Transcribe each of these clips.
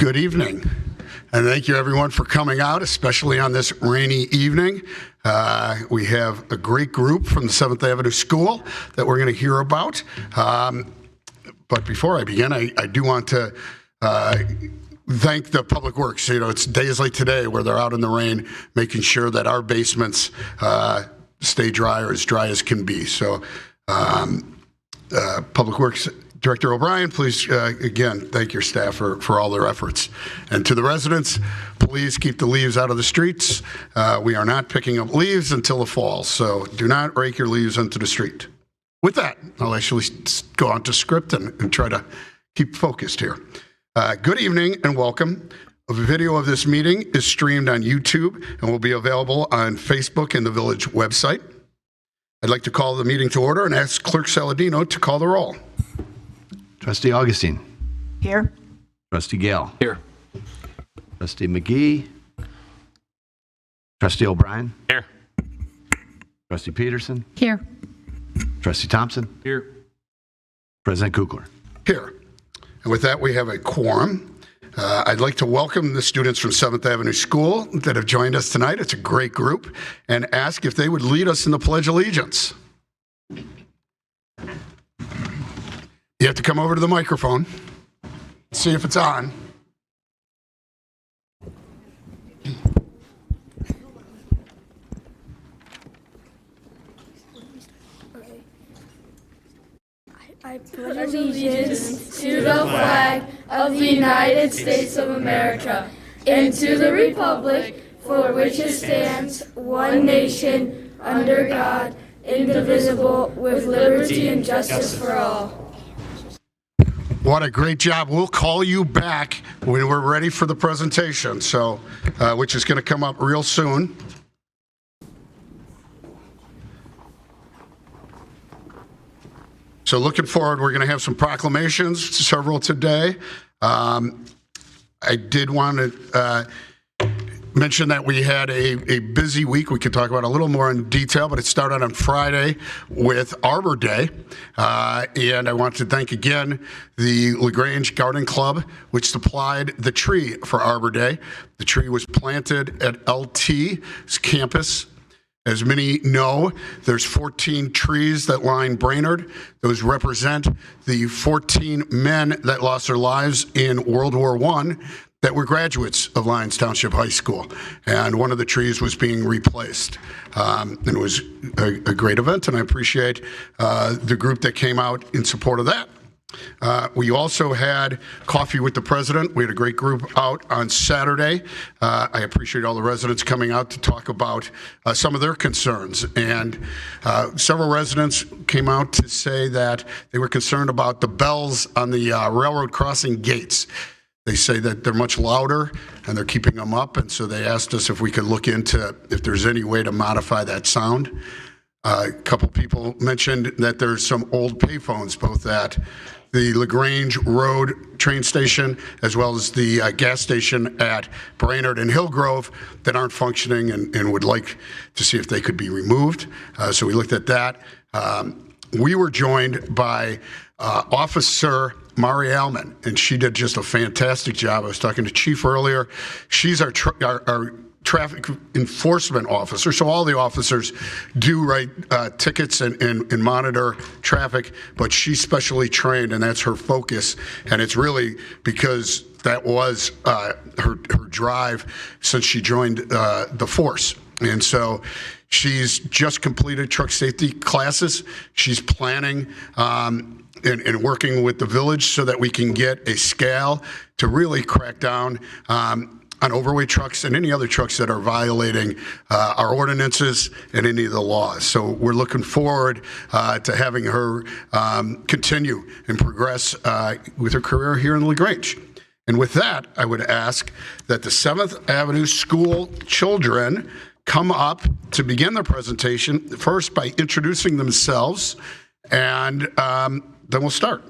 Good evening, and thank you everyone for coming out, especially on this rainy evening. We have a great group from the 7th Avenue School that we're going to hear about. But before I begin, I do want to thank the Public Works. You know, it's days like today where they're out in the rain, making sure that our basements stay dry or as dry as can be. So, Public Works Director O'Brien, please, again, thank your staff for all their efforts. And to the residents, please keep the leaves out of the streets. We are not picking up leaves until the fall, so do not rake your leaves into the street. With that, I'll actually go on to script and try to keep focused here. Good evening and welcome. A video of this meeting is streamed on YouTube and will be available on Facebook and the Village website. I'd like to call the meeting to order and ask Clerk Saladino to call the roll. Trustee Augustine. Here. Trustee Gale. Here. Trustee McGee. Trustee O'Brien. Here. Trustee Peterson. Here. Trustee Thompson. Here. President Kukler. Here. And with that, we have a quorum. I'd like to welcome the students from 7th Avenue School that have joined us tonight. It's a great group. And ask if they would lead us in the Pledge of Allegiance. You have to come over to the microphone, see if it's on. I pledge allegiance to the flag of the United States of America and to the republic for which it stands, one nation, under God, indivisible, with liberty and justice for all. What a great job. We'll call you back when we're ready for the presentation, so which is going to come up real soon. So looking forward, we're going to have some proclamations, several today. I did want to mention that we had a busy week. We could talk about it a little more in detail, but it started on Friday with Arbor Day. And I want to thank again the Grange Garden Club, which supplied the tree for Arbor Day. The tree was planted at LT's campus. As many know, there's 14 trees that line Brainerd. Those represent the 14 men that lost their lives in World War I that were graduates of Lyons Township High School. And one of the trees was being replaced. And it was a great event, and I appreciate the group that came out in support of that. We also had Coffee with the President. We had a great group out on Saturday. I appreciate all the residents coming out to talk about some of their concerns. And several residents came out to say that they were concerned about the bells on the railroad crossing gates. They say that they're much louder and they're keeping them up. And so they asked us if we could look into if there's any way to modify that sound. A couple people mentioned that there's some old payphones, both at the LaGrange Road train station as well as the gas station at Brainerd and Hillgrove that aren't functioning and would like to see if they could be removed. So we looked at that. We were joined by Officer Mari Alman, and she did just a fantastic job. I was talking to Chief earlier. She's our traffic enforcement officer, so all the officers do write tickets and monitor traffic, but she's specially trained, and that's her focus. And it's really because that was her drive since she joined the force. And so she's just completed truck safety classes. She's planning and working with the village so that we can get a scale to really crack down on overweight trucks and any other trucks that are violating our ordinances and any of the laws. So we're looking forward to having her continue and progress with her career here in LaGrange. And with that, I would ask that the 7th Avenue School children come up to begin their presentation, first by introducing themselves, and then we'll start.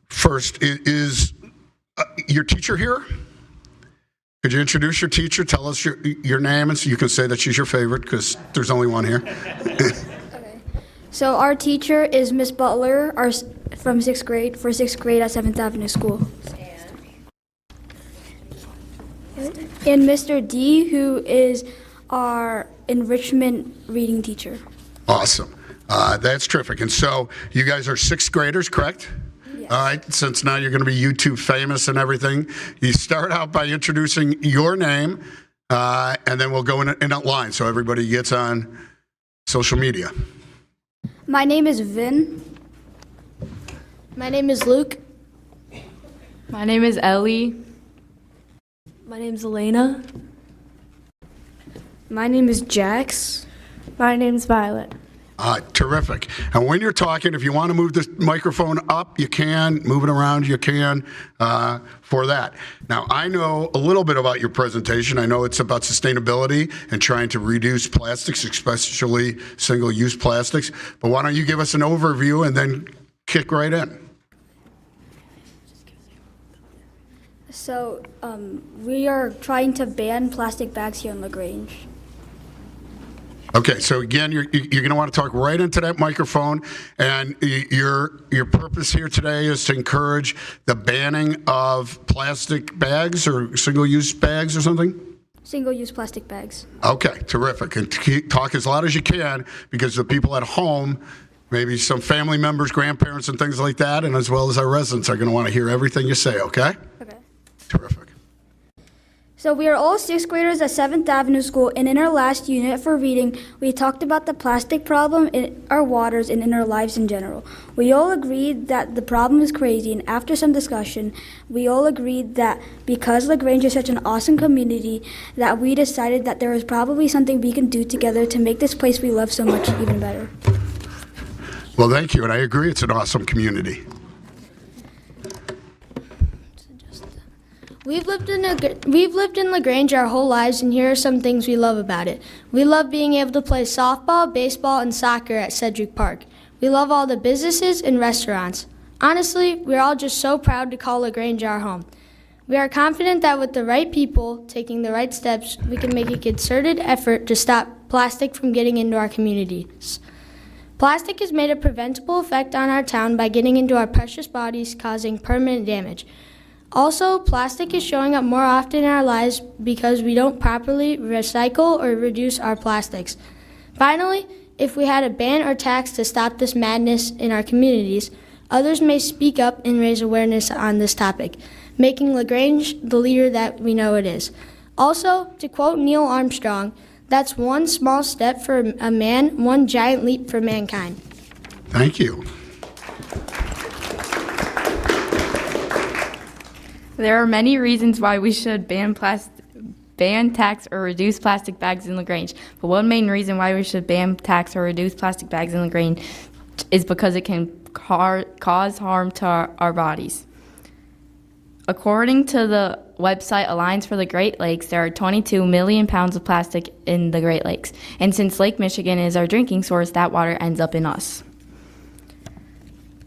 First, is your teacher here? Could you introduce your teacher? Tell us your name, and so you can say that she's your favorite because there's only one here. So our teacher is Miss Butler, from 6th grade, for 6th grade at 7th Avenue School. And Mr. D, who is our enrichment reading teacher. Awesome. That's terrific. And so you guys are 6th graders, correct? Yes. All right. Since now you're going to be YouTube famous and everything, you start out by introducing your name, and then we'll go in a line so everybody gets on social media. My name is Vin. My name is Luke. My name is Ellie. My name's Elena. My name is Jax. My name's Violet. Terrific. And when you're talking, if you want to move the microphone up, you can. Move it around, you can for that. Now, I know a little bit about your presentation. I know it's about sustainability and trying to reduce plastics, especially single-use plastics. But why don't you give us an overview and then kick right in? So we are trying to ban plastic bags here in LaGrange. Okay, so again, you're going to want to talk right into that microphone, and your purpose here today is to encourage the banning of plastic bags or single-use bags or something? Single-use plastic bags. Okay, terrific. And talk as loud as you can, because the people at home, maybe some family members, grandparents, and things like that, and as well as our residents are going to want to hear everything you say, okay? Okay. Terrific. So we are all 6th graders at 7th Avenue School, and in our last unit for reading, we talked about the plastic problem in our waters and in our lives in general. We all agreed that the problem is crazy, and after some discussion, we all agreed that because LaGrange is such an awesome community, that we decided that there was probably something we can do together to make this place we love so much even better. Well, thank you, and I agree it's an awesome community. We've lived in LaGrange our whole lives, and here are some things we love about it. We love being able to play softball, baseball, and soccer at Sedgwick Park. We love all the businesses and restaurants. Honestly, we're all just so proud to call LaGrange our home. We are confident that with the right people taking the right steps, we can make a concerted effort to stop plastic from getting into our communities. Plastic has made a preventable effect on our town by getting into our precious bodies, causing permanent damage. Also, plastic is showing up more often in our lives because we don't properly recycle or reduce our plastics. Finally, if we had a ban or tax to stop this madness in our communities, others may speak up and raise awareness on this topic, making LaGrange the leader that we know it is. Also, to quote Neil Armstrong, that's one small step for a man, one giant leap for mankind. Thank you. There are many reasons why we should ban, tax, or reduce plastic bags in LaGrange. But one main reason why we should ban, tax, or reduce plastic bags in LaGrange is because it can cause harm to our bodies. According to the website Alliance for the Great Lakes, there are 22 million pounds of plastic in the Great Lakes. And since Lake Michigan is our drinking source, that water ends up in us.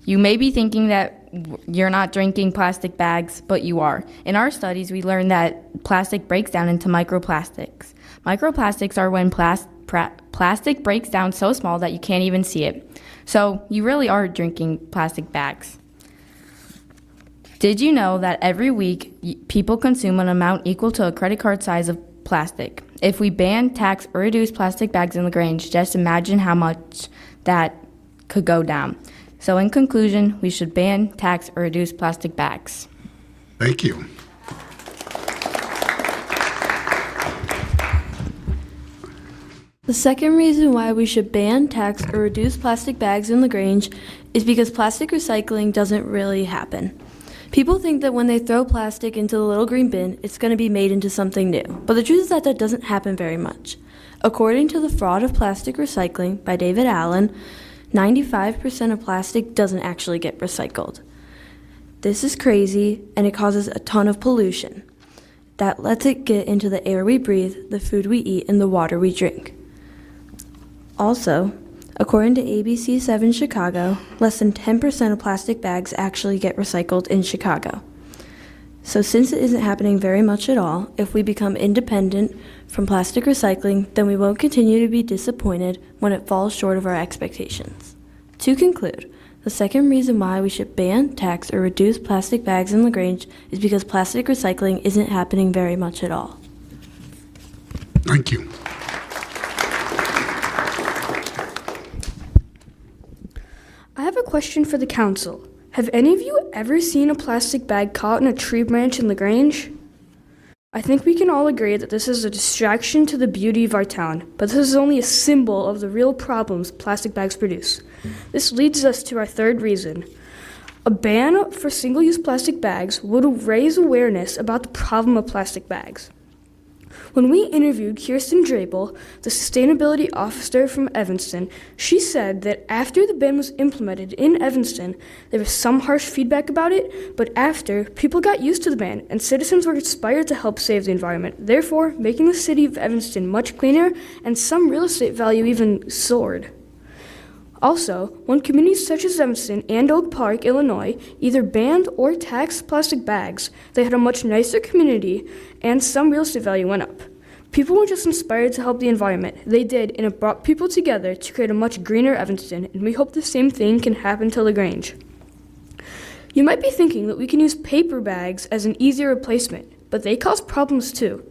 You may be thinking that you're not drinking plastic bags, but you are. In our studies, we learned that plastic breaks down into microplastics. Microplastics are when plastic breaks down so small that you can't even see it. So you really are drinking plastic bags. Did you know that every week people consume an amount equal to a credit card size of plastic? If we ban, tax, or reduce plastic bags in LaGrange, just imagine how much that could go down. So in conclusion, we should ban, tax, or reduce plastic bags. Thank you. The second reason why we should ban, tax, or reduce plastic bags in LaGrange is because plastic recycling doesn't really happen. People think that when they throw plastic into the little green bin, it's going to be made into something new. But the truth is that that doesn't happen very much. According to The Fraud of Plastic Recycling by David Allen, 95% of plastic doesn't actually get recycled. This is crazy, and it causes a ton of pollution. That lets it get into the air we breathe, the food we eat, and the water we drink. Also, according to ABC 7 Chicago, less than 10% of plastic bags actually get recycled in Chicago. So since it isn't happening very much at all, if we become independent from plastic recycling, then we won't continue to be disappointed when it falls short of our expectations. To conclude, the second reason why we should ban, tax, or reduce plastic bags in LaGrange is because plastic recycling isn't happening very much at all. Thank you. I have a question for the council. Have any of you ever seen a plastic bag caught in a tree branch in LaGrange? I think we can all agree that this is a distraction to the beauty of our town, but this is only a symbol of the real problems plastic bags produce. This leads us to our third reason. A ban for single-use plastic bags would raise awareness about the problem of plastic bags. When we interviewed Kirsten Drabel, the sustainability officer from Evanston, she said that after the ban was implemented in Evanston, there was some harsh feedback about it, but after, people got used to the ban and citizens were inspired to help save the environment, therefore making the city of Evanston much cleaner and some real estate value even soared. Also, when communities such as Evanston and Oak Park, Illinois, either banned or taxed plastic bags, they had a much nicer community and some real estate value went up. People weren't just inspired to help the environment, they did, and it brought people together to create a much greener Evanston, and we hope the same thing can happen to LaGrange. You might be thinking that we can use paper bags as an easier replacement, but they cause problems too.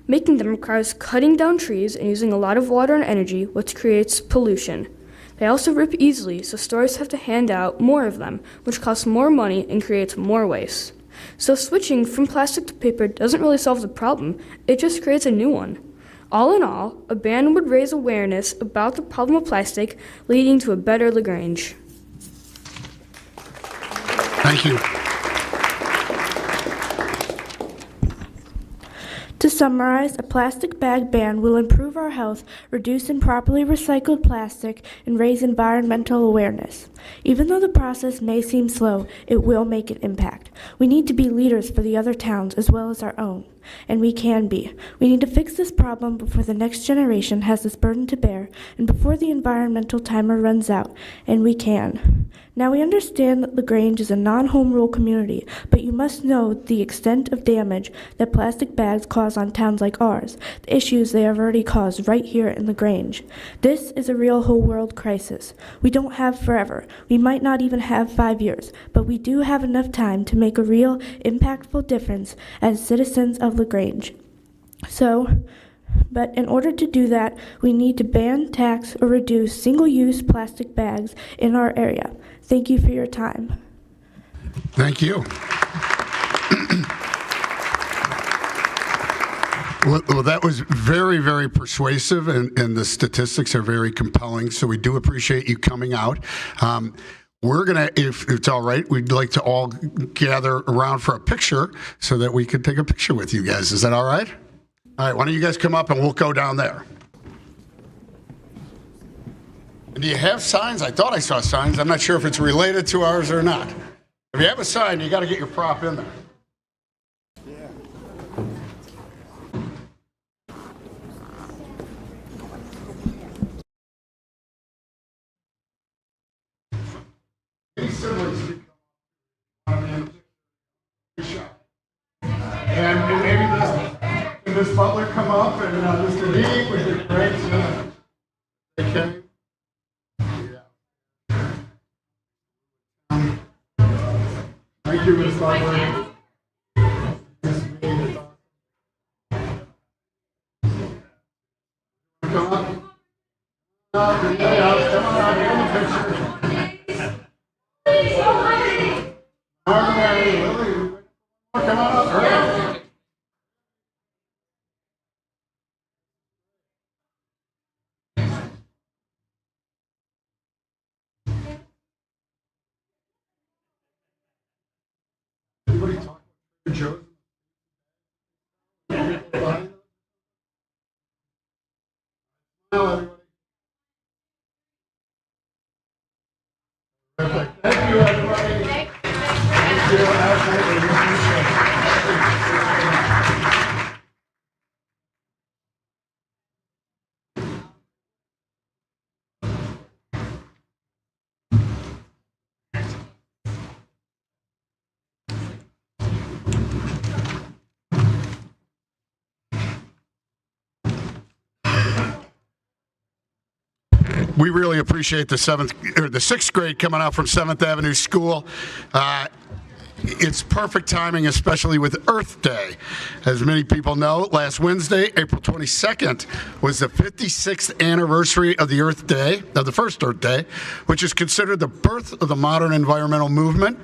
Making them requires cutting down trees and using a lot of water and energy, which creates pollution. They also rip easily, so stores have to hand out more of them, which costs more money and creates more waste. So switching from plastic to paper doesn't really solve the problem, it just creates a new one. All in all, a ban would raise awareness about the problem of plastic, leading to a better LaGrange. Thank you. To summarize, a plastic bag ban will improve our health, reduce improperly recycled plastic, and raise environmental awareness. Even though the process may seem slow, it will make an impact. We need to be leaders for the other towns as well as our own, and we can be. We need to fix this problem before the next generation has this burden to bear, and before the environmental timer runs out, and we can. Now we understand that LaGrange is a non-home rule community, but you must know the extent of damage that plastic bags cause on towns like ours, the issues they have already caused right here in LaGrange. This is a real whole world crisis. We don't have forever. We might not even have 5 years, but we do have enough time to make a real, impactful difference as citizens of LaGrange. But in order to do that, we need to ban, tax, or reduce single-use plastic bags in our area. Thank you for your time. Thank you. Well, that was very, very persuasive, and the statistics are very compelling, so we do appreciate you coming out. We're going to, if it's all right, we'd like to all gather around for a picture so that we could take a picture with you guys. Is that all right? All right, why don't you guys come up and we'll go down there. And do you have signs? I thought I saw signs. I'm not sure if it's related to ours or not. If you have a sign, you got to get your prop in there. And maybe Miss Butler come up and Mr. D with your great. Okay. Thank you, Miss Butler. Come up. Come on, get in the picture. All right, Lily. Come on up. Hurry. Anybody talk about Joe? Smile, everybody. Perfect. Thank you, everybody. Thank you. Absolutely. we really appreciate the sixth grade coming out from 7th Avenue School. It's perfect timing, especially with Earth Day. As many people know, last Wednesday, April 22nd, was the 56th anniversary of the Earth Day, of the first Earth Day, which is considered the birth of the modern environmental movement.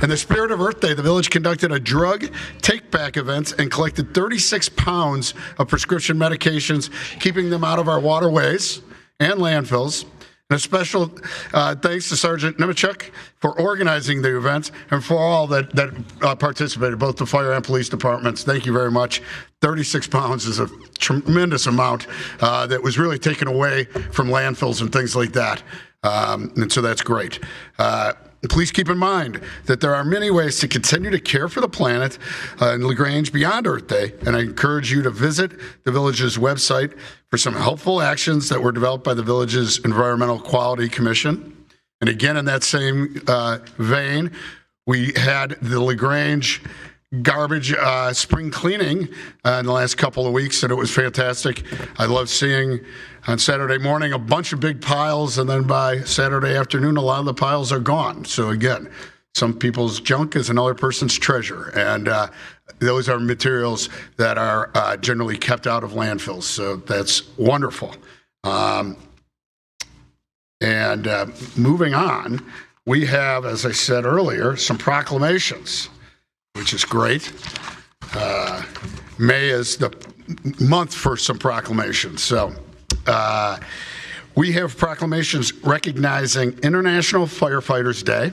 In the spirit of Earth Day, the village conducted a drug take-back event and collected 36 pounds of prescription medications, keeping them out of our waterways and landfills. And a special thanks to Sergeant Nemechuk for organizing the event and for all that participated, both the fire and police departments. Thank you very much. 36 pounds is a tremendous amount that was really taken away from landfills and things like that. And so that's great. Please keep in mind that there are many ways to continue to care for the planet in LaGrange beyond Earth Day, and I encourage you to visit the village's website for some helpful actions that were developed by the village's Environmental Quality Commission. And again, in that same vein, we had the LaGrange garbage spring cleaning in the last couple of weeks, and it was fantastic. I love seeing on Saturday morning a bunch of big piles, and then by Saturday afternoon, a lot of the piles are gone. So again, some people's junk is another person's treasure, and those are materials that are generally kept out of landfills. So that's wonderful. Moving on, we have, as I said earlier, some proclamations, which is great. May is the month for some proclamations. So we have proclamations recognizing International Firefighters Day,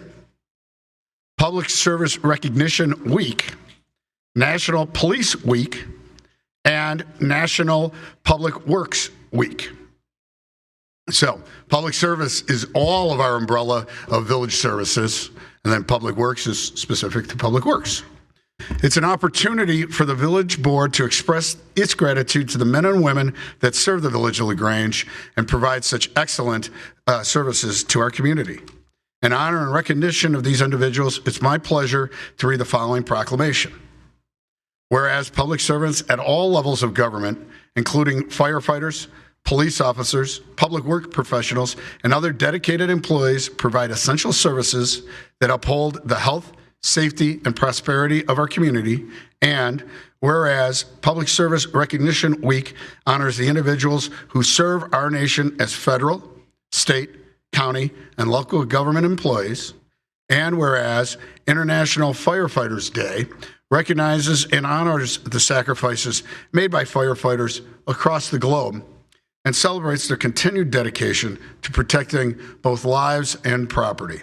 Public Service Recognition Week, National Police Week, and National Public Works Week. So public service is all of our umbrella of village services, and then public works is specific to public works. It's an opportunity for the village board to express its gratitude to the men and women that serve the village of LaGrange and provide such excellent services to our community. In honor and recognition of these individuals, it's my pleasure to read the following proclamation. Whereas public servants at all levels of government, including firefighters, police officers, public work professionals, and other dedicated employees provide essential services that uphold the health, safety, and prosperity of our community, and whereas Public Service Recognition Week honors the individuals who serve our nation as federal, state, county, and local government employees, and whereas International Firefighters Day recognizes and honors the sacrifices made by firefighters across the globe and celebrates their continued dedication to protecting both lives and property.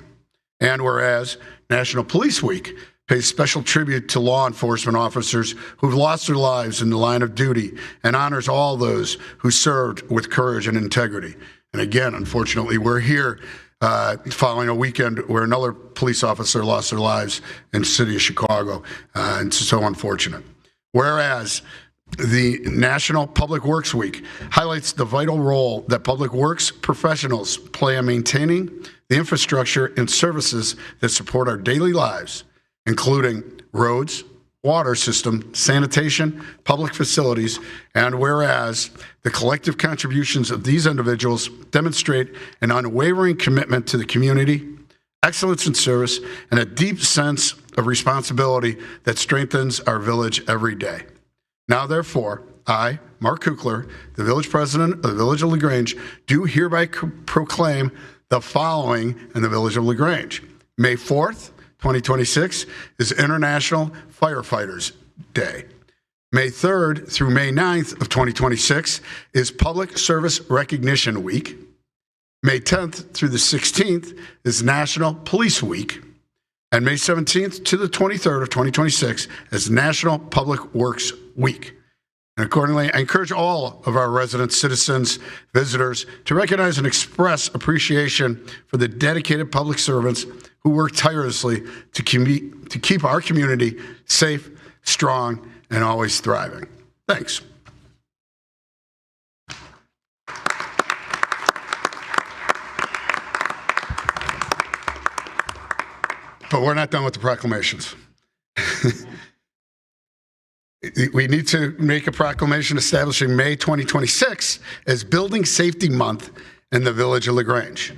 And whereas National Police Week pays special tribute to law enforcement officers who've lost their lives in the line of duty and honors all those who served with courage and integrity. And again, unfortunately, we're here following a weekend where another police officer lost their lives in the city of Chicago, and it's so unfortunate. Whereas the National Public Works Week highlights the vital role that public works professionals play in maintaining the infrastructure and services that support our daily lives, including roads, water system, sanitation, public facilities, and whereas the collective contributions of these individuals demonstrate an unwavering commitment to the community, excellence in service, and a deep sense of responsibility that strengthens our village every day. Now, therefore, I, Mark Kukler, the village president of the village of LaGrange, do hereby proclaim the following in the village of LaGrange. May 4th, 2026 is International Firefighters Day. May 3rd through May 9th of 2026 is Public Service Recognition Week. May 10th through the 16th is National Police Week. And May 17th to the 23rd of 2026 is National Public Works Week. And accordingly, I encourage all of our residents, citizens, visitors to recognize and express appreciation for the dedicated public servants who work tirelessly to keep our community safe, strong, and always thriving. Thanks. But we're not done with the proclamations. We need to make a proclamation establishing May 2026 as Building Safety Month in the village of LaGrange.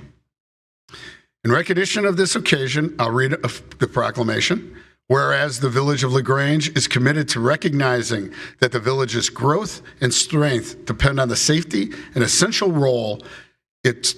In recognition of this occasion, I'll read the proclamation. Whereas the village of LaGrange is committed to recognizing that the village's growth and strength depend on the safety and essential role its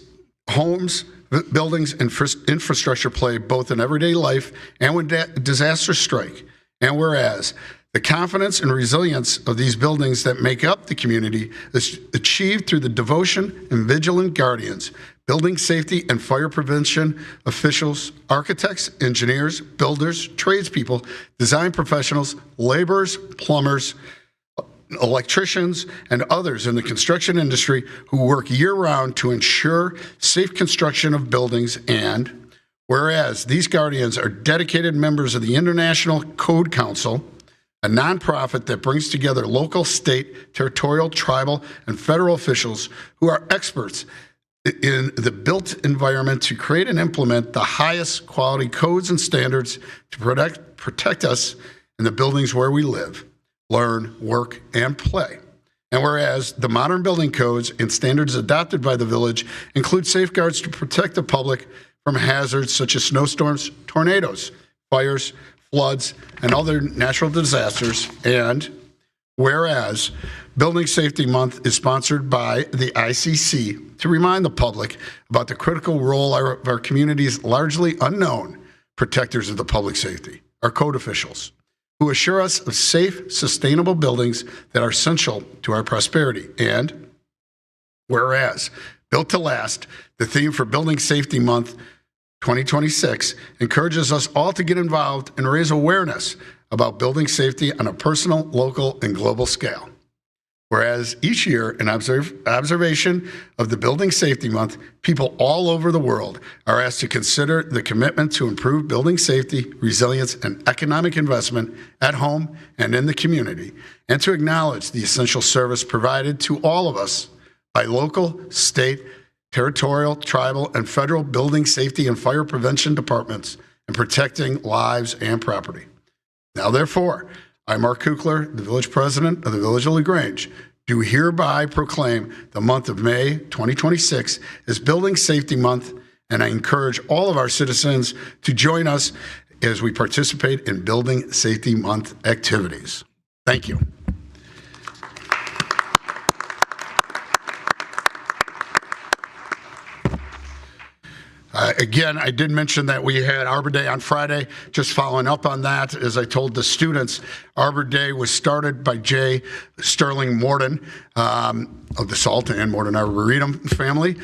homes, buildings, and infrastructure play both in everyday life and when disasters strike. And whereas the confidence and resilience of these buildings that make up the community is achieved through the devotion and vigilant guardians, building safety and fire prevention officials, architects, engineers, builders, tradespeople, design professionals, laborers, plumbers, electricians, and others in the construction industry who work year-round to ensure safe construction of buildings. And whereas these guardians are dedicated members of the International Code Council, a nonprofit that brings together local, state, territorial, tribal, and federal officials who are experts in the built environment to create and implement the highest quality codes and standards to protect us in the buildings where we live, learn, work, and play. And whereas the modern building codes and standards adopted by the village include safeguards to protect the public from hazards such as snowstorms, tornadoes, fires, floods, and other natural disasters. And whereas Building Safety Month is sponsored by the ICC to remind the public about the critical role of our community's largely unknown protectors of the public safety, our code officials, who assure us of safe, sustainable buildings that are essential to our prosperity. And whereas Built to Last, the theme for Building Safety Month 2026, encourages us all to get involved and raise awareness about building safety on a personal, local, and global scale. Whereas each year, in observation of the Building Safety Month, people all over the world are asked to consider the commitment to improve building safety, resilience, and economic investment at home and in the community, and to acknowledge the essential service provided to all of us by local, state, territorial, tribal, and federal building safety and fire prevention departments in protecting lives and property. Now, therefore, I, Mark Kukler, the village president of the village of LaGrange, do hereby proclaim the month of May 2026 as Building Safety Month, and I encourage all of our citizens to join us as we participate in Building Safety Month activities. Thank you. Again, I did mention that we had Arbor Day on Friday. Just following up on that, as I told the students, Arbor Day was started by J. Sterling Morden of the Salton and Morden Arboretum family.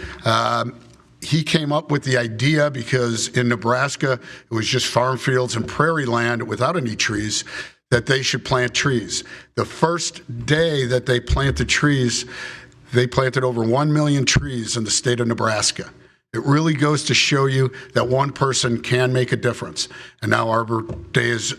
He came up with the idea because in Nebraska, it was just farm fields and prairie land without any trees, that they should plant trees. The first day that they planted trees, they planted over 1 million trees in the state of Nebraska. It really goes to show you that one person can make a difference. And now Arbor Day is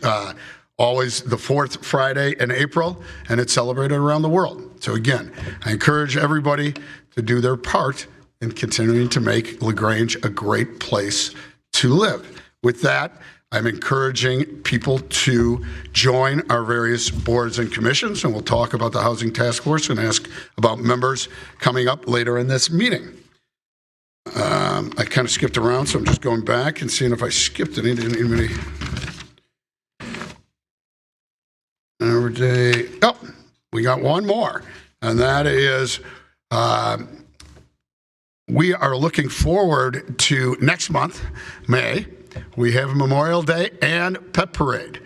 always the fourth Friday in April, and it's celebrated around the world. So again, I encourage everybody to do their part in continuing to make LaGrange a great place to live. With that, I'm encouraging people to join our various boards and commissions, and we'll talk about the Housing Task Force and ask about members coming up later in this meeting. I kind of skipped around, so I'm just going back and seeing if I skipped any. Every day. Oh, we got one more, and that is we are looking forward to next month, May. We have Memorial Day and Pet Parade.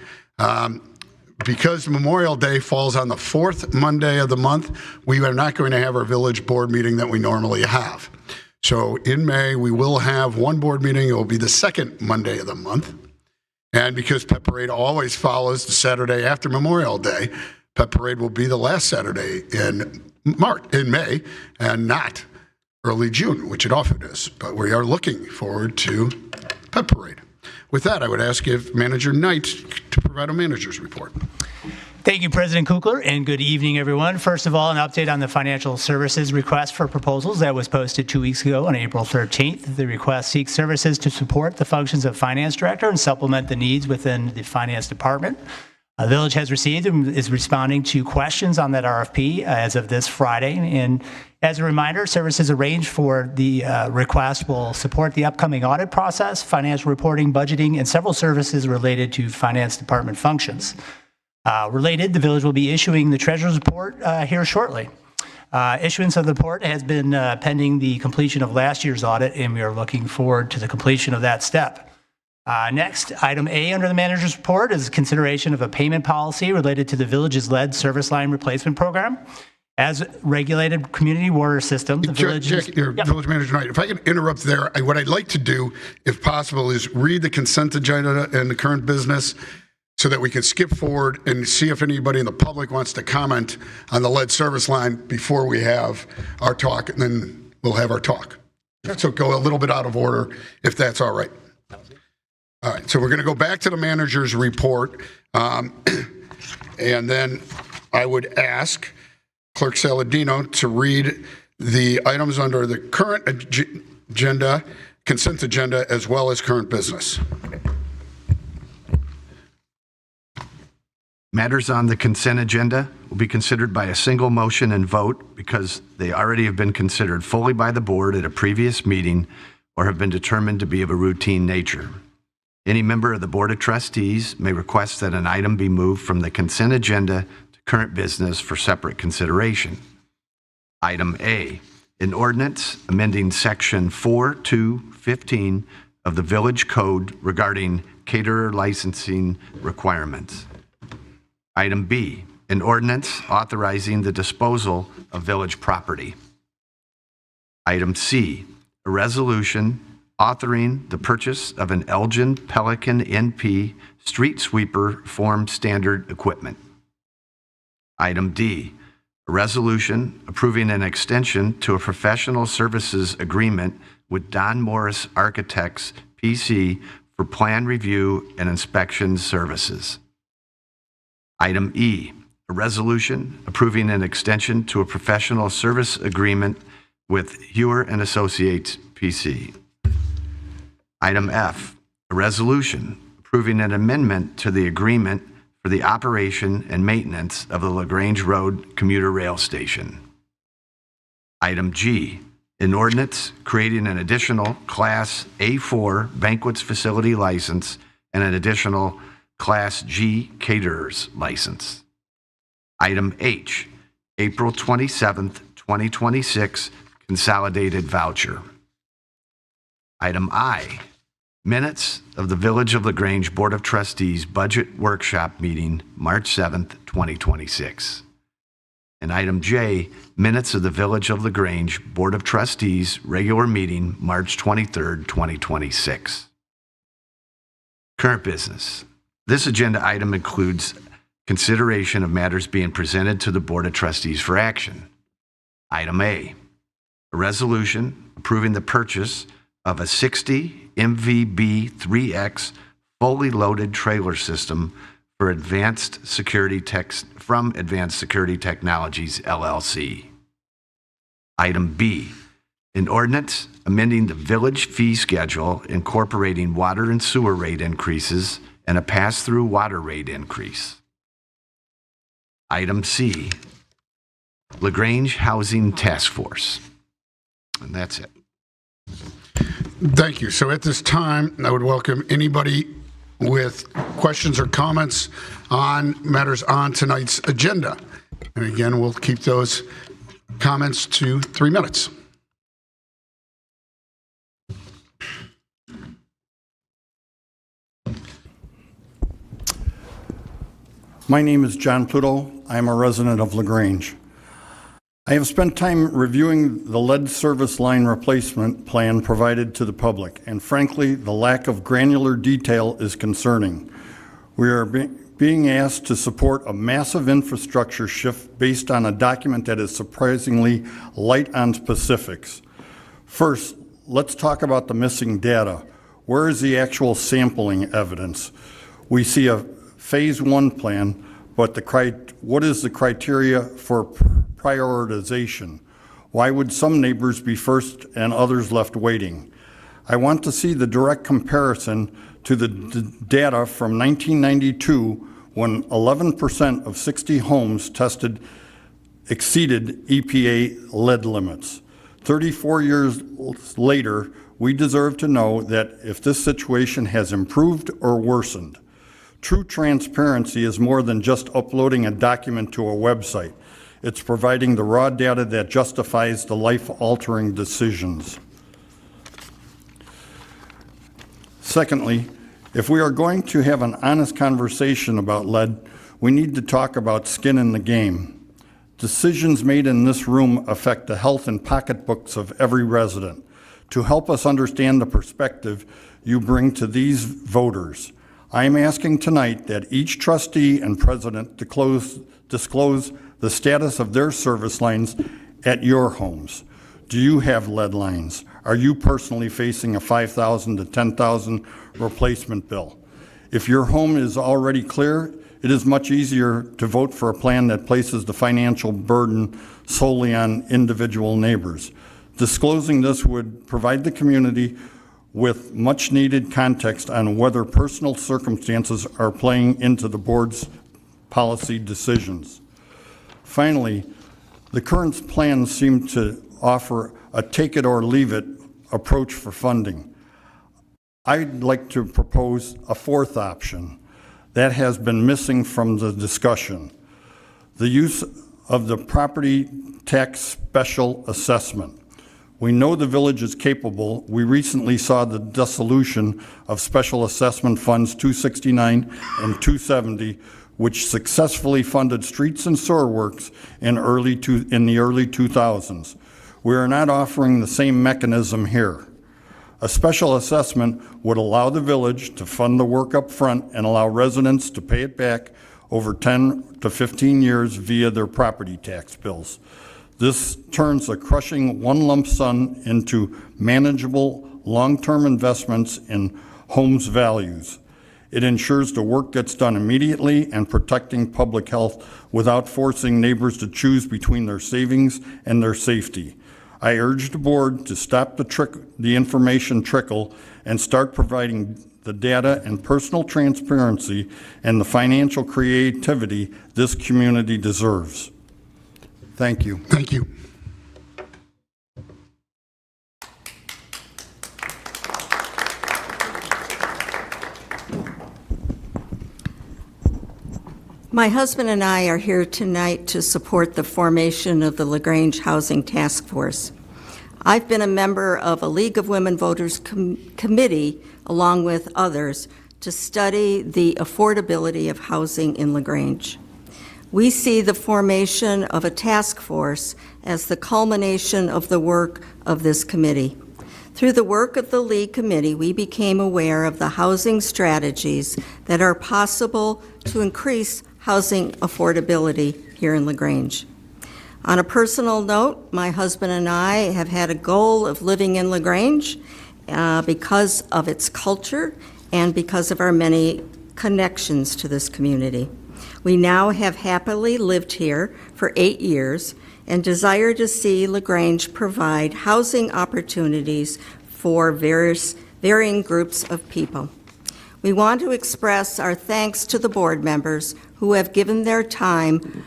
Because Memorial Day falls on the fourth Monday of the month, we are not going to have our village board meeting that we normally have. So in May, we will have one board meeting. It will be the second Monday of the month. And because Pet Parade always follows the Saturday after Memorial Day, Pet Parade will be the last Saturday in May, and not early June, which it often is. But we are looking forward to Pet Parade. With that, I would ask if Manager Knight to provide a manager's report. Thank you, President Kukler, and good evening, everyone. First of all, an update on the financial services request for proposals that was posted 2 weeks ago on April 13th. The request seeks services to support the functions of finance director and supplement the needs within the finance department. The village has received and is responding to questions on that RFP as of this Friday. And as a reminder, services arranged for the request will support the upcoming audit process, financial reporting, budgeting, and several services related to finance department functions. Related, the village will be issuing the treasurer's report here shortly. Issuance of the report has been pending the completion of last year's audit, and we are looking forward to the completion of that step. Next, item A under the manager's report is consideration of a payment policy related to the village's lead service line replacement program. As regulated community water system, the village Jack, your village manager tonight, if I can interrupt there, what I'd like to do, if possible, is read the consent agenda and the current business so that we can skip forward and see if anybody in the public wants to comment on the lead service line before we have our talk, and then we'll have our talk. So go a little bit out of order, if that's all right. All right, so we're going to go back to the manager's report, and then I would ask Clerk Saladino to read the items under the current agenda, consent agenda, as well as current business. Matters on the consent agenda will be considered by a single motion and vote because they already have been considered fully by the board at a previous meeting or have been determined to be of a routine nature. Any member of the Board of Trustees may request that an item be moved from the consent agenda to current business for separate consideration. Item A, an ordinance amending Section 4.2.15 of the Village Code regarding caterer licensing requirements. Item B, an ordinance authorizing the disposal of village property. Item C, a resolution authoring the purchase of an Elgin Pelican NP street sweeper form standard equipment. Item D, a resolution approving an extension to a professional services agreement with Don Morris Architects, PC, for plan review and inspection services. Item E, a resolution approving an extension to a professional service agreement with Hewer and Associates, PC. Item F, a resolution approving an amendment to the agreement for the operation and maintenance of the LaGrange Road commuter rail station. Item G, an ordinance creating an additional Class A4 banquets facility license and an additional Class G caterers license. Item H, April 27th, 2026 consolidated voucher. Item I, minutes of the Village of LaGrange Board of Trustees Budget Workshop Meeting, March 7th, 2026. And item J, minutes of the Village of LaGrange Board of Trustees Regular Meeting, March 23rd, 2026. Current business. This agenda item includes consideration of matters being presented to the Board of Trustees for action. Item A, a resolution approving the purchase of a 60 MVB 3X fully loaded trailer system for Advanced Security from Advanced Security Technologies, LLC. Item B, an ordinance amending the village fee schedule incorporating water and sewer rate increases and a pass-through water rate increase. Item C, LaGrange Housing Task Force. And that's it. Thank you. So at this time, I would welcome anybody with questions or comments on matters on tonight's agenda. And again, we'll keep those comments to 3 minutes. My name is John Pluto. I am a resident of LaGrange. I have spent time reviewing the lead service line replacement plan provided to the public, and frankly, the lack of granular detail is concerning. We are being asked to support a massive infrastructure shift based on a document that is surprisingly light on specifics. First, let's talk about the missing data. Where is the actual sampling evidence? We see a phase 1 plan, but what is the criteria for prioritization? Why would some neighbors be first and others left waiting? I want to see the direct comparison to the data from 1992 when 11% of 60 homes tested exceeded EPA lead limits. 34 years later, we deserve to know that if this situation has improved or worsened. True transparency is more than just uploading a document to a website. It's providing the raw data that justifies the life-altering decisions. Secondly, if we are going to have an honest conversation about lead, we need to talk about skin in the game. Decisions made in this room affect the health and pocketbooks of every resident. To help us understand the perspective you bring to these voters, I am asking tonight that each trustee and president disclose the status of their service lines at your homes. Do you have lead lines? Are you personally facing a $5,000 to $10,000 replacement bill? If your home is already clear, it is much easier to vote for a plan that places the financial burden solely on individual neighbors. Disclosing this would provide the community with much needed context on whether personal circumstances are playing into the board's policy decisions. Finally, the current plans seem to offer a take it or leave it approach for funding. I'd like to propose a fourth option that has been missing from the discussion: the use of the property tax special assessment. We know the village is capable. We recently saw the dissolution of Special Assessment Funds 269 and 270, which successfully funded streets and sewer works in the early 2000s. We are not offering the same mechanism here. A special assessment would allow the village to fund the work up front and allow residents to pay it back over 10 to 15 years via their property tax bills. This turns a crushing one lump sum into manageable long-term investments in homes' values. It ensures the work gets done immediately and protecting public health without forcing neighbors to choose between their savings and their safety. I urge the board to stop the information trickle and start providing the data and personal transparency and the financial creativity this community deserves. Thank you. Thank you. My husband and I are here tonight to support the formation of the LaGrange Housing Task Force. I've been a member of a League of Women Voters committee, along with others, to study the affordability of housing in LaGrange. We see the formation of a task force as the culmination of the work of this committee. Through the work of the League Committee, we became aware of the housing strategies that are possible to increase housing affordability here in LaGrange. On a personal note, my husband and I have had a goal of living in LaGrange because of its culture and because of our many connections to this community. We now have happily lived here for 8 years and desire to see LaGrange provide housing opportunities for varying groups of people. We want to express our thanks to the board members who have given their time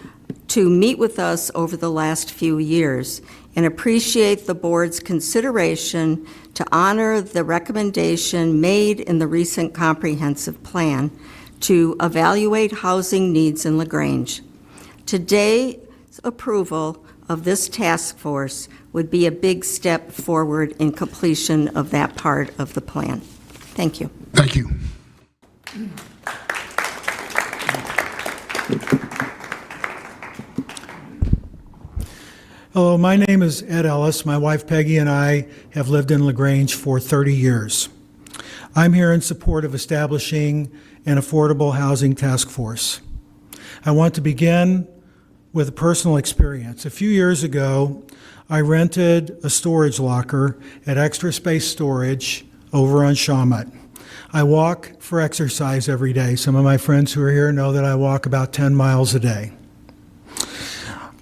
to meet with us over the last few years and appreciate the board's consideration to honor the recommendation made in the recent comprehensive plan to evaluate housing needs in LaGrange. Today's approval of this task force would be a big step forward in completion of that part of the plan. Thank you. Thank you. Hello, my name is Ed Ellis. My wife Peggy and I have lived in LaGrange for 30 years. I'm here in support of establishing an affordable housing task force. I want to begin with a personal experience. A few years ago, I rented a storage locker at Extra Space Storage over on Shawmut. I walk for exercise every day. Some of my friends who are here know that I walk about 10 miles a day.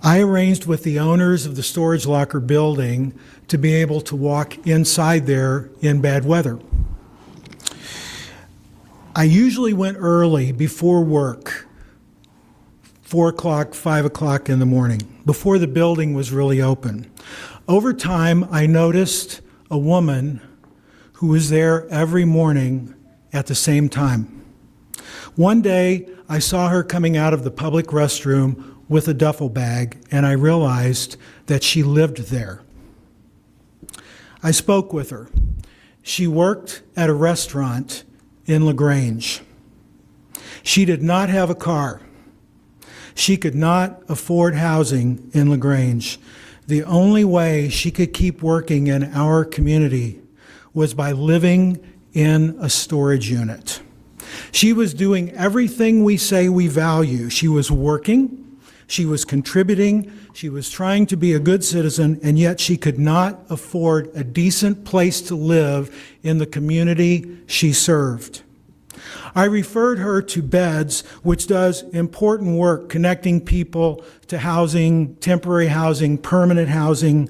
I arranged with the owners of the storage locker building to be able to walk inside there in bad weather. I usually went early before work 4 o'clock, 5 o'clock in the morning, before the building was really open. Over time, I noticed a woman who was there every morning at the same time. One day, I saw her coming out of the public restroom with a duffel bag, and I realized that she lived there. I spoke with her. She worked at a restaurant in LaGrange. She did not have a car. She could not afford housing in LaGrange. The only way she could keep working in our community was by living in a storage unit. She was doing everything we say we value. She was working, she was contributing, she was trying to be a good citizen, and yet she could not afford a decent place to live in the community she served. I referred her to Beds, which does important work connecting people to housing, temporary housing, permanent housing,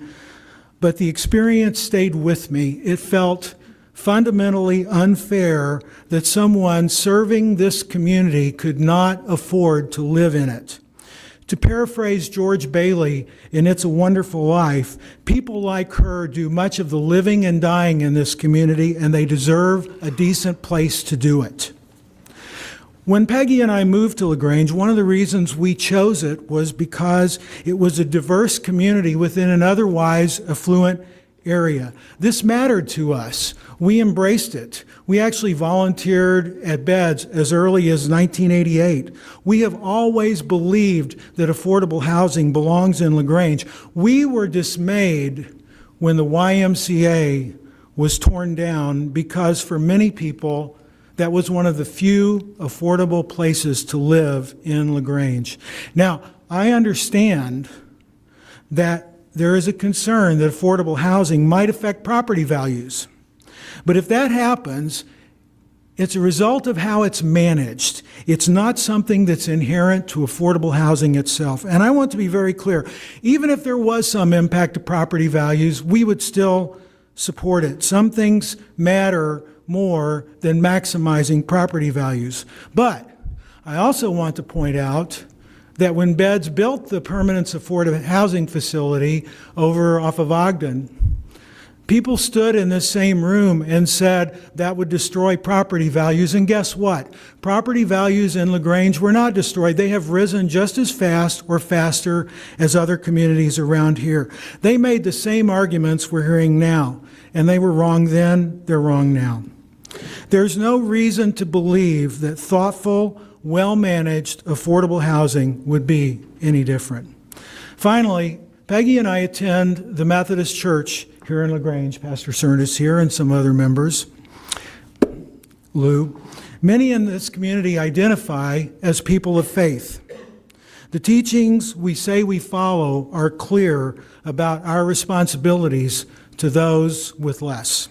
but the experience stayed with me. It felt fundamentally unfair that someone serving this community could not afford to live in it. To paraphrase George Bailey in It's a Wonderful Life, people like her do much of the living and dying in this community, and they deserve a decent place to do it. When Peggy and I moved to LaGrange, one of the reasons we chose it was because it was a diverse community within an otherwise affluent area. This mattered to us. We embraced it. We actually volunteered at Beds as early as 1988. We have always believed that affordable housing belongs in LaGrange. We were dismayed when the YMCA was torn down because for many people, that was one of the few affordable places to live in LaGrange. Now, I understand that there is a concern that affordable housing might affect property values. But if that happens, it's a result of how it's managed. It's not something that's inherent to affordable housing itself. And I want to be very clear, even if there was some impact to property values, we would still support it. Some things matter more than maximizing property values. But I also want to point out that when Beds built the permanent affordable housing facility over off of Ogden, people stood in this same room and said that would destroy property values. And guess what? Property values in LaGrange were not destroyed. They have risen just as fast or faster as other communities around here. They made the same arguments we're hearing now. And they were wrong then, they're wrong now. There's no reason to believe that thoughtful, well-managed, affordable housing would be any different. Finally, Peggy and I attend the Methodist Church here in LaGrange. Pastor Cern is here and some other members. Lou. Many in this community identify as people of faith. The teachings we say we follow are clear about our responsibilities to those with less.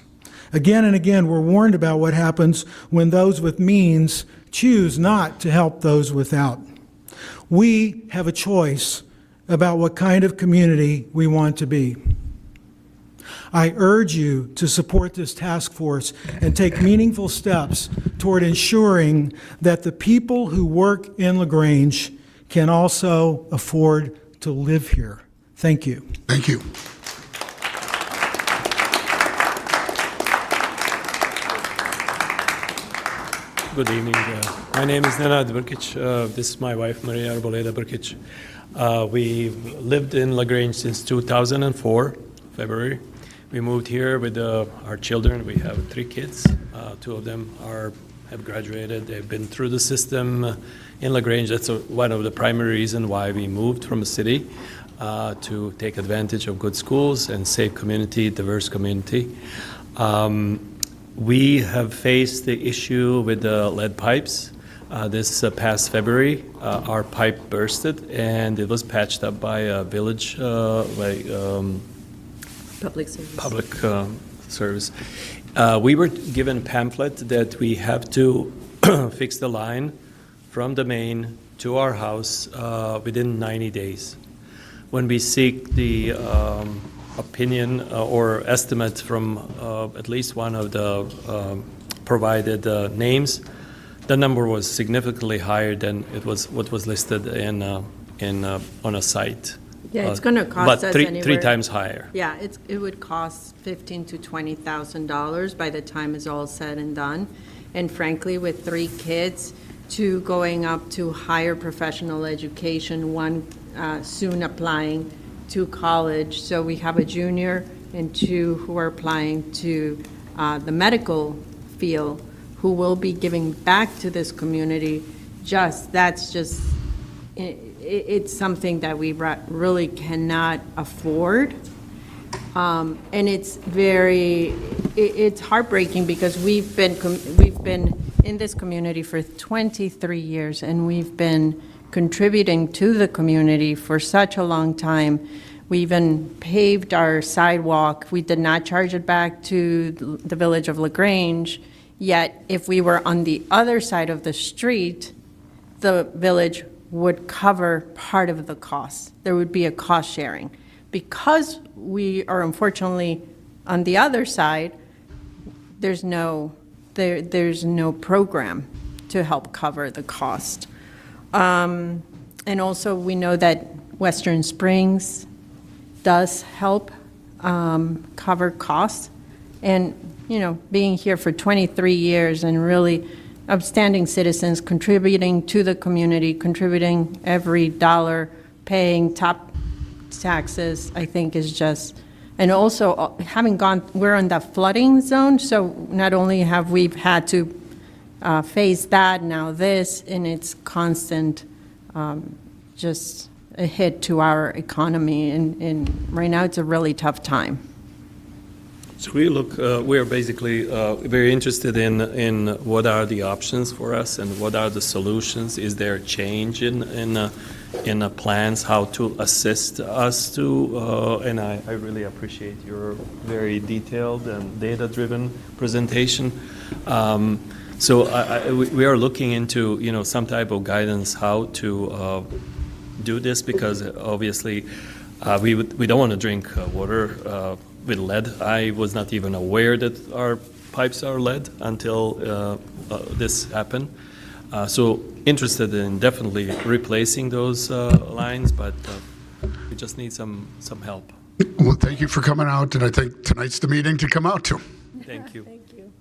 Again and again, we're warned about what happens when those with means choose not to help those without. We have a choice about what kind of community we want to be. I urge you to support this task force and take meaningful steps toward ensuring that the people who work in LaGrange can also afford to live here. Thank you. Thank you. Good evening. My name is Nenad Burkic. This is my wife, Maria Arboleda Burkic. We've lived in LaGrange since 2004, February. We moved here with our children. We have 3 kids. 2 of them have graduated. They've been through the system in LaGrange. That's one of the primary reasons why we moved from a city to take advantage of good schools and safe community, diverse community. We have faced the issue with the lead pipes. This past February, our pipe bursted and it was patched up by a village, Public service. Service. We were given a pamphlet that we have to fix the line from the main to our house within 90 days. When we seek the opinion or estimate from at least one of the provided names, the number was significantly higher than what was listed on a site. Yeah, it's going to cost but us three anywhere. times higher. Yeah, it would cost $15,000 to $20,000 by the time it's all said and done. And frankly, with 3 kids, 2 going up to higher professional education, 1 soon applying to college. So we have a junior and 2 who are applying to the medical field, who will be giving back to this community. It's something that we really cannot afford. And it's it's heartbreaking because we've been in this community for 23 years, and we've been contributing to the community for such a long time. We even paved our sidewalk. We did not charge it back to the village of LaGrange, yet if we were on the other side of the street, the village would cover part of the cost. There would be a cost sharing. Because we are unfortunately on the other side, there's no program to help cover the cost. And also we know that Western Springs does help cover costs. And, being here for 23 years and really upstanding citizens, contributing to the community, contributing every dollar, paying top taxes, I think is just, and also we're in the flooding zone, so not only have we had to face that, now this, and it's constant, just a hit to our economy, and right now it's a really tough time. So we are basically very interested in what are the options for us and what are the solutions. Is there a change in plans how to assist us to? And I really appreciate your very detailed and data-driven presentation. So we are looking into some type of guidance how to do this, because obviously we don't want to drink water with lead. I was not even aware that our pipes are lead until this happened. So interested in definitely replacing those lines, but we just need some help. Well, thank you for coming out, and I think tonight's the meeting to come out to. Thank you. Thank you.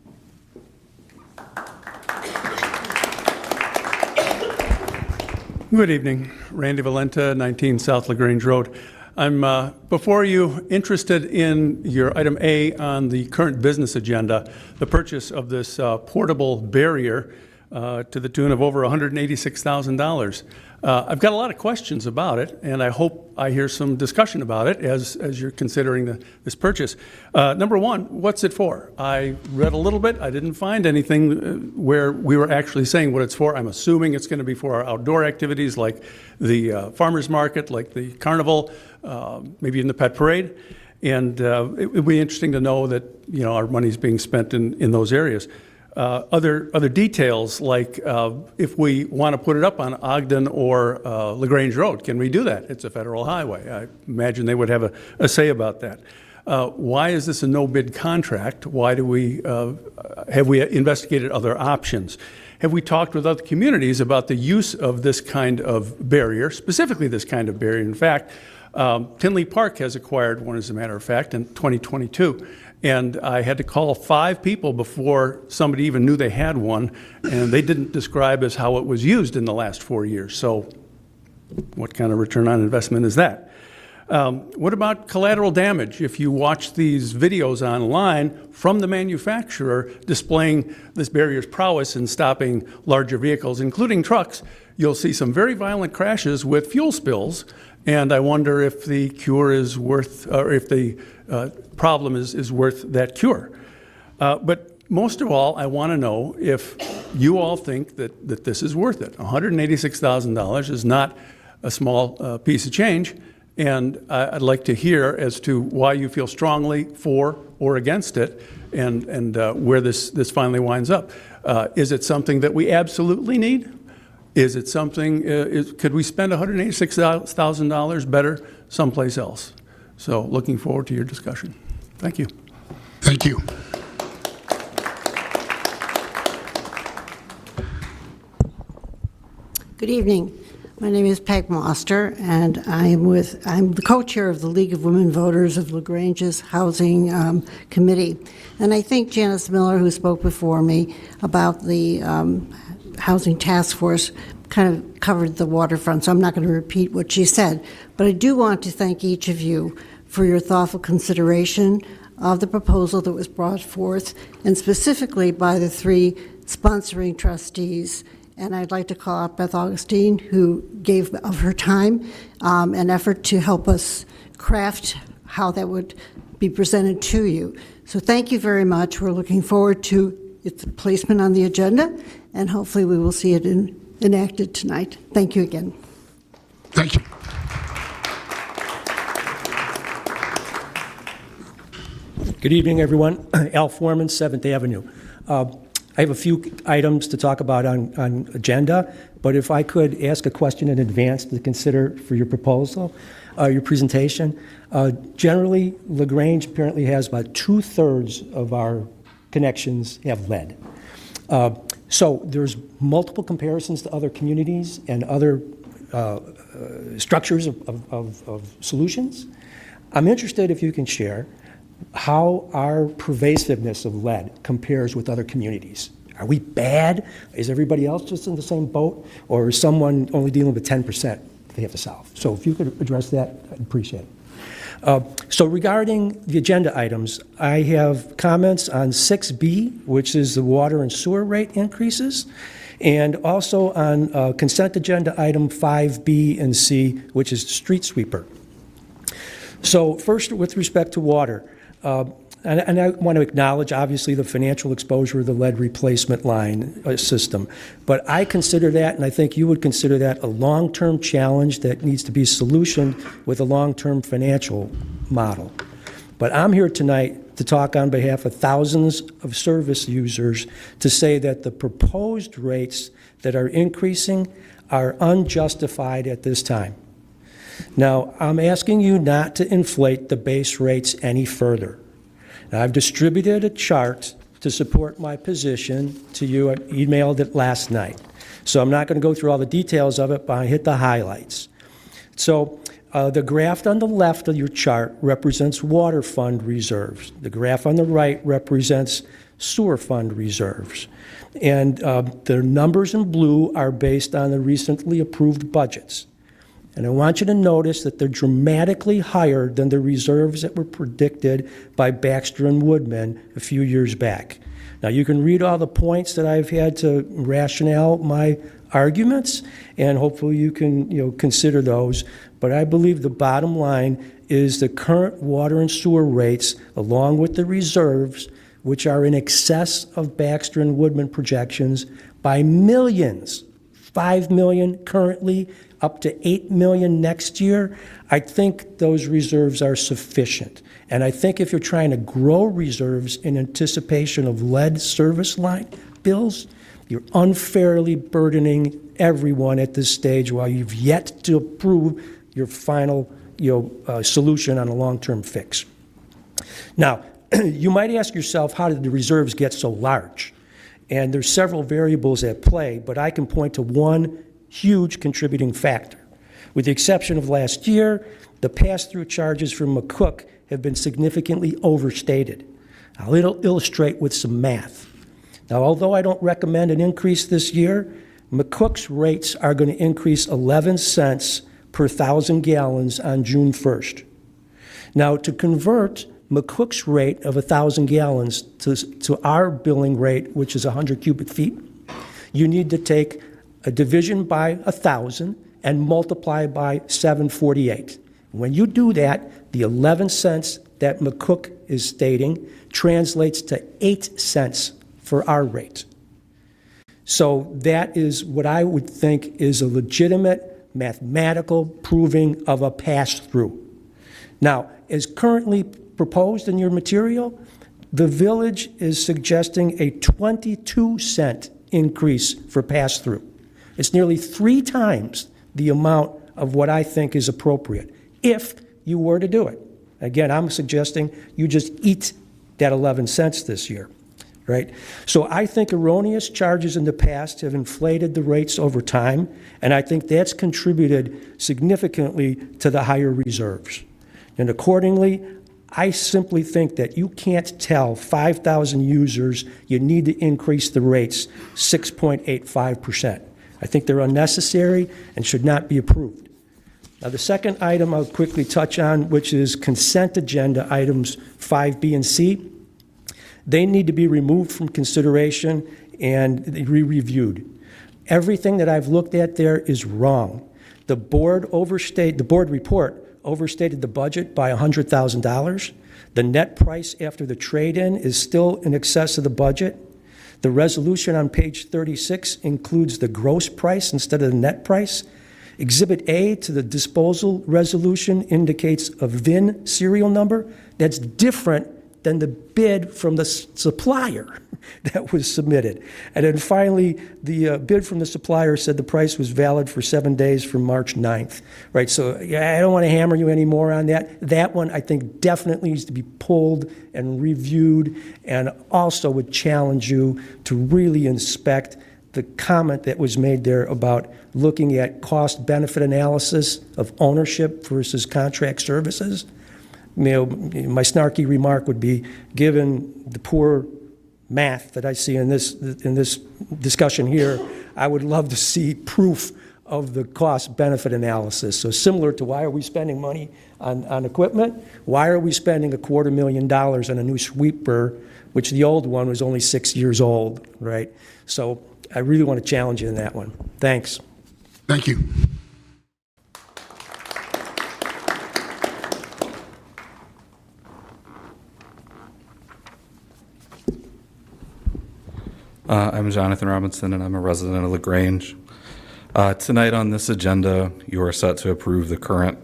Good evening. Randy Valenta, 19 South LaGrange Road. I'm before you interested in your item A on the current business agenda, the purchase of this portable barrier to the tune of over $186,000. I've got a lot of questions about it, and I hope I hear some discussion about it as you're considering this purchase. Number one, what's it for? I read a little bit. I didn't find anything where we were actually saying what it's for. I'm assuming it's going to be for our outdoor activities like the farmer's market, like the carnival, maybe in the pet parade. And it would be interesting to know that our money's being spent in those areas. Other details, like if we want to put it up on Ogden or LaGrange Road, can we do that? It's a federal highway. I imagine they would have a say about that. Why is this a no-bid contract? Why do have we investigated other options? Have we talked with other communities about the use of this kind of barrier, specifically this kind of barrier? In fact, Tinley Park has acquired one, as a matter of fact, in 2022. And I had to call 5 people before somebody even knew they had one, and they didn't describe as how it was used in the last 4 years. So what kind of return on investment is that? What about collateral damage? If you watch these videos online from the manufacturer displaying this barrier's prowess in stopping larger vehicles, including trucks, you'll see some very violent crashes with fuel spills. And I wonder if the cure is worth, or if the problem is worth that cure. But most of all, I want to know if you all think that this is worth it. $186,000 is not a small piece of change, and I'd like to hear as to why you feel strongly for or against it, and where this finally winds up. Is it something that we absolutely need? Is it something, could we spend $186,000 better someplace else? So looking forward to your discussion. Thank you. Thank you. Good evening. My name is Peg Moster, and I'm the co-chair of the League of Women Voters of LaGrange's Housing Committee. And I think Janice Miller, who spoke before me about the Housing Task Force, kind of covered the waterfront, so I'm not going to repeat what she said. But I do want to thank each of you for your thoughtful consideration of the proposal that was brought forth, and specifically by the 3 sponsoring trustees. And I'd like to call out Beth Augustine, who gave of her time and effort to help us craft how that would be presented to you. So thank you very much. We're looking forward to its placement on the agenda, and hopefully we will see it enacted tonight. Thank you again. Thank you. Good evening, everyone. Al Foreman, 7th Avenue. I have a few items to talk about on agenda, but if I could ask a question in advance to consider for your proposal, your presentation. Generally, LaGrange apparently has about 2/3 of our connections have lead. So there's multiple comparisons to other communities and other structures of solutions. I'm interested if you can share how our pervasiveness of lead compares with other communities. Are we bad? Is everybody else just in the same boat? Or is someone only dealing with 10% they have to solve? So if you could address that, I'd appreciate it. So regarding the agenda items, I have comments on 6B, which is the water and sewer rate increases, and also on consent agenda item 5B and C, which is the street sweeper. So first, with respect to water, and I want to acknowledge, obviously, the financial exposure of the lead replacement line system. But I consider that, and I think you would consider that, a long-term challenge that needs to be solutioned with a long-term financial model. But I'm here tonight to talk on behalf of thousands of service users to say that the proposed rates that are increasing are unjustified at this time. Now, I'm asking you not to inflate the base rates any further. Now, I've distributed a chart to support my position to you. I emailed it last night. So I'm not going to go through all the details of it, but I hit the highlights. So the graph on the left of your chart represents water fund reserves. The graph on the right represents sewer fund reserves. And the numbers in blue are based on the recently approved budgets. And I want you to notice that they're dramatically higher than the reserves that were predicted by Baxter and Woodman a few years back. Now, you can read all the points that I've had to rationale my arguments, and hopefully you can consider those. But I believe the bottom line is the current water and sewer rates, along with the reserves, which are in excess of Baxter and Woodman projections by millions, 5 million currently, up to 8 million next year. I think those reserves are sufficient. And I think if you're trying to grow reserves in anticipation of lead service line bills, you're unfairly burdening everyone at this stage while you've yet to approve your final solution on a long-term fix. Now, you might ask yourself, how did the reserves get so large? And there's several variables at play, but I can point to one huge contributing factor. With the exception of last year, the pass-through charges from McCook have been significantly overstated. I'll illustrate with some math. Now, although I don't recommend an increase this year, McCook's rates are going to increase 11 cents per 1,000 gallons on June 1st. Now, to convert McCook's rate of 1,000 gallons to our billing rate, which is 100 cubic feet, you need to take a division by 1,000 and multiply by 748. When you do that, the 11 cents that McCook is stating translates to 8 cents for our rate. So that is what I would think is a legitimate mathematical proving of a pass-through. Now, as currently proposed in your material, the village is suggesting a 22-cent increase for pass-through. It's nearly 3 times the amount of what I think is appropriate, if you were to do it. Again, I'm suggesting you just eat that 11 cents this year. right? So I think erroneous charges in the past have inflated the rates over time, and I think that's contributed significantly to the higher reserves. And accordingly, I simply think that you can't tell 5,000 users you need to increase the rates 6.85%. I think they're unnecessary and should not be approved. Now, the second item I'll quickly touch on, which is consent agenda items 5B and C. They need to be removed from consideration and re-reviewed. Everything that I've looked at there is wrong. The board report overstated the budget by $100,000. The net price after the trade-in is still in excess of the budget. The resolution on page 36 includes the gross price instead of the net price. Exhibit A to the disposal resolution indicates a VIN serial number that's different than the bid from the supplier that was submitted. And then finally, the bid from the supplier said the price was valid for 7 days from March 9th, right? So I don't want to hammer you anymore on that. That one, I think, definitely needs to be pulled and reviewed, and also would challenge you to really inspect the comment that was made there about looking at cost-benefit analysis of ownership versus contract services. You know, my snarky remark would be, given the poor math that I see in this discussion here, I would love to see proof of the cost-benefit analysis. So similar to why are we spending money on equipment? Why are we spending $250,000 on a new sweeper, which the old one was only 6 years old, right? So I really want to challenge you in that one. Thanks. Thank you. I'm Jonathan Robinson, and I'm a resident of LaGrange. Tonight on this agenda, you are set to approve the current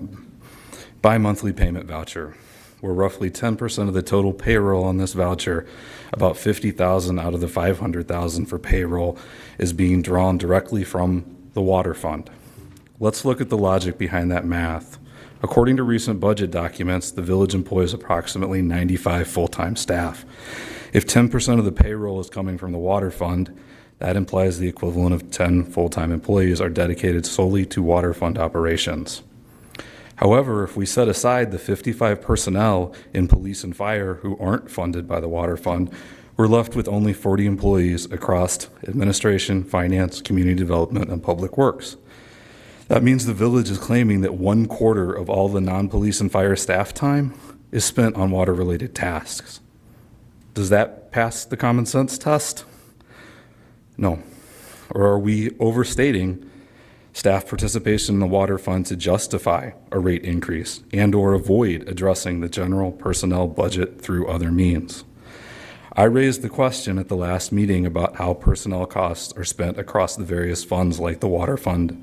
bi-monthly payment voucher, where roughly 10% of the total payroll on this voucher, about $50,000 out of the $500,000 for payroll, is being drawn directly from the water fund. Let's look at the logic behind that math. According to recent budget documents, the village employs approximately 95 full-time staff. If 10% of the payroll is coming from the water fund, that implies the equivalent of 10 full-time employees are dedicated solely to water fund operations. However, if we set aside the 55 personnel in police and fire who aren't funded by the water fund, we're left with only 40 employees across administration, finance, community development, and public works. That means the village is claiming that 1/4 of all the non-police and fire staff time is spent on water-related tasks. Does that pass the common sense test? No. Or are we overstating staff participation in the water fund to justify a rate increase and or avoid addressing the general personnel budget through other means? I raised the question at the last meeting about how personnel costs are spent across the various funds like the water fund,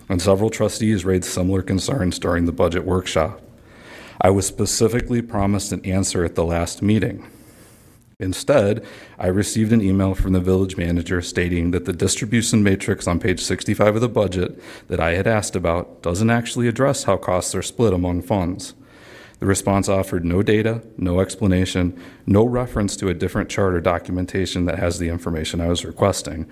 and several trustees raised similar concerns during the budget workshop. I was specifically promised an answer at the last meeting. Instead, I received an email from the village manager stating that the distribution matrix on page 65 of the budget that I had asked about doesn't actually address how costs are split among funds. The response offered no data, no explanation, no reference to a different chart or documentation that has the information I was requesting,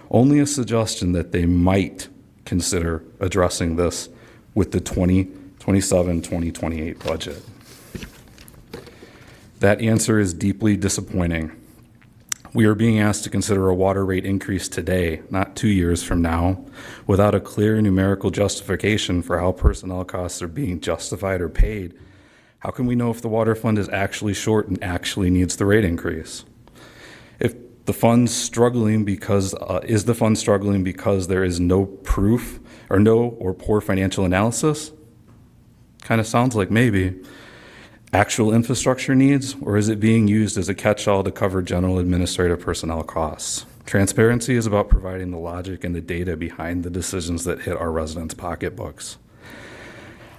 only a suggestion that they might consider addressing this with the 2027-2028 budget. That answer is deeply disappointing. We are being asked to consider a water rate increase today, not 2 years from now, without a clear numerical justification for how personnel costs are being justified or paid. How can we know if the water fund is actually short and actually needs the rate increase? If the fund's struggling because, is the fund struggling because there is no proof or poor financial analysis? Kind of sounds like maybe. Actual infrastructure needs, or is it being used as a catch-all to cover general administrative personnel costs? Transparency is about providing the logic and the data behind the decisions that hit our residents' pocketbooks.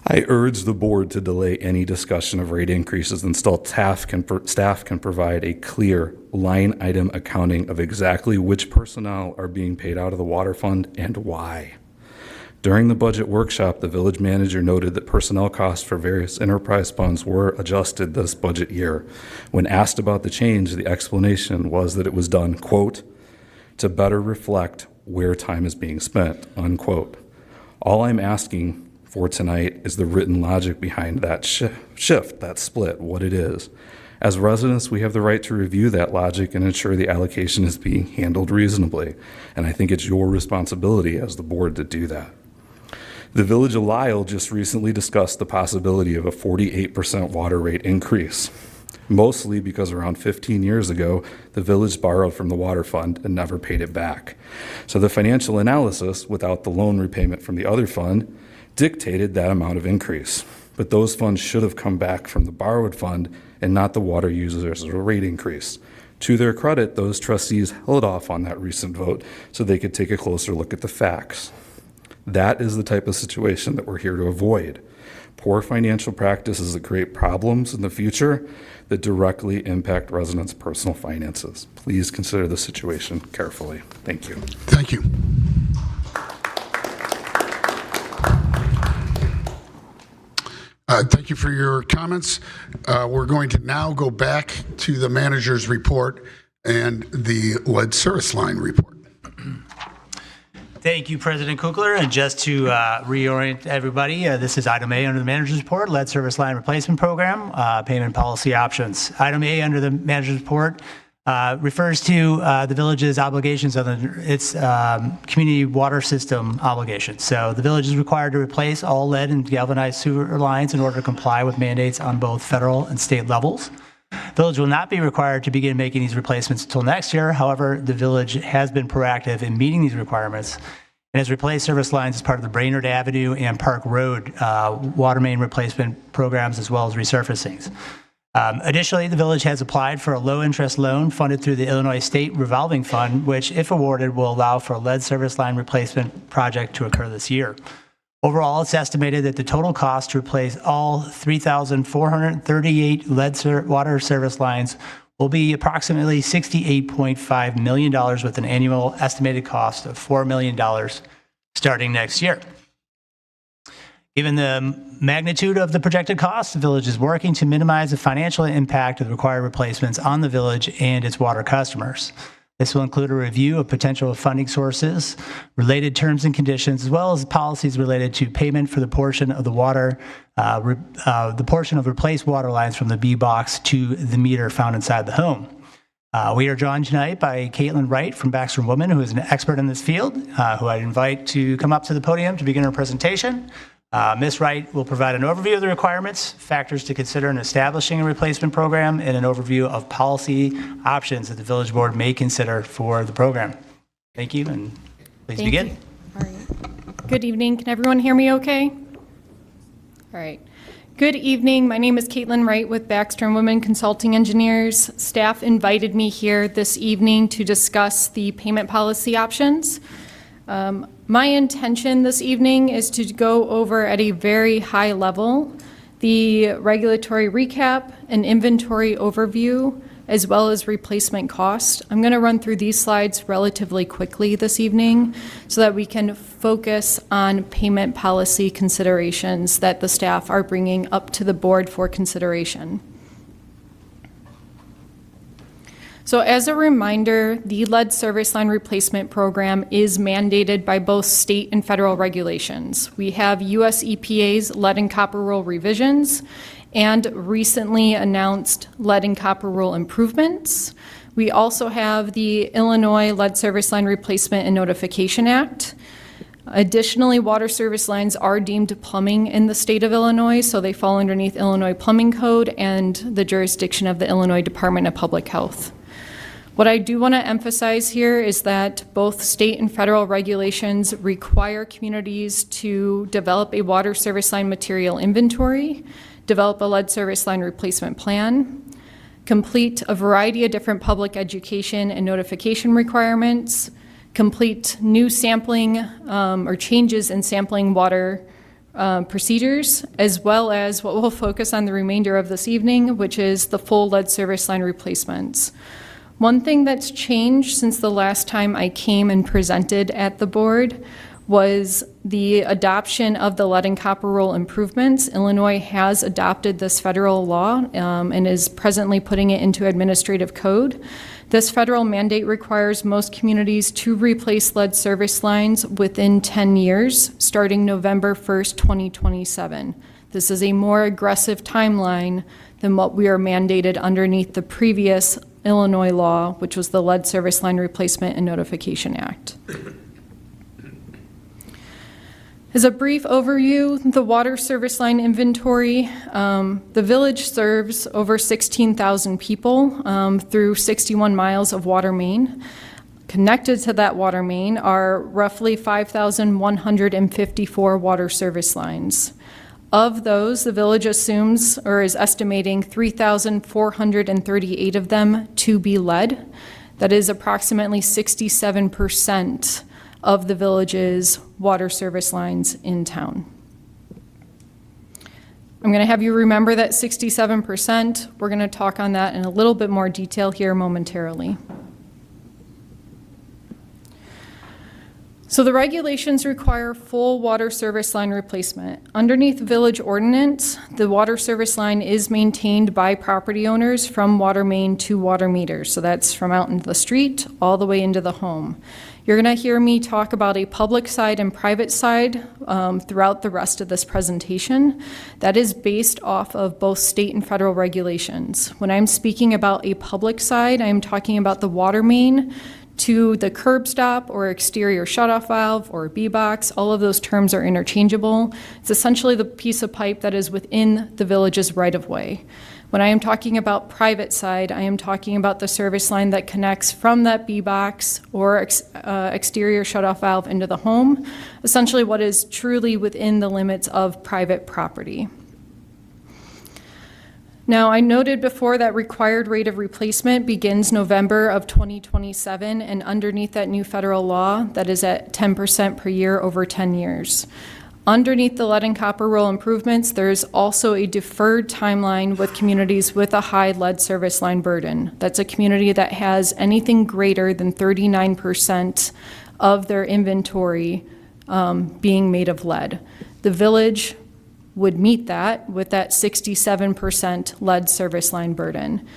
I urge the board to delay any discussion of rate increases until staff can provide a clear line item accounting of exactly which personnel are being paid out of the water fund and why. During the budget workshop, the village manager noted that personnel costs for various enterprise funds were adjusted this budget year. When asked about the change, the explanation was that it was done, quote, to better reflect where time is being spent, unquote. All I'm asking for tonight is the written logic behind that shift, that split, what it is. As residents, we have the right to review that logic and ensure the allocation is being handled reasonably, and I think it's your responsibility as the board to do that. The Village of Lisle just recently discussed the possibility of a 48% water rate increase, mostly because around 15 years ago, the village borrowed from the water fund and never paid it back. So the financial analysis, without the loan repayment from the other fund, dictated that amount of increase. But those funds should have come back from the borrowed fund and not the water users' rate increase. To their credit, those trustees held off on that recent vote so they could take a closer look at the facts. That is the type of situation that we're here to avoid. Poor financial practices that create problems in the future that directly impact residents' personal finances. Please consider the situation carefully. Thank you. Thank you. Thank you for your comments. We're going to now go back to the manager's report and the lead service line report. Thank you, President Kukler. And just to reorient everybody, this is item A under the manager's report, lead service line replacement program, payment policy options. Item A under the manager's report refers to the village's obligations under its community water system obligations. So the village is required to replace all lead and galvanized sewer lines in order to comply with mandates on both federal and state levels. Village will not be required to begin making these replacements until next year. However, the village has been proactive in meeting these requirements and has replaced service lines as part of the Brainerd Avenue and Park Road water main replacement programs, as well as resurfacings. Additionally, the village has applied for a low-interest loan funded through the Illinois State Revolving Fund, which, if awarded, will allow for a lead service line replacement project to occur this year. Overall, it's estimated that the total cost to replace all 3,438 lead water service lines will be approximately $68.5 million, with an annual estimated cost of $4 million starting next year. Given the magnitude of the projected cost, the village is working to minimize the financial impact of the required replacements on the village and its water customers. This will include a review of potential funding sources, related terms and conditions, as well as policies related to payment for the portion of the water, the portion of replaced water lines from the B box to the meter found inside the home. We are joined tonight by Caitlin Wright from Baxter Woman, who is an expert in this field, who I'd invite to come up to the podium to begin her presentation. Ms. Wright will provide an overview of the requirements, factors to consider in establishing a replacement program, and an overview of policy options that the village board may consider for the program. Thank you, and please begin. You. All right. Good evening. Can everyone hear me okay? All right. Good evening. My name is Caitlin Wright with Baxter Women Consulting Engineers. Staff invited me here this evening to discuss the payment policy options. My intention this evening is to go over at a very high level the regulatory recap, an inventory overview, as well as replacement cost. I'm going to run through these slides relatively quickly this evening so that we can focus on payment policy considerations that the staff are bringing up to the board for consideration. So as a reminder, the lead service line replacement program is mandated by both state and federal regulations. We have US EPA's lead and copper rule revisions and recently announced lead and copper rule improvements. We also have the Illinois Lead Service Line Replacement and Notification Act. Additionally, water service lines are deemed plumbing in the state of Illinois, so they fall underneath Illinois Plumbing Code and the jurisdiction of the Illinois Department of Public Health. What I do want to emphasize here is that both state and federal regulations require communities to develop a water service line material inventory, develop a lead service line replacement plan, complete a variety of different public education and notification requirements, complete new sampling or changes in sampling water procedures, as well as what we'll focus on the remainder of this evening, which is the full lead service line replacements. One thing that's changed since the last time I came and presented at the board was the adoption of the lead and copper rule improvements. Illinois has adopted this federal law and is presently putting it into administrative code. This federal mandate requires most communities to replace lead service lines within 10 years, starting November 1st, 2027. This is a more aggressive timeline than what we are mandated underneath the previous Illinois law, which was the Lead Service Line Replacement and Notification Act. As a brief overview, the water service line inventory, the village serves over 16,000 people through 61 miles of water main. Connected to that water main are roughly 5,154 water service lines. Of those, the village assumes or is estimating 3,438 of them to be lead. That is approximately 67% of the village's water service lines in town. I'm going to have you remember that 67%. We're going to talk on that in a little bit more detail here momentarily. So the regulations require full water service line replacement. Underneath village ordinance, the water service line is maintained by property owners from water main to water meters. So that's from out into the street all the way into the home. You're going to hear me talk about a public side and private side throughout the rest of this presentation. That is based off of both state and federal regulations. When I'm speaking about a public side, I'm talking about the water main to the curb stop or exterior shutoff valve or B-box. All of those terms are interchangeable. It's essentially the piece of pipe that is within the village's right-of-way. When I am talking about private side, I am talking about the service line that connects from that B-box or exterior shutoff valve into the home, essentially what is truly within the limits of private property. Now, I noted before that required rate of replacement begins November of 2027, and underneath that new federal law, that is at 10% per year over 10 years. Underneath the lead and copper rule improvements, there's also a deferred timeline with communities with a high lead service line burden. That's a community that has anything greater than 39% of their inventory being made of lead. The village would meet that with that 67% lead service line burden.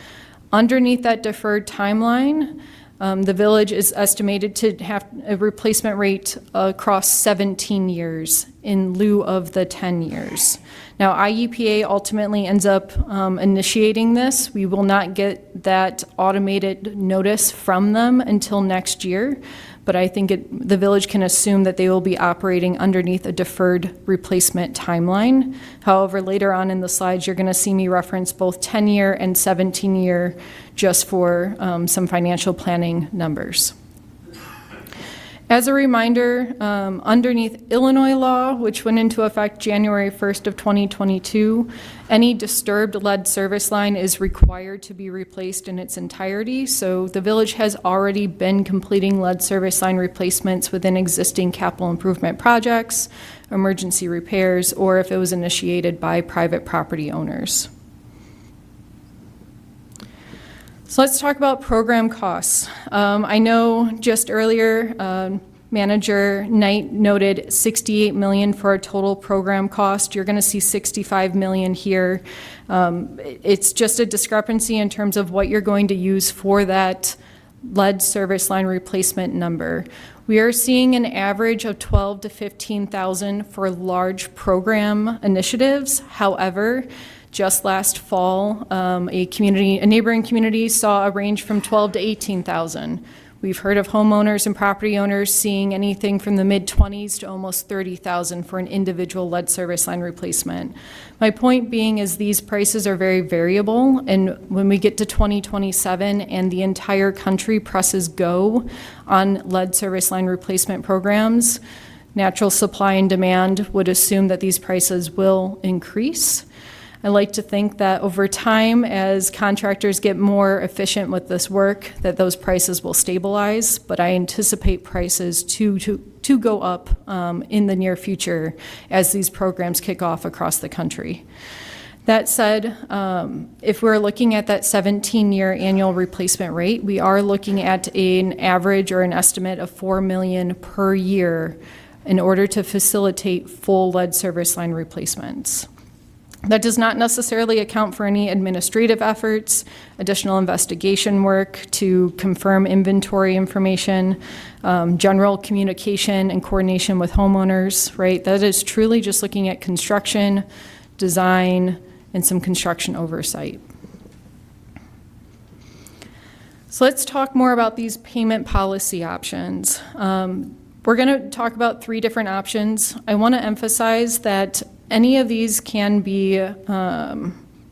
Underneath that deferred timeline, the village is estimated to have a replacement rate across 17 years in lieu of the 10 years. Now, IEPA ultimately ends up initiating this. We will not get that automated notice from them until next year, but I think the village can assume that they will be operating underneath a deferred replacement timeline. However, later on in the slides, you're going to see me reference both 10-year and 17-year just for some financial planning numbers. As a reminder, underneath Illinois law, which went into effect January 1st of 2022, any disturbed lead service line is required to be replaced in its entirety. So the village has already been completing lead service line replacements within existing capital improvement projects, emergency repairs, or if it was initiated by private property owners. So let's talk about program costs. I know just earlier, Manager Knight noted $68 million for a total program cost. You're going to see $65 million here. It's just a discrepancy in terms of what you're going to use for that lead service line replacement number. We are seeing an average of $12,000 to $15,000 for large program initiatives. However, just last fall, a neighboring community saw a range from $12,000 to $18,000. We've heard of homeowners and property owners seeing anything from the mid-20s to almost $30,000 for an individual lead service line replacement. My point being is these prices are very variable, and when we get to 2027 and the entire country presses go on lead service line replacement programs, natural supply and demand would assume that these prices will increase. I like to think that over time, as contractors get more efficient with this work, that those prices will stabilize, but I anticipate prices to go up in the near future as these programs kick off across the country. That said, if we're looking at that 17-year annual replacement rate, we are looking at an average or an estimate of $4 million per year in order to facilitate full lead service line replacements. That does not necessarily account for any administrative efforts, additional investigation work to confirm inventory information, general communication and coordination with homeowners, right? That is truly just looking at construction, design, and some construction oversight. So let's talk more about these payment policy options. We're going to talk about 3 different options. I want to emphasize that any of these can be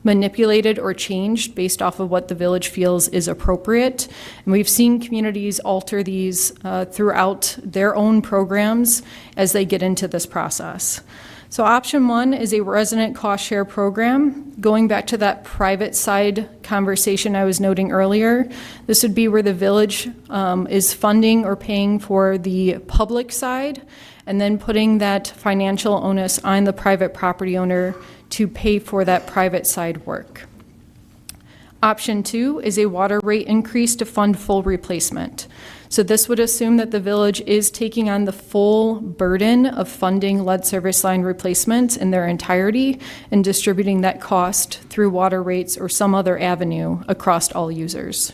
manipulated or changed based off of what the village feels is appropriate. And we've seen communities alter these throughout their own programs as they get into this process. So option 1 is a resident cost share program. Going back to that private side conversation I was noting earlier, this would be where the village is funding or paying for the public side and then putting that financial onus on the private property owner to pay for that private side work. Option 2 is a water rate increase to fund full replacement. So this would assume that the village is taking on the full burden of funding lead service line replacements in their entirety and distributing that cost through water rates or some other avenue across all users.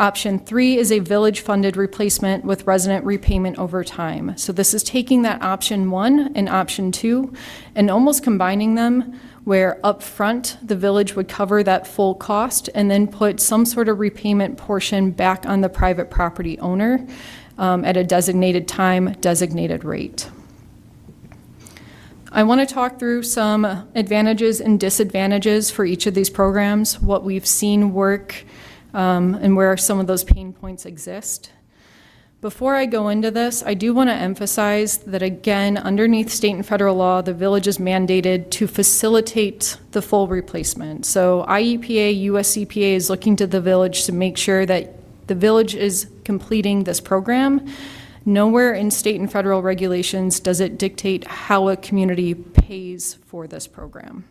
Option 3 is a village-funded replacement with resident repayment over time. So this is taking that option 1 and option 2 and almost combining them, where up front the village would cover that full cost and then put some sort of repayment portion back on the private property owner at a designated time, designated rate. I want to talk through some advantages and disadvantages for each of these programs, what we've seen work, and where some of those pain points exist. Before I go into this, I do want to emphasize that, again, underneath state and federal law, the village is mandated to facilitate the full replacement. So IEPA, US EPA is looking to the village to make sure that the village is completing this program. Nowhere in state and federal regulations does it dictate how a community pays for this program.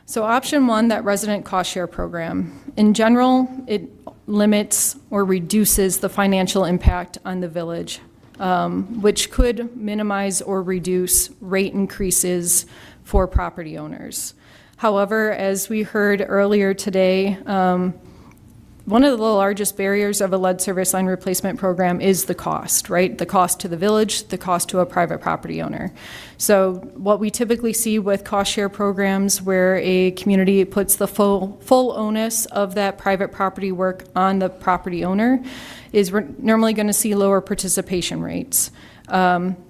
So option 1, that resident cost share program. In general, it limits or reduces the financial impact on the village, which could minimize or reduce rate increases for property owners. However, as we heard earlier today, one of the largest barriers of a lead service line replacement program is the cost, right? The cost to the village, the cost to a private property owner. So what we typically see with cost share programs where a community puts the full onus of that private property work on the property owner is we're normally going to see lower participation rates.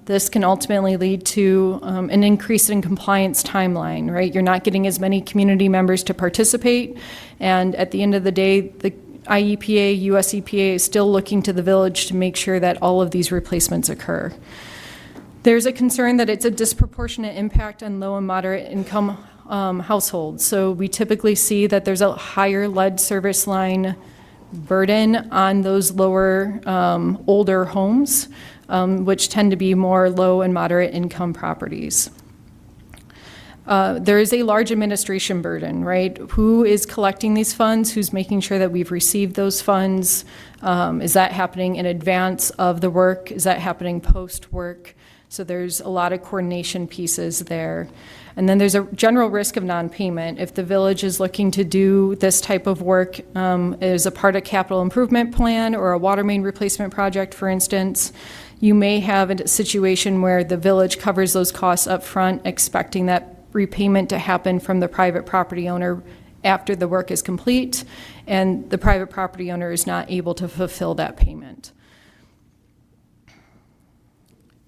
This can ultimately lead to an increase in compliance timeline, right? You're not getting as many community members to participate, and at the end of the day, the IEPA, US EPA is still looking to the village to make sure that all of these replacements occur. There's a concern that it's a disproportionate impact on low and moderate income households. So we typically see that there's a higher lead service line burden on those lower, older homes, which tend to be more low and moderate income properties. There is a large administration burden, right? Who is collecting these funds? Who's making sure that we've received those funds? Is that happening in advance of the work? Is that happening post-work? So there's a lot of coordination pieces there. And then there's a general risk of non-payment. If the village is looking to do this type of work as a part of capital improvement plan or a water main replacement project, for instance, you may have a situation where the village covers those costs up front, expecting that repayment to happen from the private property owner after the work is complete, and the private property owner is not able to fulfill that payment.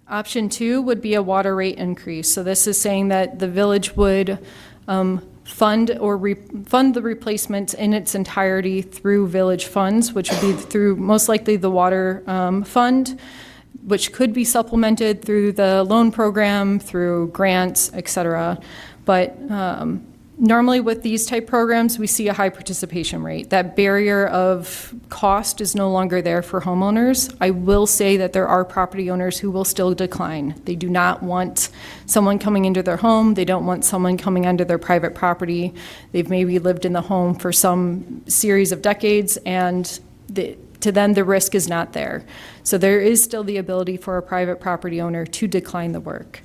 Option 2 would be a water rate increase. So this is saying that the village would fund the replacement in its entirety through village funds, which would be through most likely the water fund, which could be supplemented through the loan program, through grants, et cetera. But normally with these type programs, we see a high participation rate. That barrier of cost is no longer there for homeowners. I will say that there are property owners who will still decline. They do not want someone coming into their home. They don't want someone coming onto their private property. They've maybe lived in the home for some series of decades, and to them the risk is not there. So there is still the ability for a private property owner to decline the work.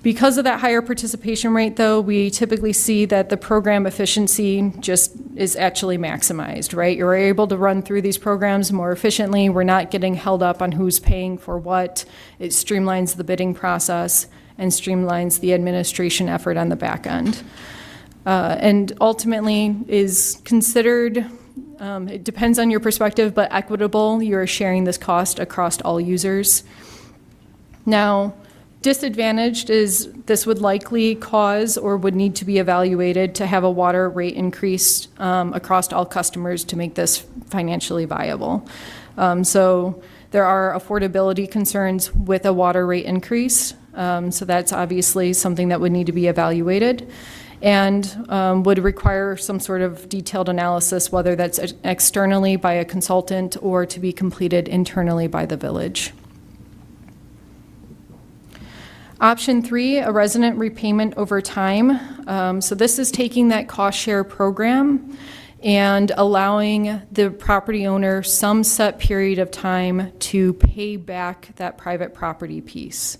Because of that higher participation rate, though, we typically see that the program efficiency just is actually maximized, right? You're able to run through these programs more efficiently. We're not getting held up on who's paying for what. It streamlines the bidding process and streamlines the administration effort on the back end. And ultimately is considered, it depends on your perspective, but equitable. You're sharing this cost across all users. Now, disadvantaged is this would likely cause or would need to be evaluated to have a water rate increase across all customers to make this financially viable. So there are affordability concerns with a water rate increase. So that's obviously something that would need to be evaluated and would require some sort of detailed analysis, whether that's externally by a consultant or to be completed internally by the village. Option 3, a resident repayment over time. So this is taking that cost share program and allowing the property owner some set period of time to pay back that private property piece.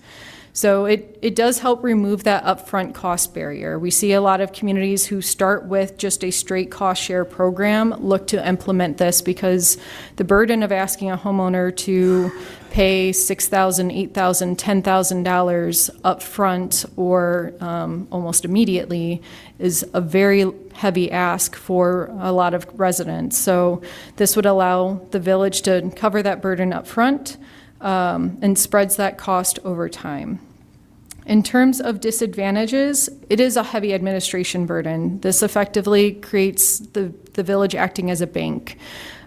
So it does help remove that upfront cost barrier. We see a lot of communities who start with just a straight cost share program look to implement this because the burden of asking a homeowner to pay $6,000, $8,000, $10,000 upfront or almost immediately is a very heavy ask for a lot of residents. So this would allow the village to cover that burden upfront and spreads that cost over time. In terms of disadvantages, it is a heavy administration burden. This effectively creates the village acting as a bank.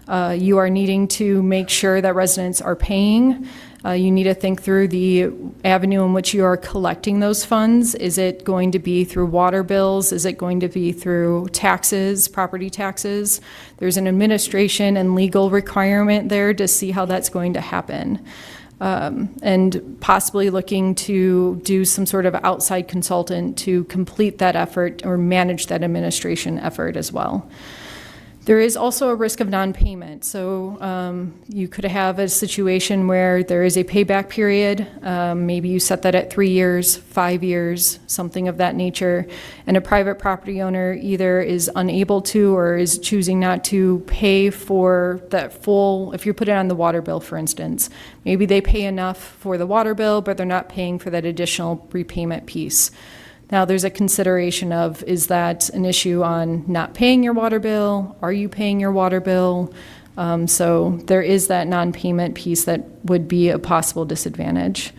You are needing to make sure that residents are paying. You need to think through the avenue in which you are collecting those funds. Is it going to be through water bills? Is it going to be through taxes, property taxes? There's an administration and legal requirement there to see how that's going to happen. And possibly looking to do some sort of outside consultant to complete that effort or manage that administration effort as well. There is also a risk of non-payment. So you could have a situation where there is a payback period. Maybe you set that at 3 years, 5 years, something of that nature. And a private property owner either is unable to or is choosing not to pay for that full, if you put it on the water bill, for instance, maybe they pay enough for the water bill, but they're not paying for that additional repayment piece. Now, there's a consideration of, is that an issue on not paying your water bill? Are you paying your water bill? So there is that non-payment piece that would be a possible disadvantage.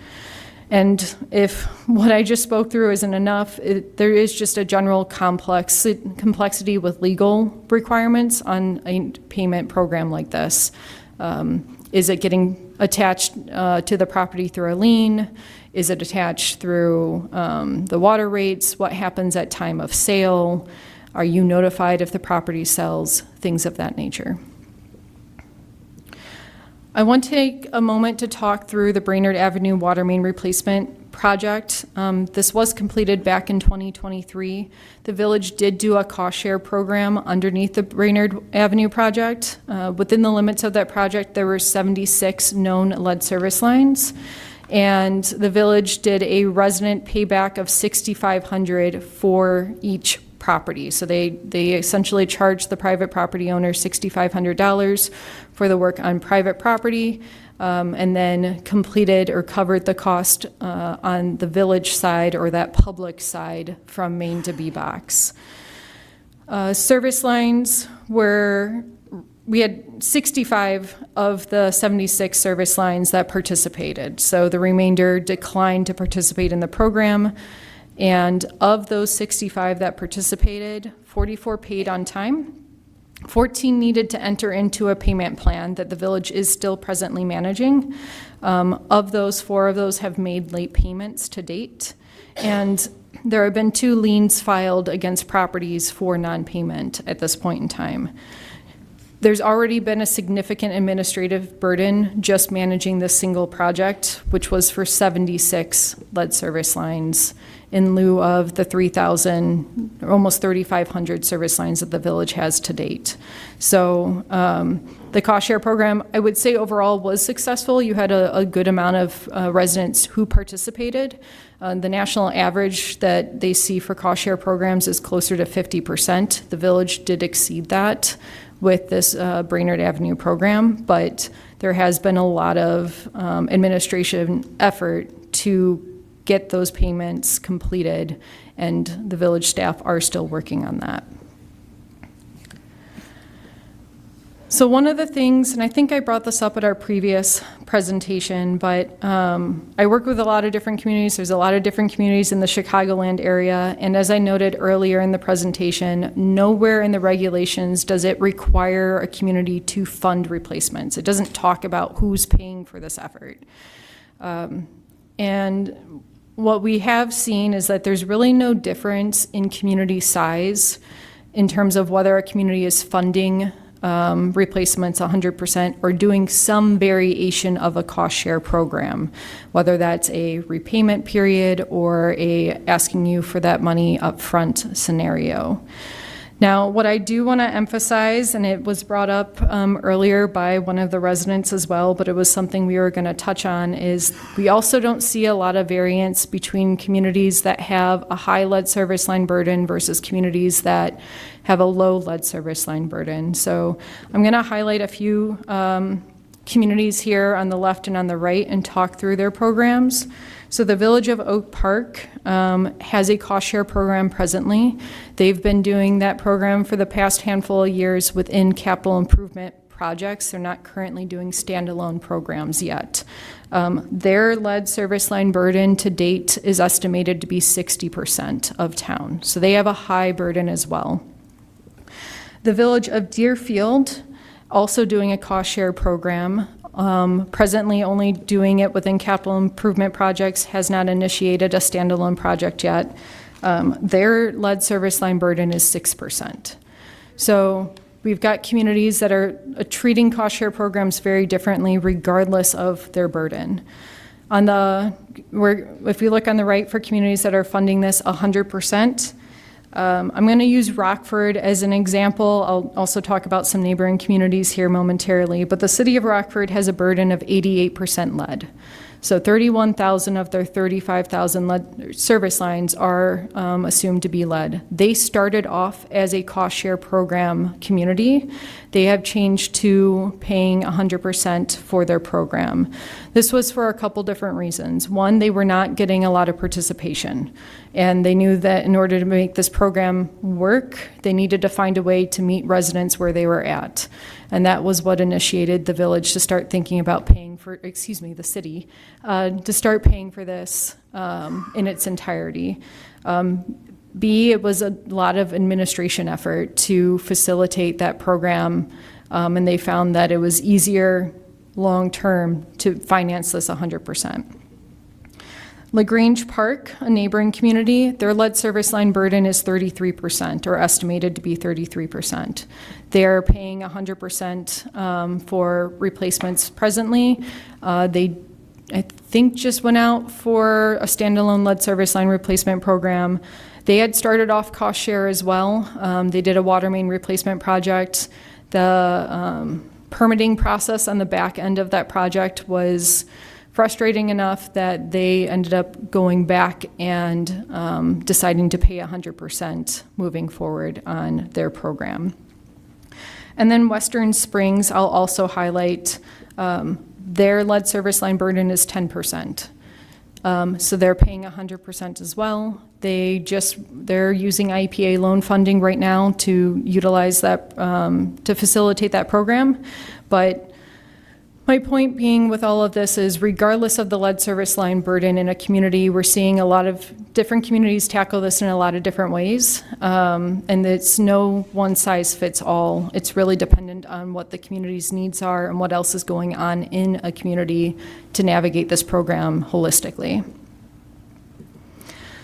And if what I just spoke through isn't enough, there is just a general complexity with legal requirements on a payment program like this. Is it getting attached to the property through a lien? Is it attached through the water rates? What happens at time of sale? Are you notified if the property sells? Things of that nature. I want to take a moment to talk through the Brainerd Avenue water main replacement project. This was completed back in 2023. The village did do a cost share program underneath the Brainerd Avenue project. Within the limits of that project, there were 76 known lead service lines. And the village did a resident payback of $6,500 for each property. So they essentially charged the private property owner $6,500 for the work on private property, and then completed or covered the cost on the village side or that public side from main to B box. Service lines were, we had 65 of the 76 service lines that participated. So the remainder declined to participate in the program. And of those 65 that participated, 44 paid on time. 14 needed to enter into a payment plan that the village is still presently managing. Of those, 4 of those have made late payments to date. And there have been 2 liens filed against properties for non-payment at this point in time. There's already been a significant administrative burden just managing this single project, which was for 76 lead service lines in lieu of the 3,000, or almost 3,500 service lines that the village has to date. So the cost share program, I would say overall was successful. You had a good amount of residents who participated. The national average that they see for cost share programs is closer to 50%. The village did exceed that with this Brainerd Avenue program, but there has been a lot of administration effort to get those payments completed, and the village staff are still working on that. So one of the things, and I think I brought this up at our previous presentation, but I work with a lot of different communities. There's a lot of different communities in the Chicagoland area, and as I noted earlier in the presentation, nowhere in the regulations does it require a community to fund replacements. It doesn't talk about who's paying for this effort. And what we have seen is that there's really no difference in community size in terms of whether a community is funding replacements 100% or doing some variation of a cost share program, whether that's a repayment period or a asking you for that money up front scenario. Now, what I do want to emphasize, and it was brought up earlier by one of the residents as well, but it was something we were going to touch on, is we also don't see a lot of variance between communities that have a high lead service line burden versus communities that have a low lead service line burden. So I'm going to highlight a few communities here on the left and on the right and talk through their programs. So the Village of Oak Park has a cost share program presently. They've been doing that program for the past handful of years within capital improvement projects. They're not currently doing standalone programs yet. Their lead service line burden to date is estimated to be 60% of town. So they have a high burden as well. The Village of Deerfield, also doing a cost share program, presently only doing it within capital improvement projects, has not initiated a standalone project yet. Their lead service line burden is 6%. So we've got communities that are treating cost share programs very differently regardless of their burden. If you look on the right for communities that are funding this 100%, I'm going to use Rockford as an example. I'll also talk about some neighboring communities here momentarily, but the city of Rockford has a burden of 88% lead. So 31,000 of their 35,000 lead service lines are assumed to be lead. They started off as a cost share program community. They have changed to paying 100% for their program. This was for a couple different reasons. One, they were not getting a lot of participation, and they knew that in order to make this program work, they needed to find a way to meet residents where they were at. And that was what initiated the village to start thinking about paying for, the city, to start paying for this in its entirety. B, it was a lot of administration effort to facilitate that program, and they found that it was easier long-term to finance this 100%. LaGrange Park, a neighboring community, their lead service line burden is 33%, or estimated to be 33%. They're paying 100% for replacements presently. They, I think, just went out for a standalone lead service line replacement program. They had started off cost share as well. They did a water main replacement project. The permitting process on the back end of that project was frustrating enough that they ended up going back and deciding to pay 100% moving forward on their program. And then Western Springs, I'll also highlight, their lead service line burden is 10%. So they're paying 100% as well. They're using IEPA loan funding right now to utilize that, to facilitate that program. But my point being with all of this is, regardless of the lead service line burden in a community, we're seeing a lot of different communities tackle this in a lot of different ways. And it's no one size fits all. It's really dependent on what the community's needs are and what else is going on in a community to navigate this program holistically.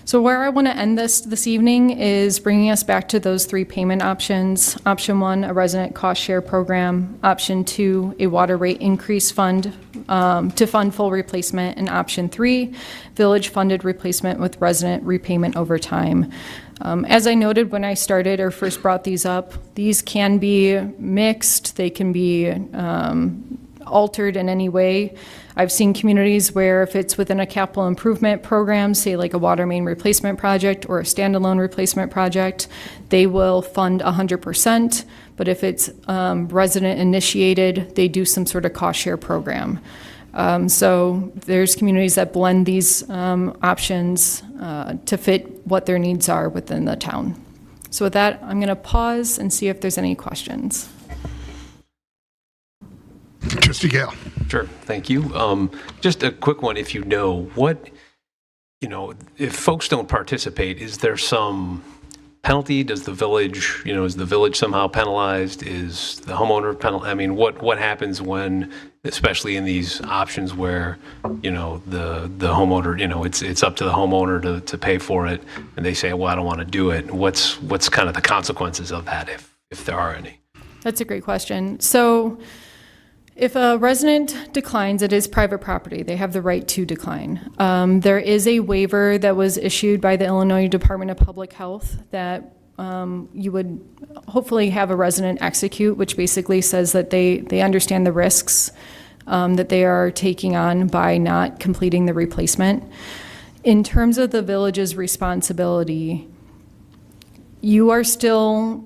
So where I want to end this evening is bringing us back to those three payment options. Option 1, a resident cost share program. Option 2, a water rate increase fund to fund full replacement. And Option 3, village funded replacement with resident repayment over time. As I noted when I started or first brought these up, these can be mixed. They can be altered in any way. I've seen communities where if it's within a capital improvement program, say like a water main replacement project or a standalone replacement project, they will fund 100%. But if it's resident initiated, they do some sort of cost share program. So there's communities that blend these options to fit what their needs are within the town. So with that, I'm going to pause and see if there's any questions. Trustee Gale. Sure, thank you. Just a quick one, if you know, if folks don't participate, is there some penalty? Does the village, is the village somehow penalized? Is the homeowner penalized? I mean, what happens when, especially in these options where, the homeowner, it's up to the homeowner to pay for it, and they say, well, I don't want to do it. What's kind of the consequences of that, if there are any? That's a great question. So if a resident declines, it is private property. They have the right to decline. There is a waiver that was issued by the Illinois Department of Public Health that you would hopefully have a resident execute, which basically says that they understand the risks that they are taking on by not completing the replacement. In terms of the village's responsibility, you are still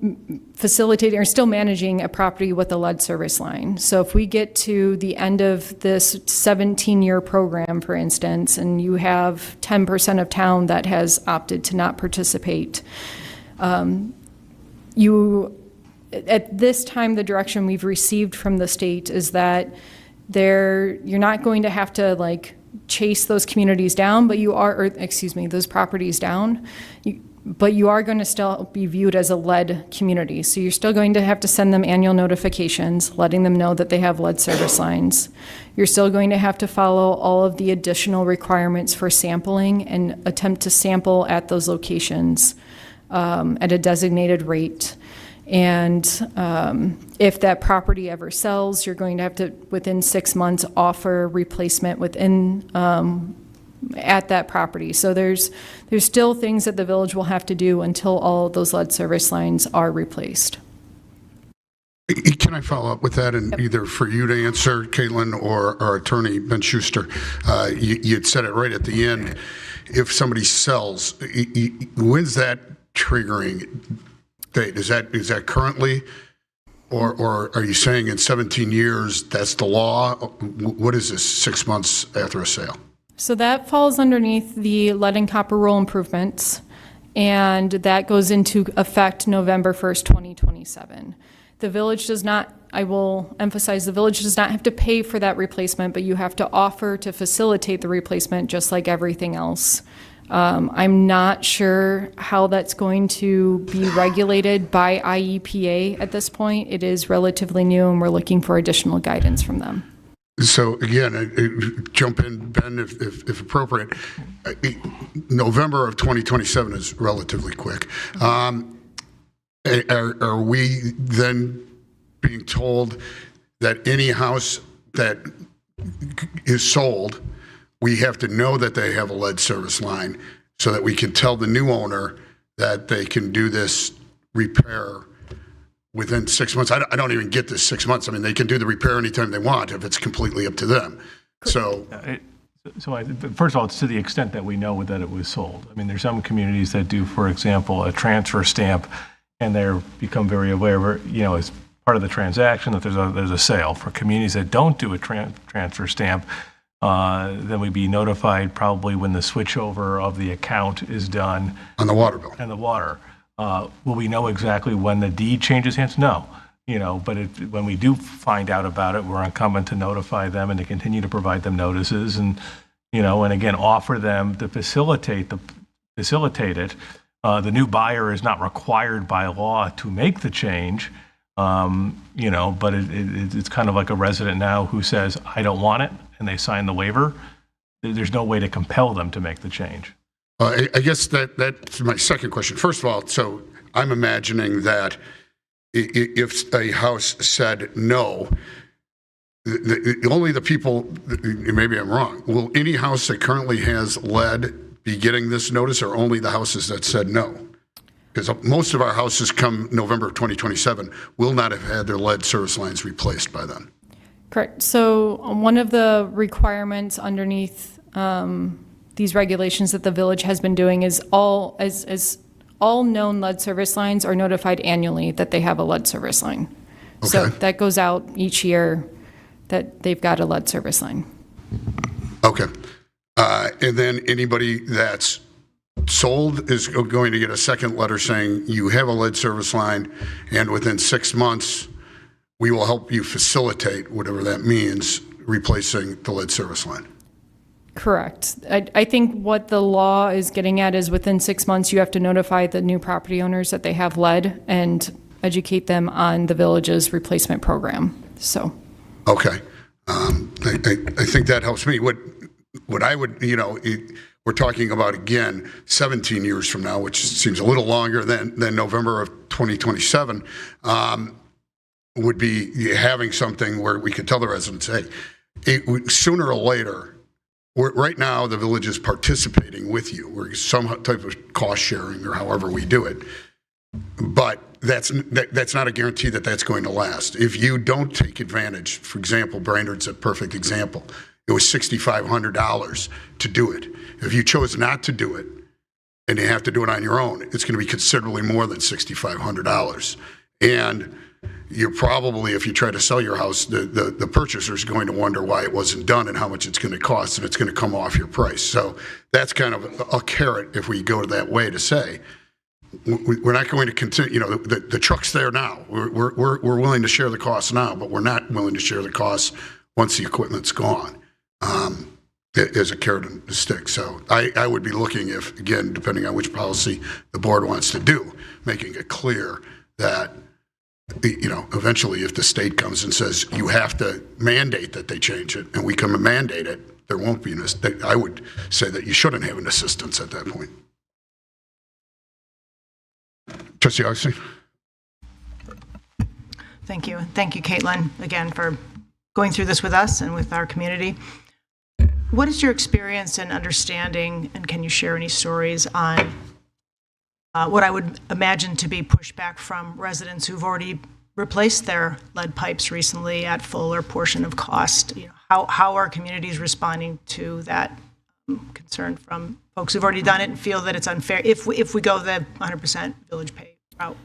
facilitating or still managing a property with a lead service line. So if we get to the end of this 17-year program, for instance, and you have 10% of town that has opted to not participate, at this time, the direction we've received from the state is that you're not going to have to chase those communities down, but those properties down. But you are going to still be viewed as a lead community. So you're still going to have to send them annual notifications, letting them know that they have lead service lines. You're still going to have to follow all of the additional requirements for sampling and attempt to sample at those locations at a designated rate. And if that property ever sells, you're going to have to, within 6 months, offer replacement within at that property. So there's still things that the village will have to do until all of those lead service lines are replaced. Can I follow up with that, and either for you to answer, Caitlin, or our attorney, Ben Schuster? You had said it right at the end. If somebody sells, when's that triggering date? Is that currently? Or are you saying in 17 years that's the law? What is this, 6 months after a sale? So that falls underneath the lead and copper roll improvements, and that goes into effect November 1st, 2027. The village does not, I will emphasize, the village does not have to pay for that replacement, but you have to offer to facilitate the replacement just like everything else. I'm not sure how that's going to be regulated by IEPA at this point. It is relatively new, and we're looking for additional guidance from them. So again, jump in, Ben, if appropriate. November of 2027 is relatively quick. Are we then being told that any house that is sold, we have to know that they have a lead service line so that we can tell the new owner that they can do this repair within 6 months? I don't even get this 6 months. I mean, they can do the repair anytime they want if it's completely up to them. So first of all, it's to the extent that we know that it was sold. I mean, there's some communities that do, for example, a transfer stamp, and they become very aware, as part of the transaction, that there's a sale. For communities that don't do a transfer stamp, then we'd be notified probably when the switchover of the account is done. On the water bill. And the water. Will we know exactly when the deed changes hands? No. But when we do find out about it, we're incumbent to notify them and to continue to provide them notices and again, offer them to facilitate it. The new buyer is not required by law to make the change, but it's kind of like a resident now who says, I don't want it, and they sign the waiver. There's no way to compel them to make the change. I guess that's my second question. First of all, so I'm imagining that if a house said no, only the people, maybe I'm wrong, will any house that currently has lead be getting this notice, or only the houses that said no? Because most of our houses come November of 2027 will not have had their lead service lines replaced by then. Correct. So one of the requirements underneath these regulations that the village has been doing is all known lead service lines are notified annually that they have a lead service line. Okay. So that goes out each year that they've got a lead service line. Okay. And then anybody that's sold is going to get a second letter saying you have a lead service line, and within 6 months, we will help you facilitate, whatever that means, replacing the lead service line. Correct. I think what the law is getting at is within 6 months, you have to notify the new property owners that they have lead and educate them on the village's replacement program. So. Okay. I think that helps me. What I would, we're talking about, again, 17 years from now, which seems a little longer than November of 2027, would be having something where we could tell the residents, hey, sooner or later, right now the village is participating with you. We're some type of cost sharing or however we do it. But that's not a guarantee that that's going to last. If you don't take advantage, for example, Brainerd's a perfect example. It was $6,500 to do it. If you chose not to do it and you have to do it on your own, it's going to be considerably more than $6,500. And you're probably, if you try to sell your house, the purchaser is going to wonder why it wasn't done and how much it's going to cost, and it's going to come off your price. So that's kind of a carrot if we go that way to say, we're not going to continue, the truck's there now. We're willing to share the costs now, but we're not willing to share the costs once the equipment's gone. As a carrot and a stick. So I would be looking if, again, depending on which policy the board wants to do, making it clear that, eventually if the state comes and says you have to mandate that they change it and we come and mandate it, there won't be I would say that you shouldn't have an assistance at that point. Trustee Augustine. Thank you. Thank you, Caitlin, again, for going through this with us and with our community. What is your experience and understanding, and can you share any stories on what I would imagine to be pushback from residents who've already replaced their lead pipes recently at full or portion of cost? How are communities responding to that concern from folks who've already done it and feel that it's unfair if we go the 100% village pay route?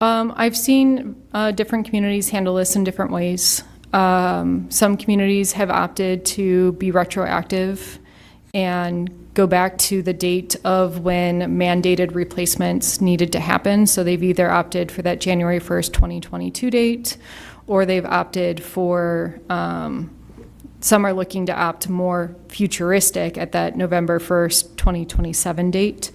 I've seen different communities handle this in different ways. Some communities have opted to be retroactive and go back to the date of when mandated replacements needed to happen. So they've either opted for that January 1st, 2022 date, or they've opted for, some are looking to opt more futuristic at that November 1st, 2027 date.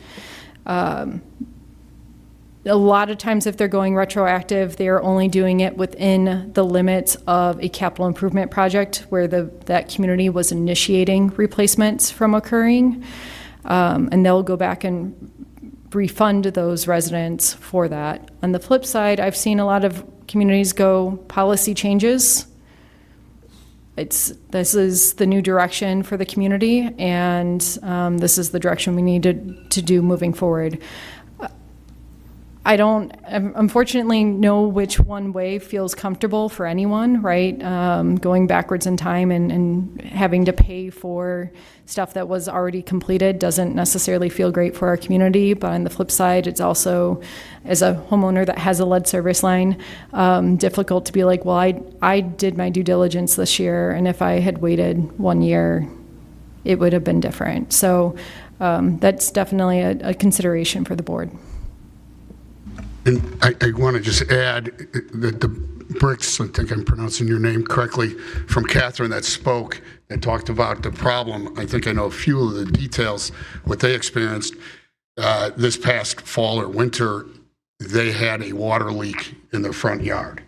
A lot of times if they're going retroactive, they're only doing it within the limits of a capital improvement project where that community was initiating replacements from occurring. And they'll go back and refund those residents for that. On the flip side, I've seen a lot of communities go policy changes. This is the new direction for the community, and this is the direction we need to do moving forward. I don't, unfortunately, know which one way feels comfortable for anyone, right? Going backwards in time and having to pay for stuff that was already completed doesn't necessarily feel great for our community. But on the flip side, it's also, as a homeowner that has a lead service line, difficult to be like, well, I did my due diligence this year, and if I had waited 1 year, it would have been different. So that's definitely a consideration for the board. And I want to just add that the bricks, I think I'm pronouncing your name correctly, from Catherine that spoke and talked about the problem. I think I know a few of the details, what they experienced this past fall or winter. They had a water leak in their front yard.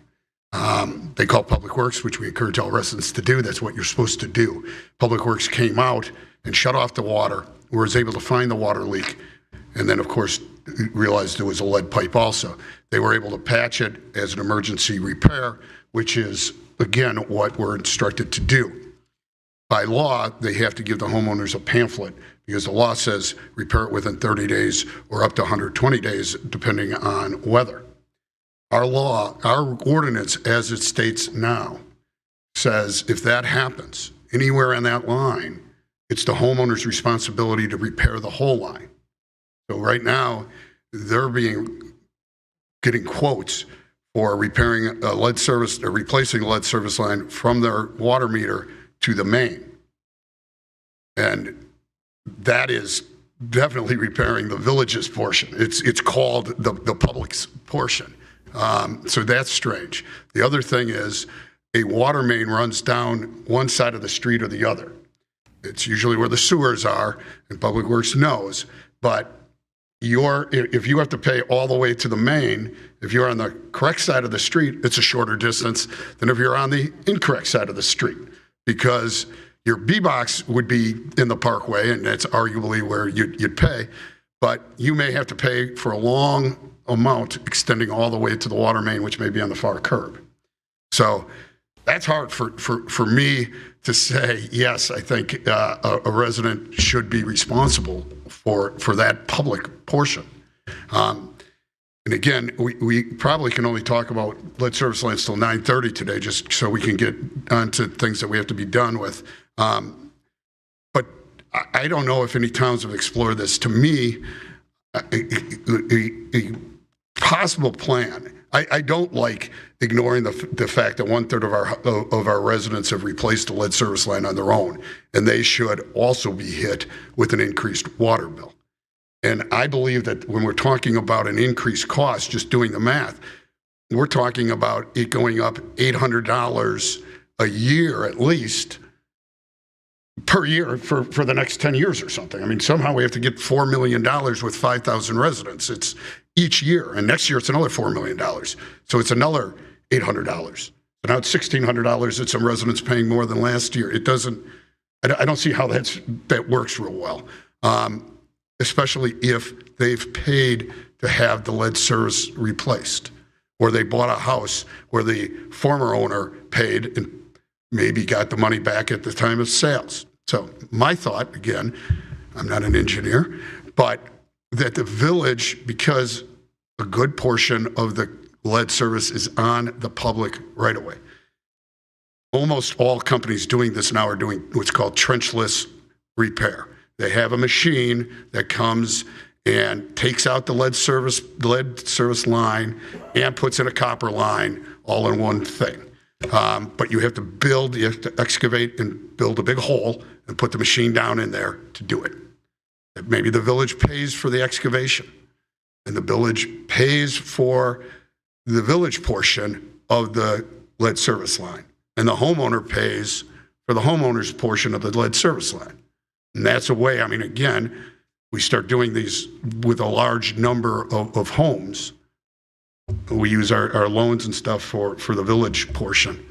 They called Public Works, which we encourage all residents to do. That's what you're supposed to do. Public Works came out and shut off the water, was able to find the water leak, and then, of course, realized there was a lead pipe also. They were able to patch it as an emergency repair, which is, again, what we're instructed to do. By law, they have to give the homeowners a pamphlet because the law says repair it within 30 days or up to 120 days, depending on weather. Our law, our ordinance, as it states now, says if that happens anywhere on that line, it's the homeowner's responsibility to repair the whole line. So right now, they're getting quotes for repairing a lead service, or replacing a lead service line from their water meter to the main. And that is definitely repairing the village's portion. It's called the public's portion. So that's strange. The other thing is a water main runs down one side of the street or the other. It's usually where the sewers are, and Public Works knows, but if you have to pay all the way to the main, if you're on the correct side of the street, it's a shorter distance than if you're on the incorrect side of the street, because your B-box would be in the parkway, and that's arguably where you'd pay, but you may have to pay for a long amount extending all the way to the water main, which may be on the far curb. So that's hard for me to say, yes, I think a resident should be responsible for that public portion. And again, we probably can only talk about lead service lines till 9:30 today, just so we can get onto things that we have to be done with. But I don't know if any towns have explored this. To me, a possible plan. I don't like ignoring the fact that 1/3 of our residents have replaced a lead service line on their own, and they should also be hit with an increased water bill. And I believe that when we're talking about an increased cost, just doing the math, we're talking about it going up $800 a year at least per year for the next 10 years or something. I mean, somehow we have to get $4 million with 5,000 residents. It's each year, and next year it's another $4 million. So it's another $800. So now it's $1,600 that some residents paying more than last year. It doesn't, I don't see how that works real well, especially if they've paid to have the lead service replaced, or they bought a house where the former owner paid and maybe got the money back at the time of sales. So my thought, again, I'm not an engineer, but that the village, because a good portion of the lead service is on the public right away. Almost all companies doing this now are doing what's called trenchless repair. They have a machine that comes and takes out the lead service line and puts in a copper line all in one thing. But you have to excavate and build a big hole and put the machine down in there to do it. Maybe the village pays for the excavation, and the village pays for the village portion of the lead service line, and the homeowner pays for the homeowner's portion of the lead service line. And that's a way, I mean, again, we start doing these with a large number of homes. We use our loans and stuff for the village portion.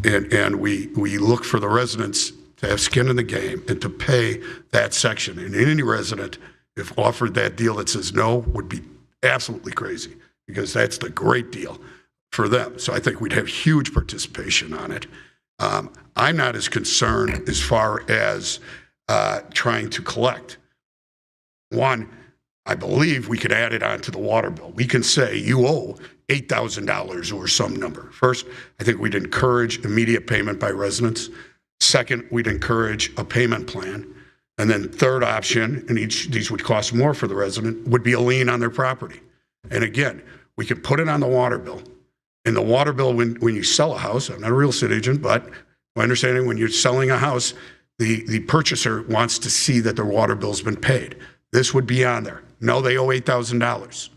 And we look for the residents to have skin in the game and to pay that section. And any resident, if offered that deal that says no, would be absolutely crazy, because that's the great deal for them. So I think we'd have huge participation on it. I'm not as concerned as far as trying to collect. One, I believe we could add it onto the water bill. We can say you owe $8,000 or some number. First, I think we'd encourage immediate payment by residents. Second, we'd encourage a payment plan. And then third option, and these would cost more for the resident, would be a lien on their property. And again, we could put it on the water bill. And the water bill, when you sell a house, I'm not a real estate agent, but my understanding, when you're selling a house, the purchaser wants to see that their water bill's been paid. This would be on there. No, they owe $8,000.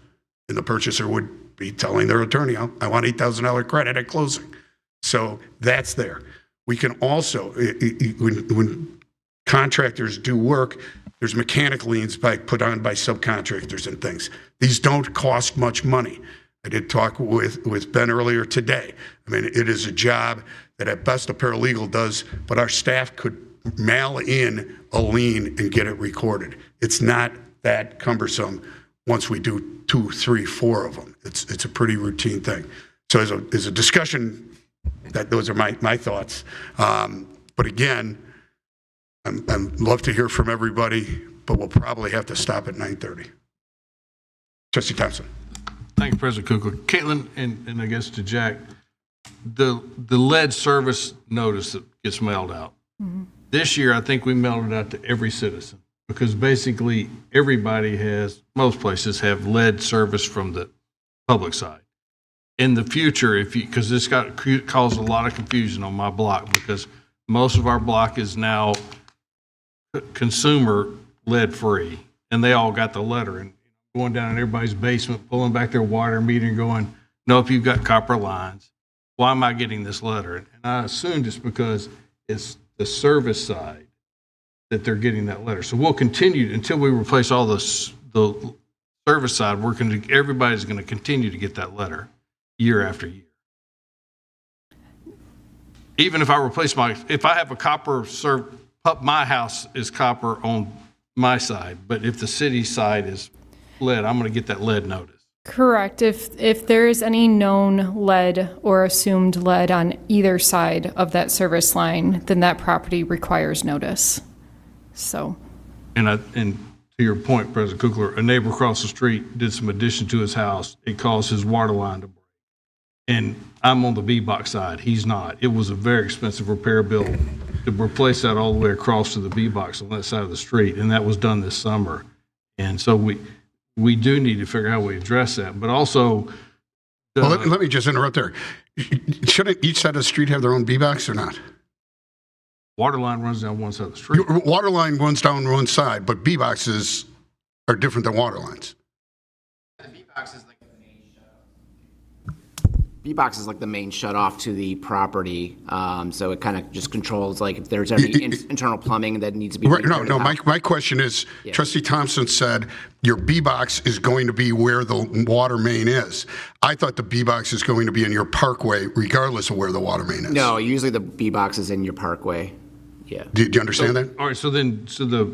And the purchaser would be telling their attorney, I want $8,000 credit at closing. So that's there. We can also, when contractors do work, there's mechanic liens put on by subcontractors and things. These don't cost much money. I did talk with Ben earlier today. I mean, it is a job that at best a paralegal does, but our staff could mail in a lien and get it recorded. It's not that cumbersome once we do 2, 3, 4 of them. It's a pretty routine thing. So as a discussion, those are my thoughts. But again, I'd love to hear from everybody, but we'll probably have to stop at 9:30. Trustee Thompson. Thank you, President Kukla. Caitlin, and I guess to Jack, the lead service notice that gets mailed out. This year, I think we mailed it out to every citizen because basically everybody most places have lead service from the public side. In the future, because this caused a lot of confusion on my block because most of our block is now consumer lead free, and they all got the letter and going down in everybody's basement, pulling back their water meter and going, nope, you've got copper lines. Why am I getting this letter? And I assumed it's because it's the service side that they're getting that letter. So we'll continue until we replace all the service side. Everybody's going to continue to get that letter year after year. Even if I replace if I have a copper my house is copper on my side, but if the city side is lead, I'm going to get that lead notice. Correct. If there is any known lead or assumed lead on either side of that service line, then that property requires notice. So. And to your point, President Kukler, a neighbor across the street did some addition to his house. It caused his water line to break. And I'm on the B-box side. He's not. It was a very expensive repair bill to replace that all the way across to the B-box on that side of the street. And that was done this summer. And so we do need to figure out how we address that. But also... well, let me just interrupt there. Shouldn't each side of the street have their own B-box or not? Water line runs down one side of the street. Water line runs down one side, but B-boxes are different than water lines. The B-box is like B-box is like the main shutoff to the property, so it kind of just controls like if there's any internal plumbing that needs to be. Right, no. My question is, yeah. Trustee Thompson said your B-box is going to be where the water main is. I thought the B-box is going to be in your parkway, regardless of where the water main is. No, usually the B-box is in your parkway. Yeah. Do you understand that? All right. So the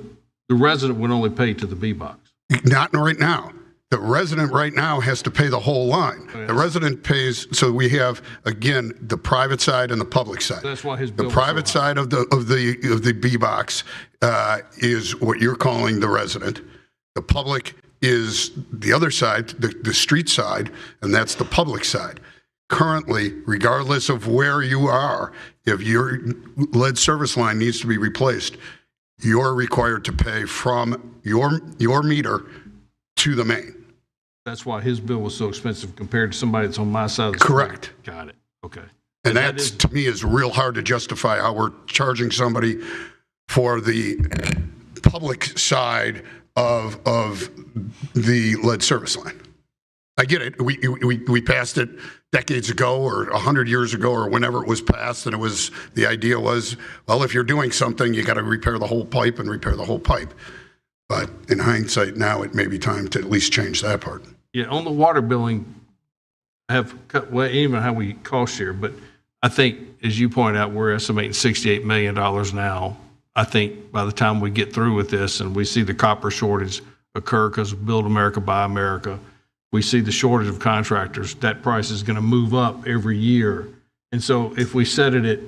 resident would only pay to the B-box. Not right now. The resident right now has to pay the whole line. Oh, yeah. The resident pays, so we have again the private side and the public side. That's why his bill the private so side of the B box is what you're calling the resident. The public is the other side, the street side, and that's the public side. Currently, regardless of where you are, if your lead service line needs to be replaced, you're required to pay from your meter to the main. That's why his bill was so expensive compared to somebody that's on my side of the street. Correct. Got it. Okay. And that to me is real hard to justify how we're charging somebody for the public side of the lead service line. I get it. We passed it decades ago or 100 years ago or whenever it was passed, and the idea was, well, if you're doing something, you got to repair the whole pipe and repair the whole pipe. But in hindsight, now it may be time to at least change that part. Yeah, on the water billing, I have cut even how we cost share, but I think, as you point out, we're estimating $68 million now. I think by the time we get through with this and we see the copper shortage occur because of Build America, Buy America, we see the shortage of contractors, that price is going to move up every year. And so if we set it at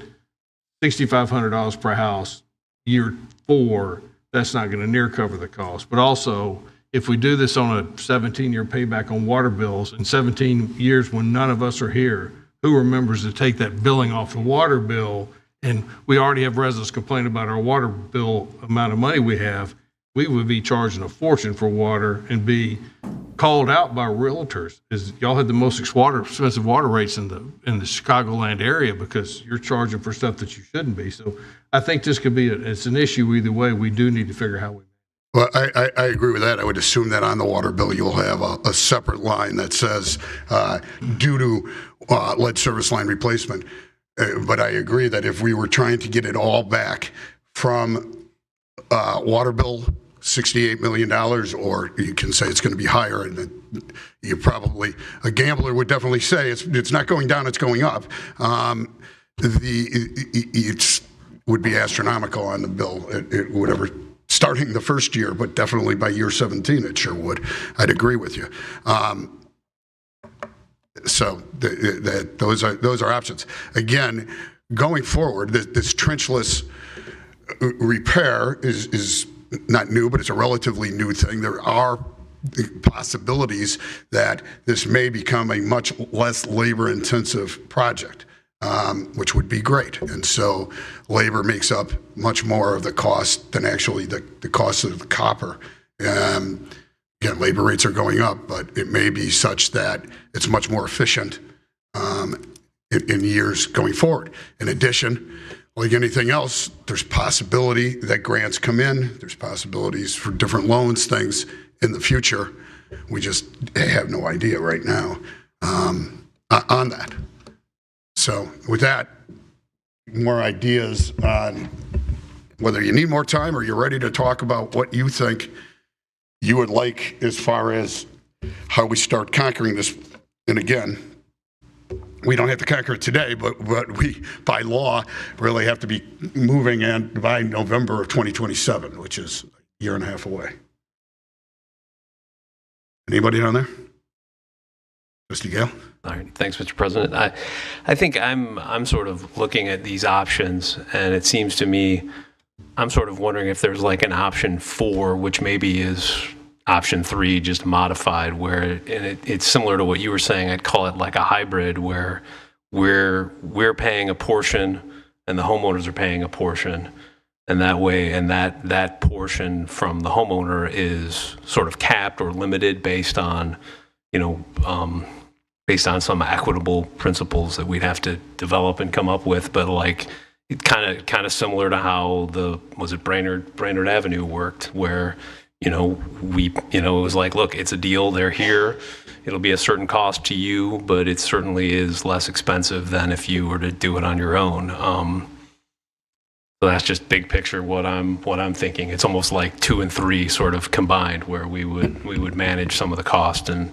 $6,500 per house, year 4, that's not going to near cover the cost. But also, if we do this on a 17-year payback on water bills, in 17 years when none of us are here, who remembers to take that billing off the water bill? And we already have residents complaining about our water bill amount of money we have. We would be charging a fortune for water and be called out by realtors. Y'all had the most expensive water rates in the Chicagoland area because you're charging for stuff that you shouldn't be. So I think this could be it's an issue either way. We do need to figure out how we. Well, I agree with that. I would assume that on the water bill you'll have a separate line that says due to lead service line replacement. But I agree that if we were trying to get it all back from water bill, $68 million, or you can say it's going to be higher, and you probably, a gambler would definitely say it's not going down, it's going up. It's would be astronomical on the bill. It whatever, starting the first year, but definitely by year 17, it sure would. I'd agree with you. So those are options. Again, going forward, this trenchless repair is not new, but it's a relatively new thing. There are possibilities that this may become a much less labor-intensive project, which would be great. And so labor makes up much more of the cost than actually the cost of the copper. Again, labor rates are going up, but it may be such that it's much more efficient in years going forward. In addition, like anything else, there's possibility that grants come in. There's possibilities for different loans, things in the future. We just have no idea right now on that. So with that, more ideas on whether you need more time or you're ready to talk about what you think you would like as far as how we start conquering this. And again, we don't have to conquer it today, but we, by law, really have to be moving in by November of 2027, which is a year and a half away. Anybody down there? Mr. Gale? All right, thanks, Mr. President. I think I'm sort of looking at these options, and it seems to me I'm sort of wondering if there's like an option 4, which maybe is option 3, just modified, where it's similar to what you were saying. I'd call it like a hybrid, where we're paying a portion and the homeowners are paying a portion, and that way, and that portion from the homeowner is sort of capped or limited based on, based on some equitable principles that we'd have to develop and come up with. But like, it kind of similar to how Brainerd Avenue worked, where it was like, look, it's a deal. They're here. It'll be a certain cost to you, but it certainly is less expensive than if you were to do it on your own. So that's just big picture what I'm thinking. It's almost like 2 and 3 sort of combined, where we would manage some of the cost. And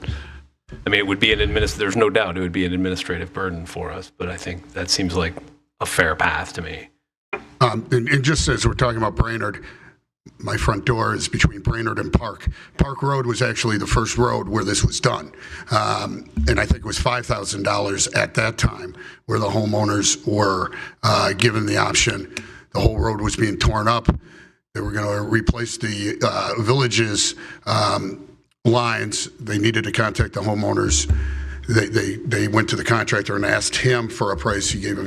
I mean, it would be there's no doubt it would be an administrative burden for us, but I think that seems like a fair path to me. And just as we're talking about Brainerd, my front door is between Brainerd and Park. Park Road was actually the first road where this was done. And I think it was $5,000 at that time, where the homeowners were given the option. The whole road was being torn up. They were going to replace the village's lines. They needed to contact the homeowners. They went to the contractor and asked him for a price. He gave a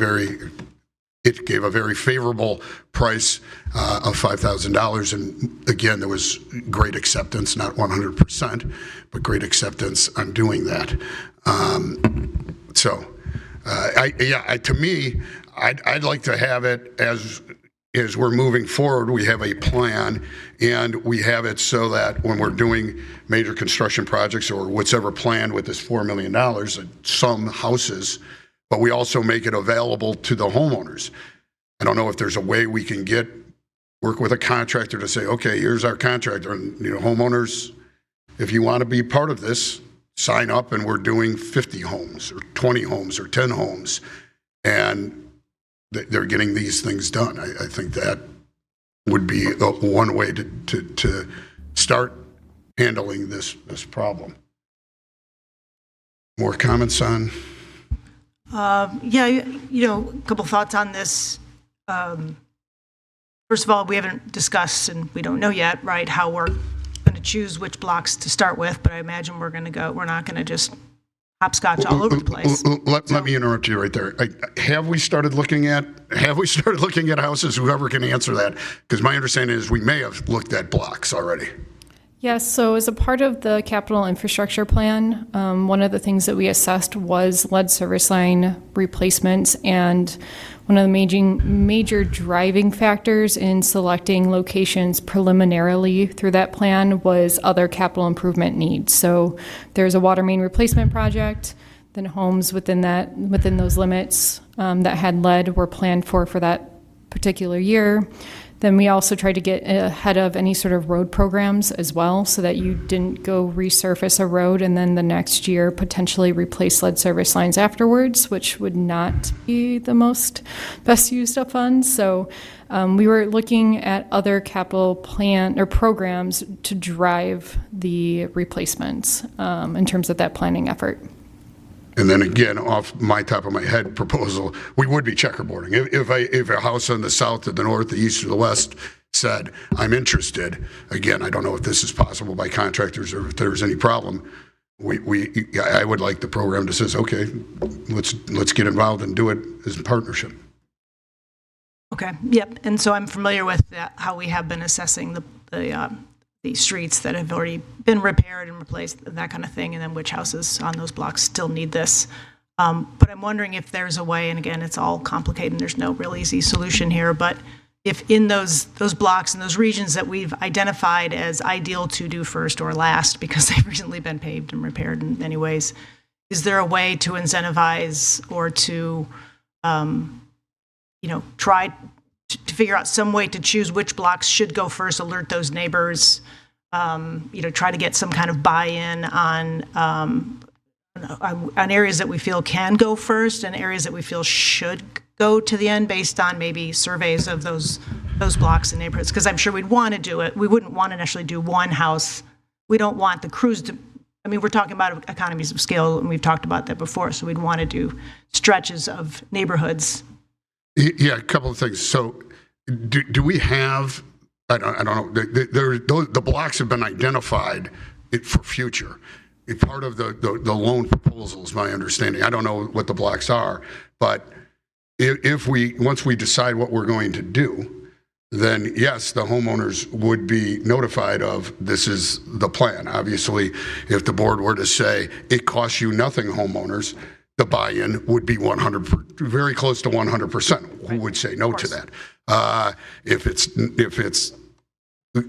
very favorable price of $5,000. And again, there was great acceptance, not 100%, but great acceptance on doing that. To me, I'd like to have it as we're moving forward, we have a plan, and we have it so that when we're doing major construction projects or what's ever planned with this $4 million, some houses, but we also make it available to the homeowners. I don't know if there's a way we can work with a contractor to say, okay, here's our contractor, and homeowners, if you want to be part of this, sign up, and we're doing 50 homes or 20 homes or 10 homes, and they're getting these things done. I think that would be one way to start handling this problem. More comments on? A couple thoughts on this. First of all, we haven't discussed, and we don't know yet, right, how we're going to choose which blocks to start with, but I imagine we're not going to just hopscotch all over the place. Let me interrupt you right there. Have we started looking at houses? Whoever can answer that, because my understanding is we may have looked at blocks already. Yes, so as a part of the capital infrastructure plan, one of the things that we assessed was lead service line replacements, and one of the major driving factors in selecting locations preliminarily through that plan was other capital improvement needs. So there's a water main replacement project, then homes within those limits that had lead were planned for that particular year. Then we also tried to get ahead of any sort of road programs as well, so that you didn't go resurface a road and then the next year potentially replace lead service lines afterwards, which would not be the best used of funds. So we were looking at other capital plan or programs to drive the replacements in terms of that planning effort. And then again, off my top of my head proposal, we would be checkerboarding. If a house on the south, to the north, the east, or the west said, I'm interested, again, I don't know if this is possible by contractors or if there's any problem, I would like the program to says, okay, let's get involved and do it as a partnership. Okay, yep, and so I'm familiar with how we have been assessing the streets that have already been repaired and replaced, that kind of thing, and then which houses on those blocks still need this. But I'm wondering if there's a way, and again, it's all complicated and there's no real easy solution here, but if in those blocks and those regions that we've identified as ideal to do first or last, because they've recently been paved and repaired in many ways, is there a way to incentivize or to, try to figure out some way to choose which blocks should go first, alert those neighbors, try to get some kind of buy-in on areas that we feel can go first and areas that we feel should go to the end based on maybe surveys of those blocks and neighborhoods? Because I'm sure we'd want to do it. We wouldn't want to necessarily do one house. We don't want the crews to, we're talking about economies of scale, and we've talked about that before, so we'd want to do stretches of neighborhoods. Yeah, a couple of things. So do we have, I don't know, the blocks have been identified for future. Part of the loan proposal is my understanding. I don't know what the blocks are, but once we decide what we're going to do, then yes, the homeowners would be notified of this is the plan. Obviously, if the board were to say it costs you nothing, homeowners, the buy-in would be very close to 100%. Who would say no to that? If it's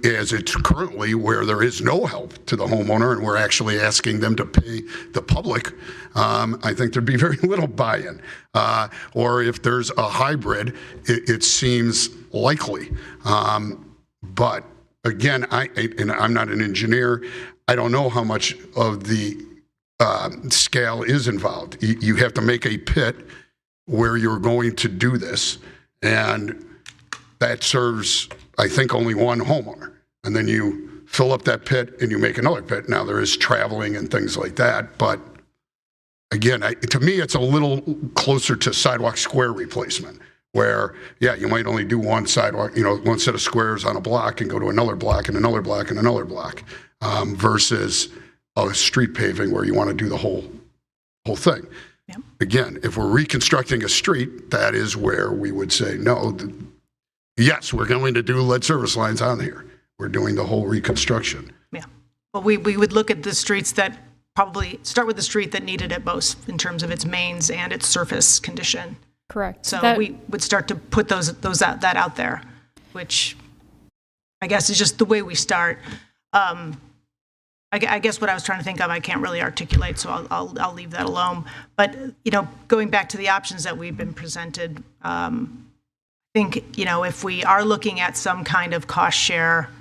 as it's currently, where there is no help to the homeowner and we're actually asking them to pay the public, I think there'd be very little buy-in. Or if there's a hybrid, it seems likely. But again, I'm not an engineer. I don't know how much of the scale is involved. You have to make a pit where you're going to do this, and that serves, I think, only one homeowner. And then you fill up that pit and you make another pit. Now there is traveling and things like that, but again, to me, it's a little closer to sidewalk square replacement, where, yeah, you might only do one sidewalk, one set of squares on a block and go to another block and another block and another block, versus a street paving where you want to do the whole thing. Yep. Again, if we're reconstructing a street, that is where we would say, no, yes, we're going to do lead service lines on here. We're doing the whole reconstruction. Yeah. Well, we would look at the streets that probably start with the street that needed it most in terms of its mains and its surface condition. Correct. So we would start to put that out there, which I guess is just the way we start. I guess what I was trying to think of, I can't really articulate, so I'll leave that alone. But going back to the options that we've been presented, I think if we are looking at some kind of cost share,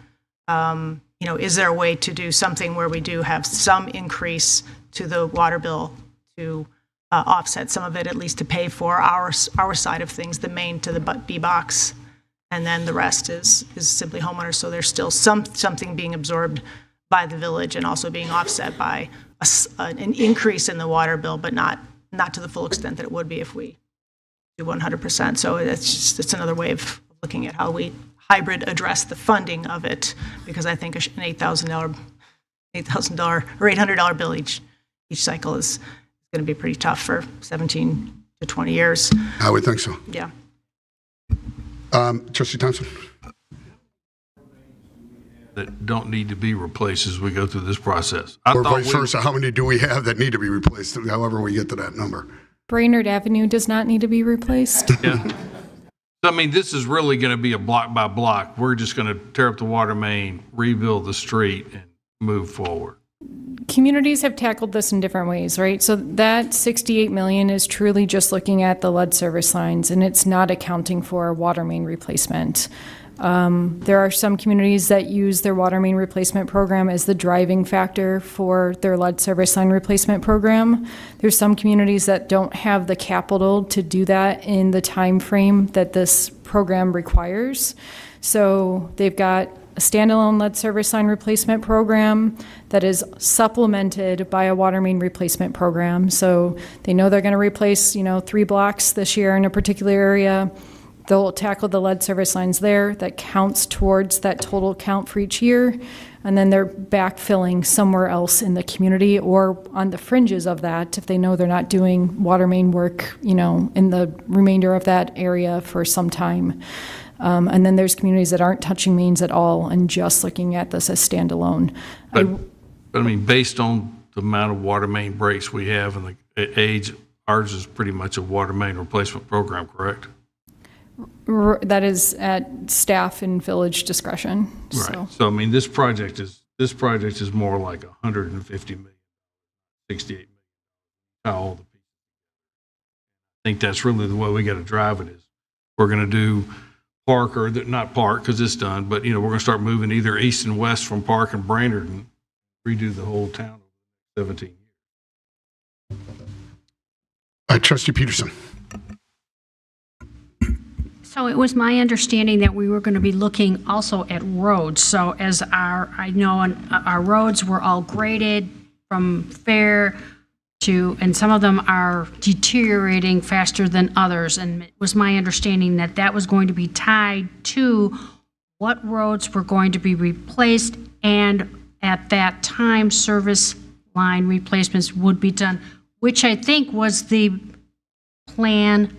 is there a way to do something where we do have some increase to the water bill to offset some of it, at least to pay for our side of things, the main to the B box, and then the rest is simply homeowners. So there's still something being absorbed by the village and also being offset by an increase in the water bill, but not to the full extent that it would be if we do 100%. So it's another way of looking at how we hybrid address the funding of it, because I think an $8,000 or $800 bill each cycle is going to be pretty tough for 17 to 20 years. I would think so. Yeah. Trustee Thompson? That don't need to be replaced as we go through this process. Or vice versa, how many do we have that need to be replaced, however we get to that number? Brainerd Avenue does not need to be replaced. Yeah. This is really going to be a block by block. We're just going to tear up the water main, rebuild the street, and move forward. Communities have tackled this in different ways, right? So that $68 million is truly just looking at the lead service lines, and it's not accounting for water main replacement. There are some communities that use their water main replacement program as the driving factor for their lead service line replacement program. There's some communities that don't have the capital to do that in the time frame that this program requires. So they've got a standalone lead service line replacement program that is supplemented by a water main replacement program. So they know they're going to replace, 3 blocks this year in a particular area. They'll tackle the lead service lines there. That counts towards that total count for each year. And then they're backfilling somewhere else in the community or on the fringes of that if they know they're not doing water main work, in the remainder of that area for some time. And then there's communities that aren't touching mains at all and just looking at this as standalone. But I mean, based on the amount of water main breaks we have and the age, ours is pretty much a water main replacement program, correct? That is at staff and village discretion. Right. So I mean, this project is more like 150 million, 68 million. All the pieces. I think that's really the way we got to drive it. Is we're going to do Park or not Park because it's done, but we're going to start moving either east and west from Park and Brainerd and redo the whole town over 17 years. Trustee Peterson. So it was my understanding that we were going to be looking also at roads. So I know our roads were all graded from fair to, and some of them are deteriorating faster than others. And it was my understanding that that was going to be tied to what roads were going to be replaced, and at that time, service line replacements would be done, which I think was the plan.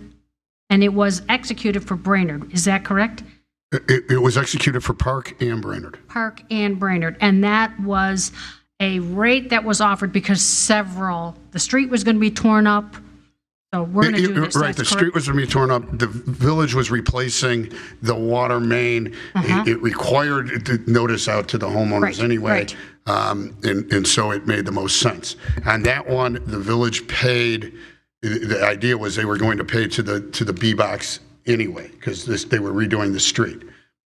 And it was executed for Brainerd. Is that correct? It was executed for Park and Brainerd. Park and Brainerd. And that was a rate that was offered because the street was going to be torn up. So we're going to do this. Right, the street was going to be torn up. The village was replacing the water main. It required the notice out to the homeowners anyway. Right. And so it made the most sense. On that one, the village paid. The idea was they were going to pay to the B box anyway because they were redoing the street,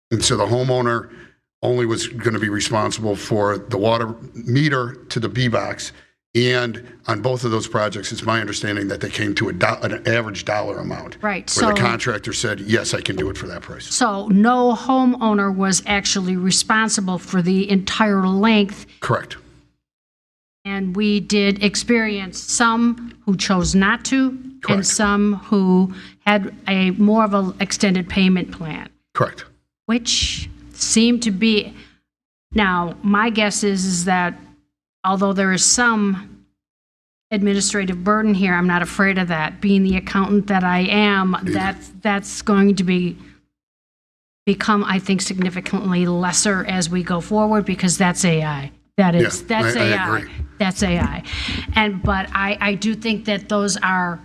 and so the homeowner only was going to be responsible for the water meter to the B box. And on both of those projects, it's my understanding that they came to an average dollar amount. Right. Where the contractor said, "Yes, I can do it for that price." So no homeowner was actually responsible for the entire length. Correct. And we did experience some who chose not to, Correct. and some who had a more of an extended payment plan. Correct. Which seemed to be, now my guess is that although there is some administrative burden here, I'm not afraid of that. Being the accountant that I am, that's going to become, I think, significantly lesser as we go forward because that's AI. That's AI. I agree. That's AI. But I do think that those are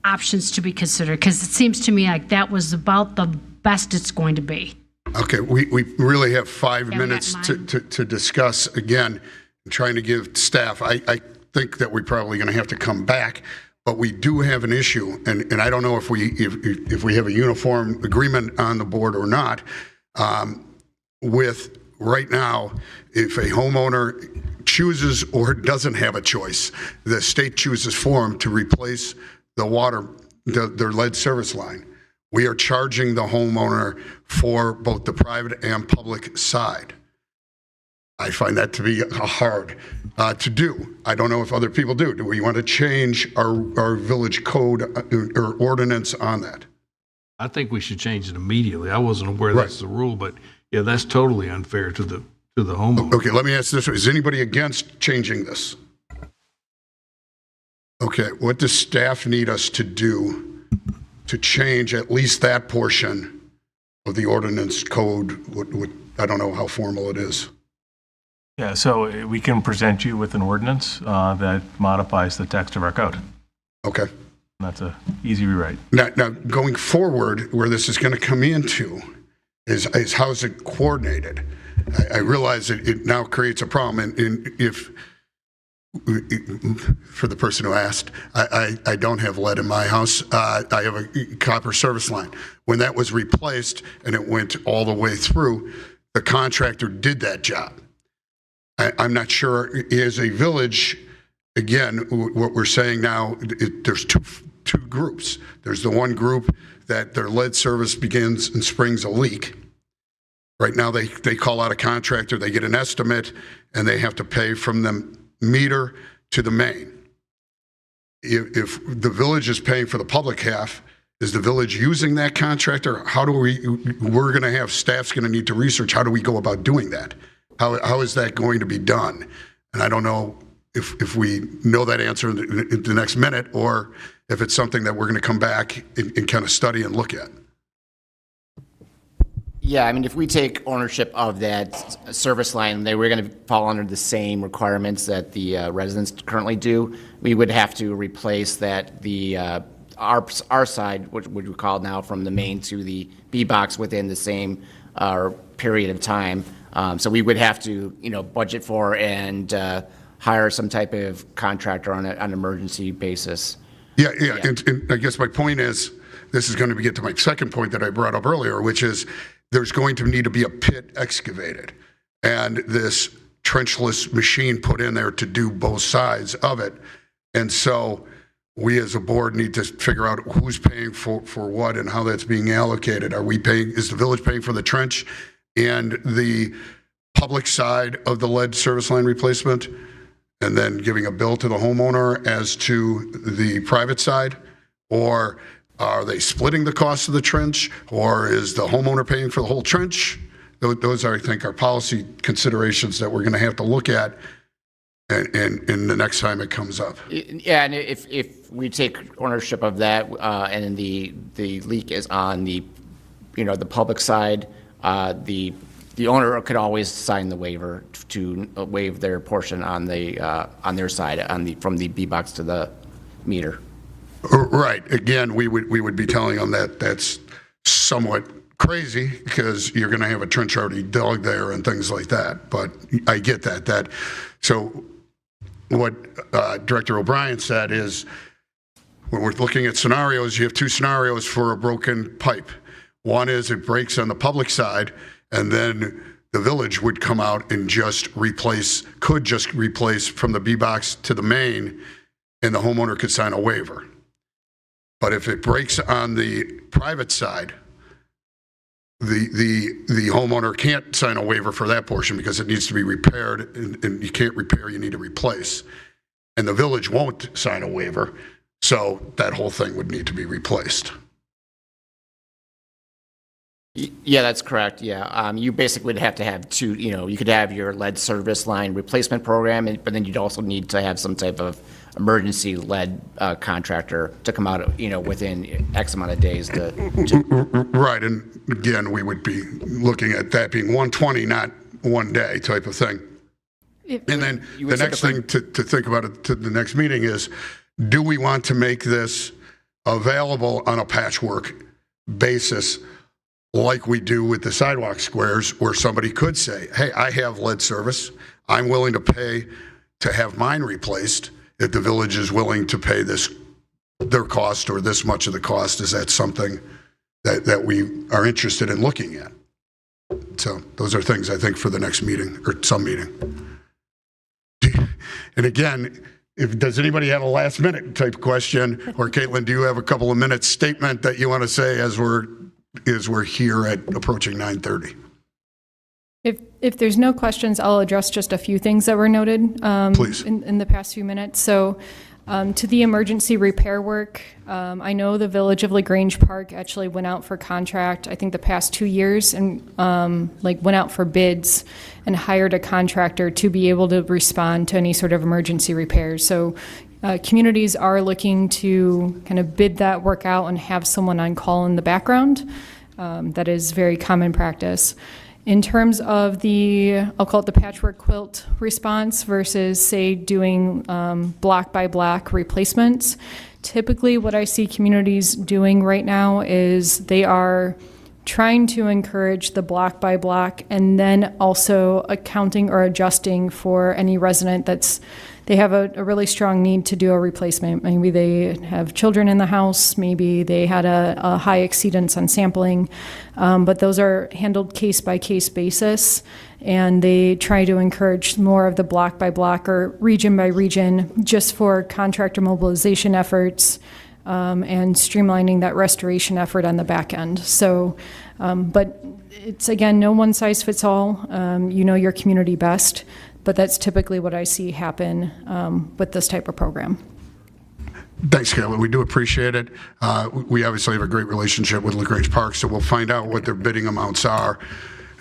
options to be considered because it seems to me like that was about the best it's going to be. Okay, we really have 5 minutes to discuss again, trying to give staff. I think that we're probably going to have to come back, but we do have an issue, and I don't know if we have a uniform agreement on the board or not. With right now, if a homeowner chooses or doesn't have a choice, the state chooses for them to replace their lead service line. We are charging the homeowner for both the private and public side. I find that to be hard to do. I don't know if other people do. Do we want to change our village code or ordinance on that? I think we should change it immediately. I wasn't aware that's the rule, but yeah, that's totally unfair to the homeowner. Okay, let me ask this. Is anybody against changing this? Okay, what does staff need us to do to change at least that portion of the ordinance code? I don't know how formal it is. Yeah, so we can present you with an ordinance that modifies the text of our code. Okay. That's a easy rewrite. Now going forward, where this is going to come into is how is it coordinated? I realize that it now creates a problem, and if for the person who asked, I don't have lead in my house. I have a copper service line. When that was replaced and it went all the way through, the contractor did that job. I'm not sure, as a village, again, what we're saying now, there's two groups. There's the one group that their lead service begins and springs a leak. Right now, they call out a contractor, they get an estimate, and they have to pay from the meter to the main. If the village is paying for the public half, is the village using that contractor? How do we're going to have staff's going to need to research, how do we go about doing that? How is that going to be done? And I don't know if we know that answer in the next minute, or if it's something that we're going to come back and kind of study and look at. Yeah, I mean, if we take ownership of that service line, they were going to fall under the same requirements that the residents currently do. We would have to replace that, our side, which we call now from the main to the B box within the same period of time. So we would have to, budget for and hire some type of contractor on an emergency basis. Yeah. And I guess my point is, this is going to get to my second point that I brought up earlier, which is there's going to need to be a pit excavated and this trenchless machine put in there to do both sides of it. And so we as a board need to figure out who's paying for what and how that's being allocated. Is the village paying for the trench and the public side of the lead service line replacement, and then giving a bill to the homeowner as to the private side? Or are they splitting the cost of the trench, or is the homeowner paying for the whole trench? Those are, I think, are policy considerations that we're going to have to look at and the next time it comes up. Yeah, and if we take ownership of that, and the leak is on the public side, the owner could always sign the waiver to waive their portion on their side from the B box to the meter. Right. Again, we would be telling them that that's somewhat crazy because you're going to have a trench already dug there and things like that. But I get that. So what Director O'Brien said is, when we're looking at scenarios, you have two scenarios for a broken pipe. One is it breaks on the public side, and then the village would come out and could just replace from the B box to the main, and the homeowner could sign a waiver. But if it breaks on the private side, the homeowner can't sign a waiver for that portion because it needs to be repaired, and you can't repair, you need to replace. And the village won't sign a waiver, so that whole thing would need to be replaced. Yeah, that's correct. Yeah, you basically would have to have two. You could have your lead service line replacement program, but then you'd also need to have some type of emergency lead contractor to come out, within X amount of days. Right, and again, we would be looking at that being 120, not one day type of thing. And then the next thing to think about it to the next meeting is, do we want to make this available on a patchwork basis like we do with the sidewalk squares, where somebody could say, hey, I have lead service, I'm willing to pay to have mine replaced. If the village is willing to pay their cost or this much of the cost, is that something that we are interested in looking at? So those are things I think for the next meeting or some meeting. And again, does anybody have a last minute type question? Or Caitlin, do you have a couple of minutes statement that you want to say as we're here at approaching 9:30? If there's no questions, I'll address just a few things that were noted Please. in the past few minutes. So to the emergency repair work, I know the Village of LaGrange Park actually went out for contract, I think the past 2 years, and went out for bids and hired a contractor to be able to respond to any sort of emergency repairs. So communities are looking to kind of bid that work out and have someone on call in the background. That is very common practice. In terms of I'll call it the patchwork quilt response versus, say, doing block by block replacements, typically what I see communities doing right now is they are trying to encourage the block by block and then also accounting or adjusting for any resident that's they have a really strong need to do a replacement. Maybe they have children in the house, maybe they had a high exceedance on sampling, but those are handled case-by-case basis, and they try to encourage more of the block by block or region by region just for contractor mobilization efforts and streamlining that restoration effort on the back end. So, but it's, again, no one size fits all. You know your community best, but that's typically what I see happen with this type of program. Thanks, Caitlin. We do appreciate it. We obviously have a great relationship with LaGrange Park, so we'll find out what their bidding amounts are.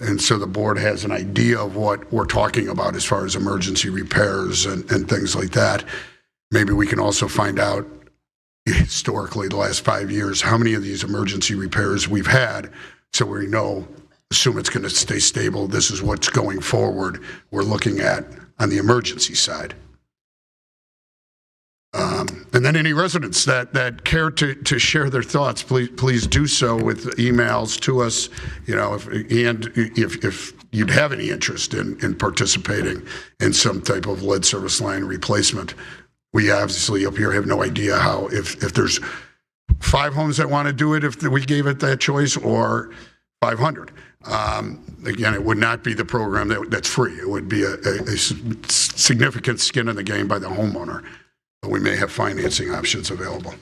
And so the board has an idea of what we're talking about as far as emergency repairs and things like that. Maybe we can also find out historically the last 5 years how many of these emergency repairs we've had, so we know, assume it's going to stay stable, this is what's going forward we're looking at on the emergency side. And then any residents that care to share their thoughts, please do so with emails to us, you know, if you'd have any interest in participating in some type of lead service line replacement. We obviously up here have no idea how, if there's 5 homes that want to do it, if we gave it that choice, or 500. Again, it would not be the program that's free. It would be a significant skin in the game by the homeowner. But we may have financing options available.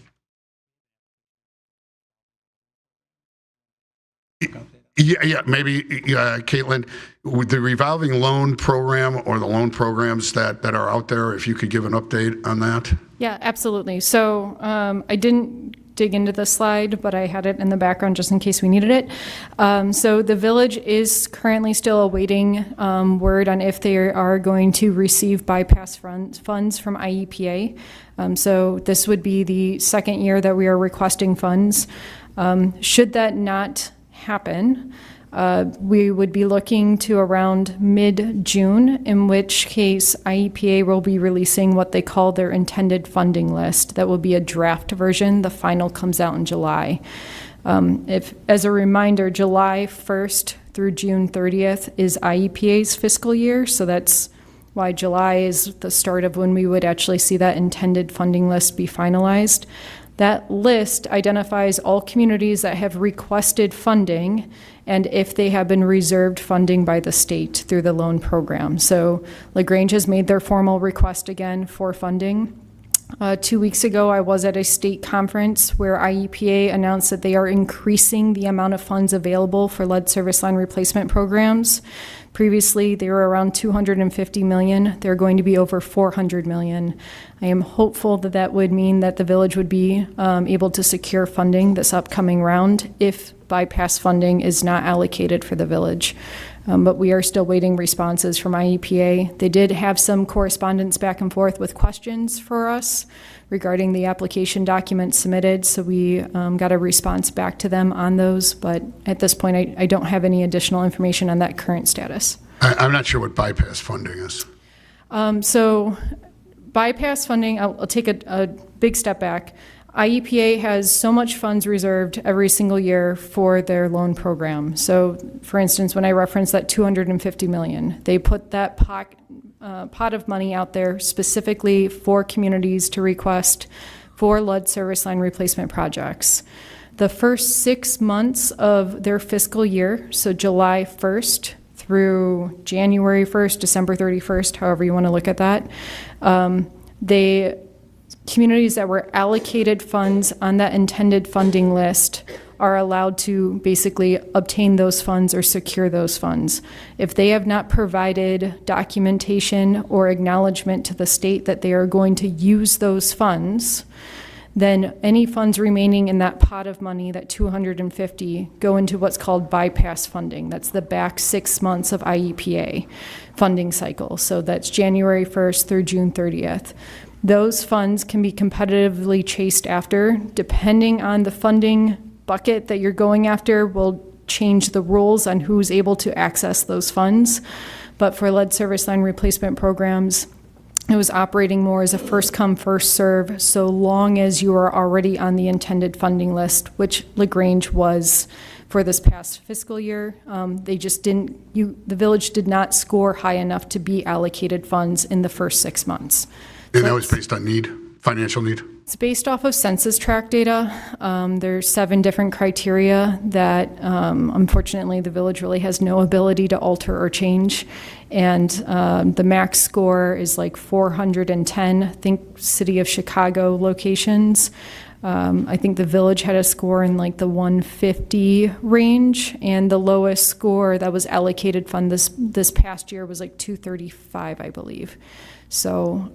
Yeah, maybe, Caitlin, with the revolving loan program or the loan programs that are out there, if you could give an update on that. Yeah, absolutely. So I didn't dig into the slide, but I had it in the background just in case we needed it. So the village is currently still awaiting word on if they are going to receive bypass funds from IEPA. So this would be the second year that we are requesting funds. Should that not happen, we would be looking to around mid-June, in which case IEPA will be releasing what they call their intended funding list. That will be a draft version. The final comes out in July. As a reminder, July 1st through June 30th is IEPA's fiscal year, so that's why July is the start of when we would actually see that intended funding list be finalized. That list identifies all communities that have requested funding and if they have been reserved funding by the state through the loan program. So LaGrange has made their formal request again for funding. 2 weeks ago, I was at a state conference where IEPA announced that they are increasing the amount of funds available for lead service line replacement programs. Previously, they were around $250 million. They're going to be over $400 million. I am hopeful that that would mean that the village would be able to secure funding this upcoming round if bypass funding is not allocated for the village. But we are still waiting responses from IEPA. They did have some correspondence back and forth with questions for us regarding the application documents submitted, so we got a response back to them on those, but at this point I don't have any additional information on that current status. I'm not sure what bypass funding is. So bypass funding, I'll take a big step back. IEPA has so much funds reserved every single year for their loan program. So, for instance, when I referenced that $250 million, they put that pot of money out there specifically for communities to request for lead service line replacement projects. The first 6 months of their fiscal year, so July 1st through January 1st, December 31st, however you want to look at that, communities that were allocated funds on that intended funding list are allowed to basically obtain those funds or secure those funds. If they have not provided documentation or acknowledgement to the state that they are going to use those funds, then any funds remaining in that pot of money, that 250, go into what's called bypass funding. That's the back 6 months of IEPA funding cycle. So that's January 1st through June 30th. Those funds can be competitively chased after. Depending on the funding bucket that you're going after will change the rules on who's able to access those funds. But for lead service line replacement programs, it was operating more as a first come, first serve, so long as you are already on the intended funding list, which LaGrange was for this past fiscal year. They just the village did not score high enough to be allocated funds in the first 6 months. And that was based on need, financial need? It's based off of census tract data. There's 7 different criteria that unfortunately the village really has no ability to alter or change. And the max score is like 410, think City of Chicago locations. I think the village had a score in like the 150 range, and the lowest score that was allocated fund this past year was like 235, I believe. So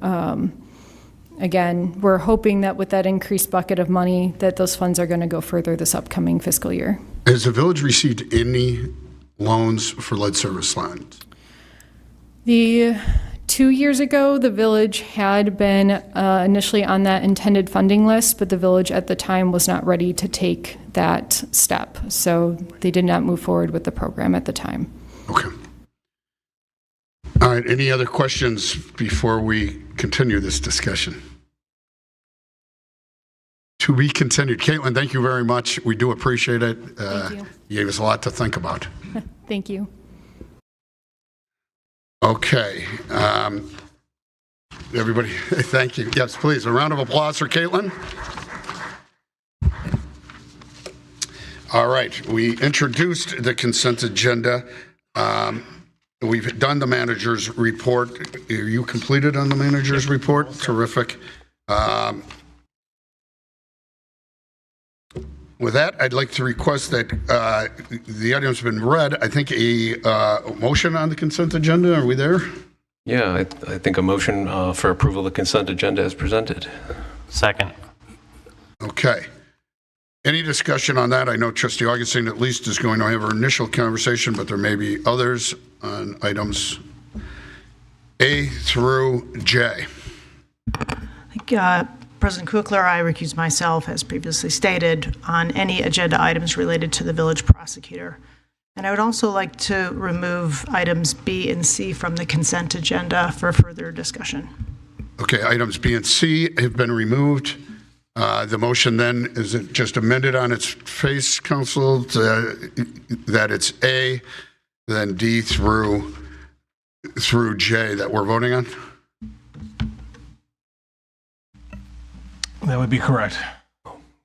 again, we're hoping that with that increased bucket of money that those funds are going to go further this upcoming fiscal year. Has the village received any loans for lead service lines? The 2 years ago, the village had been initially on that intended funding list, but the village at the time was not ready to take that step. So they did not move forward with the program at the time. Okay. All right, any other questions before we continue this discussion? To be continued. Caitlin, thank you very much. We do appreciate it. Thank you. You gave us a lot to think about. Thank you. Okay. Everybody, thank you. Yes, please, a round of applause for Caitlin. All right, we introduced the consent agenda. We've done the manager's report. Are you completed on the manager's report? Terrific. With that, I'd like to request that the items have been read. I think a motion on the consent agenda. Are we there? Yeah, I think a motion for approval of the consent agenda is presented. Second. Okay. Any discussion on that? I know Trustee Augustine at least is going to have her initial conversation, but there may be others on items A through J. I think President Kukler, I recuse myself, as previously stated, on any agenda items related to the village prosecutor. And I would also like to remove items B and C from the consent agenda for further discussion. Okay, items B and C have been removed. The motion then, is it just amended on its face, Council, that it's A, then D through J that we're voting on? That would be correct.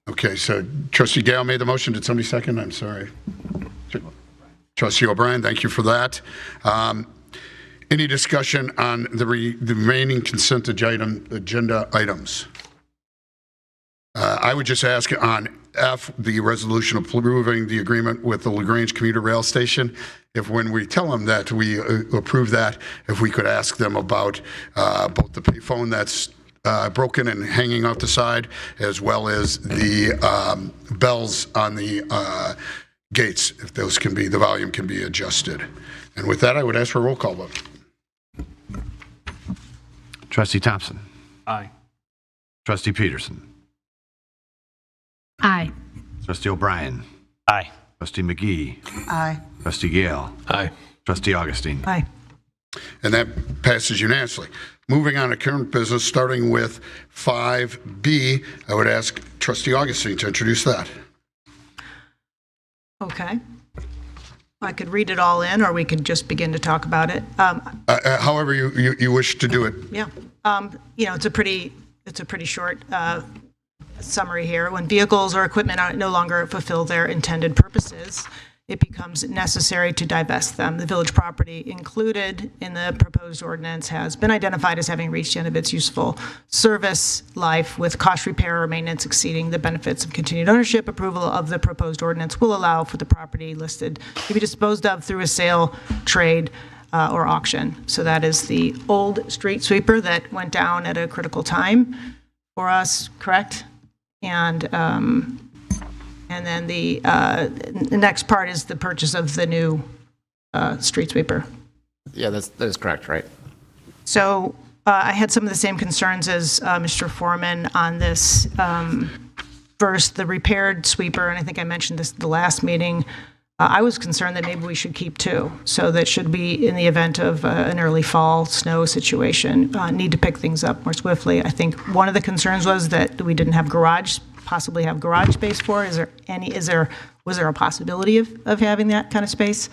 Okay, so Trustee Gale made the motion. Did somebody second? I'm sorry. Trustee O'Brien, thank you for that. Any discussion on the remaining consent agenda items? I would just ask on F, the resolution approving the agreement with the LaGrange commuter rail station, if when we tell them that we approve that, if we could ask them about both the payphone that's broken and hanging out the side, as well as the bells on the gates, if those can be, the volume can be adjusted. And with that, I would ask for a roll call vote. Trustee Thompson. Aye. Trustee Peterson. Aye. Trustee O'Brien. Aye. Trustee McGee. Aye. Trustee Gale. Aye. Trustee Augustine. Aye. And that passes unanimously. Moving on to current business, starting with 5B, I would ask Trustee Augustine to introduce that. Okay. I could read it all in, or we could just begin to talk about it. However you wish to do it. Yeah. It's a pretty short summary here. When vehicles or equipment no longer fulfill their intended purposes, it becomes necessary to divest them. The village property included in the proposed ordinance has been identified as having reached the end of its useful service life, with cost repair or maintenance exceeding the benefits of continued ownership. Approval of the proposed ordinance will allow for the property listed to be disposed of through a sale, trade, or auction. So that is the old street sweeper that went down at a critical time for us, correct? And then the next part is the purchase of the new street sweeper. Yeah, that is correct, right? So I had some of the same concerns as Mr. Foreman on this. First, the repaired sweeper, and I think I mentioned this at the last meeting. I was concerned that maybe we should keep 2. So that should be in the event of an early fall snow situation, need to pick things up more swiftly. I think one of the concerns was that we didn't have possibly have garage space for. Was there a possibility of having that kind of space?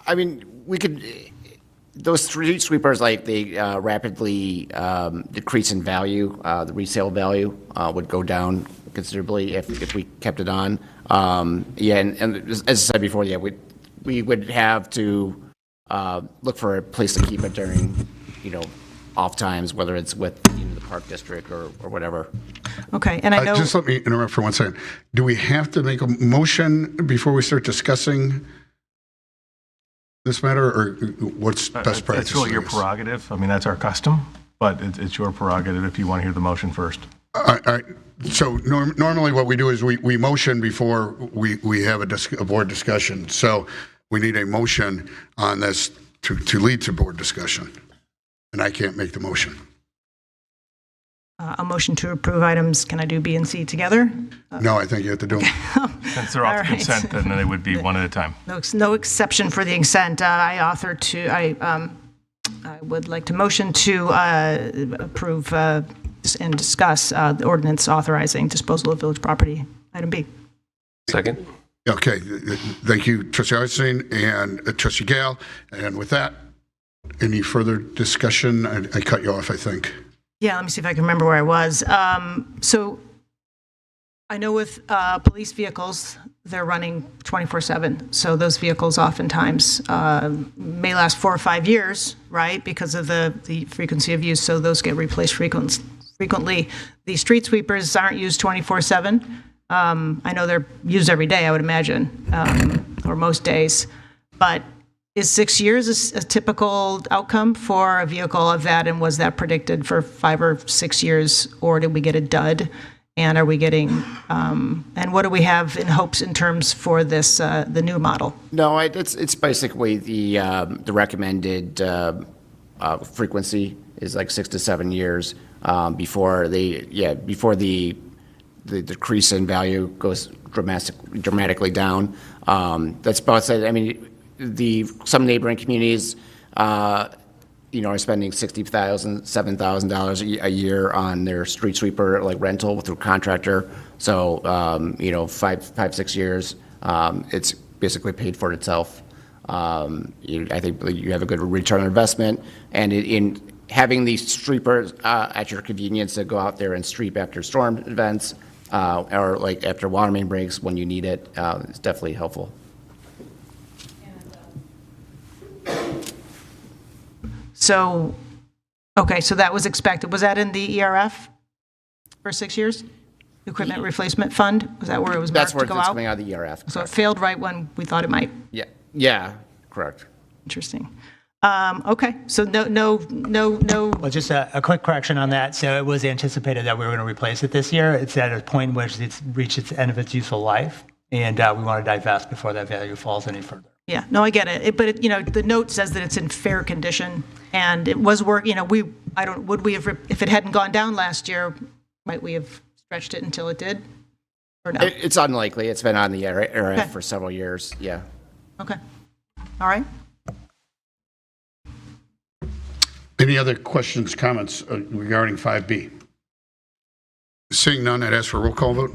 I mean, we could, those street sweepers, like they rapidly decrease in value. The resale value would go down considerably if we kept it on. Yeah, and as I said before, yeah, we would have to look for a place to keep it during, off times, whether it's with the park district or whatever. Okay, and I know. Just let me interrupt for 1 second. Do we have to make a motion before we start discussing this matter, or what's best practice? It's really your prerogative. I mean, that's our custom, but it's your prerogative if you want to hear the motion first. All right. So normally what we do is we motion before we have a board discussion. So we need a motion on this to lead to board discussion. And I can't make the motion. A motion to approve items, can I do B and C together? No, I think you have to do them. Since they're off the consent, then they would be one at a time. No exception for the consent. I would like to motion to approve and discuss the ordinance authorizing disposal of village property. Item B. Second. Okay. Thank you, Trustee Augustine and Trustee Gale. And with that, any further discussion? I cut you off, I think. Yeah, let me see if I can remember where I was. So I know with police vehicles, they're running 24/7. So those vehicles oftentimes may last 4 or 5 years, right, because of the frequency of use. So those get replaced frequently. The street sweepers aren't used 24/7. I know they're used every day, I would imagine, or most days. But is 6 years a typical outcome for a vehicle of that? And was that predicted for 5 or 6 years, or did we get a dud? And are we getting, and what do we have in hopes in terms for this, the new model? No, it's basically the recommended frequency is like 6 to 7 years before the decrease in value goes dramatically down. That's about it. I mean, some neighboring communities, are spending $60,000, $7,000 a year on their street sweeper like rental through contractor. So 5-6 years, it's basically paid for itself. I think you have a good return on investment, and in having these sweepers at your convenience to go out there and sweep after storm events or like after water main breaks when you need it, is definitely helpful. So, okay, so that was expected. Was that in the ERF for 6 years? Equipment Replacement Fund? Was that where it was marked to go out? That's where it's coming out of the ERF. So it failed right when we thought it might? Yeah, correct. Interesting. Okay, so no. Well, just a quick correction on that. So it was anticipated that we were going to replace it this year. It's at a point in which it's reached its end of its useful life, and we want to divest before that value falls any further. Yeah, no, I get it. But the note says that it's in fair condition, and it was would we have, if it hadn't gone down last year, might we have stretched it until it did, or no? It's unlikely. It's been on the ERF for several years. Yeah. Okay. All right. Any other questions, comments regarding 5B? Seeing none, I'd ask for a roll call vote.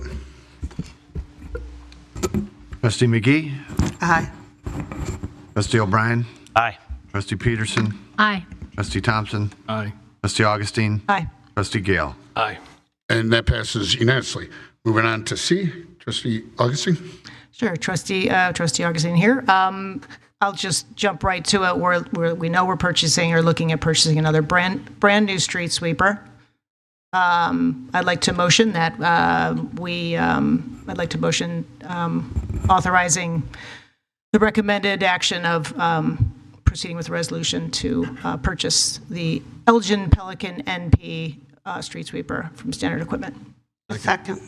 Trustee McGee? Aye. Trustee O'Brien? Aye. Trustee Peterson? Aye. Trustee Thompson? Aye. Trustee Augustine? Aye. Trustee Gale? Aye. And that passes unanimously. Moving on to C, Trustee Augustine. Sure, Trustee Augustine here. I'll just jump right to it. We know we're purchasing or looking at purchasing another brand new street sweeper. I'd like to motion that authorizing the recommended action of proceeding with a resolution to purchase the Elgin Pelican NP street sweeper from Standard Equipment. Second.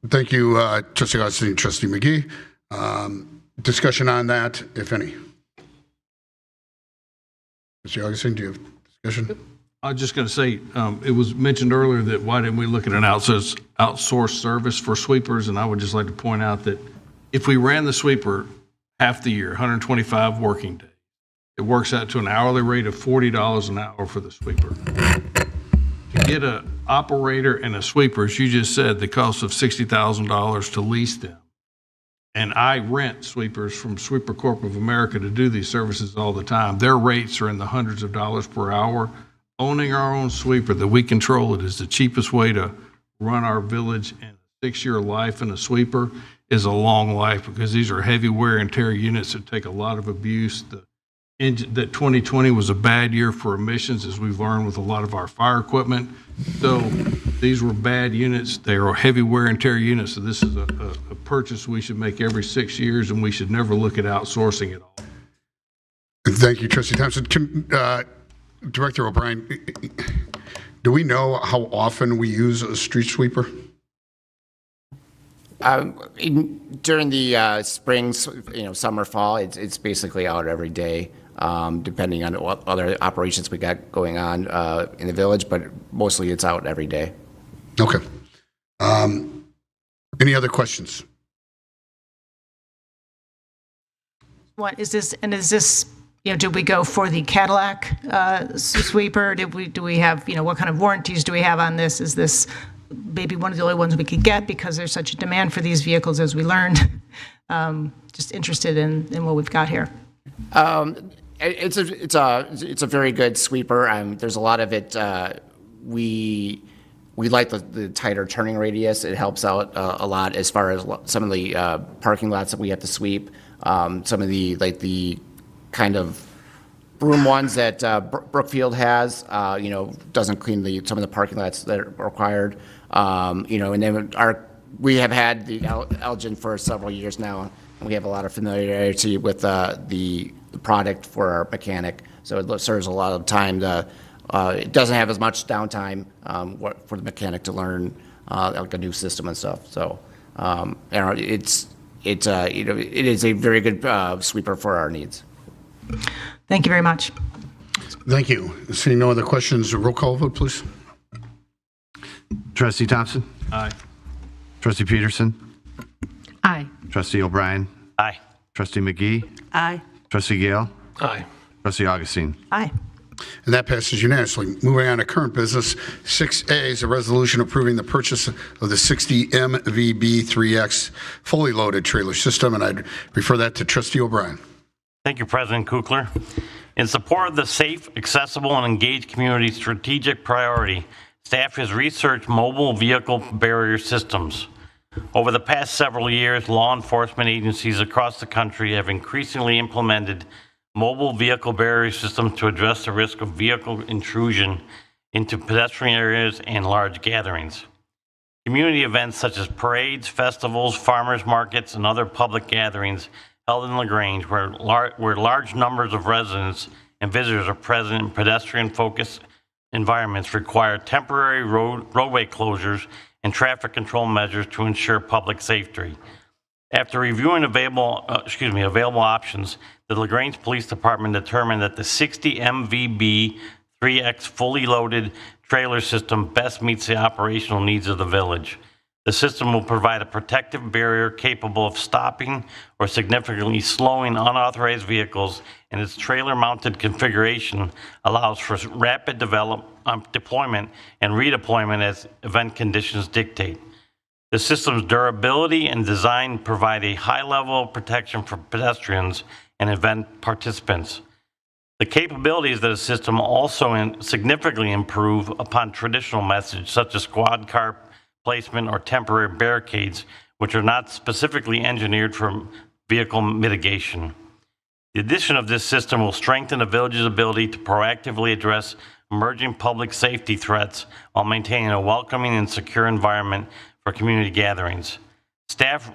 Thank you, Trustee Augustine and Trustee McGee. Discussion on that, if any. Trustee Augustine, do you have discussion? I was just going to say, it was mentioned earlier that why didn't we look at an outsourced service for sweepers? And I would just like to point out that if we ran the sweeper half the year, 125 working days, it works out to an hourly rate of $40 an hour for the sweeper. To get an operator and a sweeper, as you just said, the cost of $60,000 to lease them. and I rent sweepers from Sweeper Corp of America to do these services all the time. Their rates are in the hundreds of dollars per hour. Owning our own sweeper that we control it is the cheapest way to run our village, and a 6-year life in a sweeper is a long life because these are heavy wear and tear units that take a lot of abuse. That 2020 was a bad year for emissions, as we've learned with a lot of our fire equipment. So these were bad units. They are heavy wear and tear units. So this is a purchase we should make every 6 years, and we should never look at outsourcing it all. Thank you, Trustee Thompson. Director O'Brien, do we know how often we use a street sweeper? During the spring, summer, fall, it's basically out every day, depending on what other operations we got going on in the village, but mostly it's out every day. Okay. Any other questions? What is this, and is this, did we go for the Cadillac sweeper? Do we have, what kind of warranties do we have on this? Is this maybe one of the only ones we could get because there's such a demand for these vehicles, as we learned? Just interested in what we've got here. It's a very good sweeper. There's a lot of it. We like the tighter turning radius. It helps out a lot as far as some of the parking lots that we have to sweep. Some of the kind of broom ones that Brookfield has, doesn't clean some of the parking lots that are required. And then we have had the Elgin for several years now, and we have a lot of familiarity with the product for our mechanic. So it serves a lot of time it doesn't have as much downtime for the mechanic to learn like a new system and stuff. So it is a very good sweeper for our needs. Thank you very much. Thank you. Seeing no other questions, roll call vote, please. Trustee Thompson? Aye. Trustee Peterson? Aye. Trustee O'Brien? Aye. Trustee McGee? Aye. Trustee Gale? Aye. Trustee Augustine? Aye. And that passes unanimously. Moving on to current business, 6A is a resolution approving the purchase of the 60 MVB3X fully loaded trailer system, and I'd refer that to Trustee O'Brien. Thank you, President Kukler. In support of the safe, accessible, and engaged community strategic priority, staff has researched mobile vehicle barrier systems. Over the past several years, law enforcement agencies across the country have increasingly implemented mobile vehicle barrier systems to address the risk of vehicle intrusion into pedestrian areas and large gatherings. Community events such as parades, festivals, farmers markets, and other public gatherings held in LaGrange, where large numbers of residents and visitors are present in pedestrian-focused environments, require temporary roadway closures and traffic control measures to ensure public safety. After reviewing available options, the LaGrange Police Department determined that the 60 MVB 3X fully loaded trailer system best meets the operational needs of the village. The system will provide a protective barrier capable of stopping or significantly slowing unauthorized vehicles, and its trailer-mounted configuration allows for rapid deployment and redeployment as event conditions dictate. The system's durability and design provide a high level of protection for pedestrians and event participants. The capabilities of the system also significantly improve upon traditional methods such as squad car placement or temporary barricades, which are not specifically engineered for vehicle mitigation. The addition of this system will strengthen the village's ability to proactively address emerging public safety threats while maintaining a welcoming and secure environment for community gatherings. Staff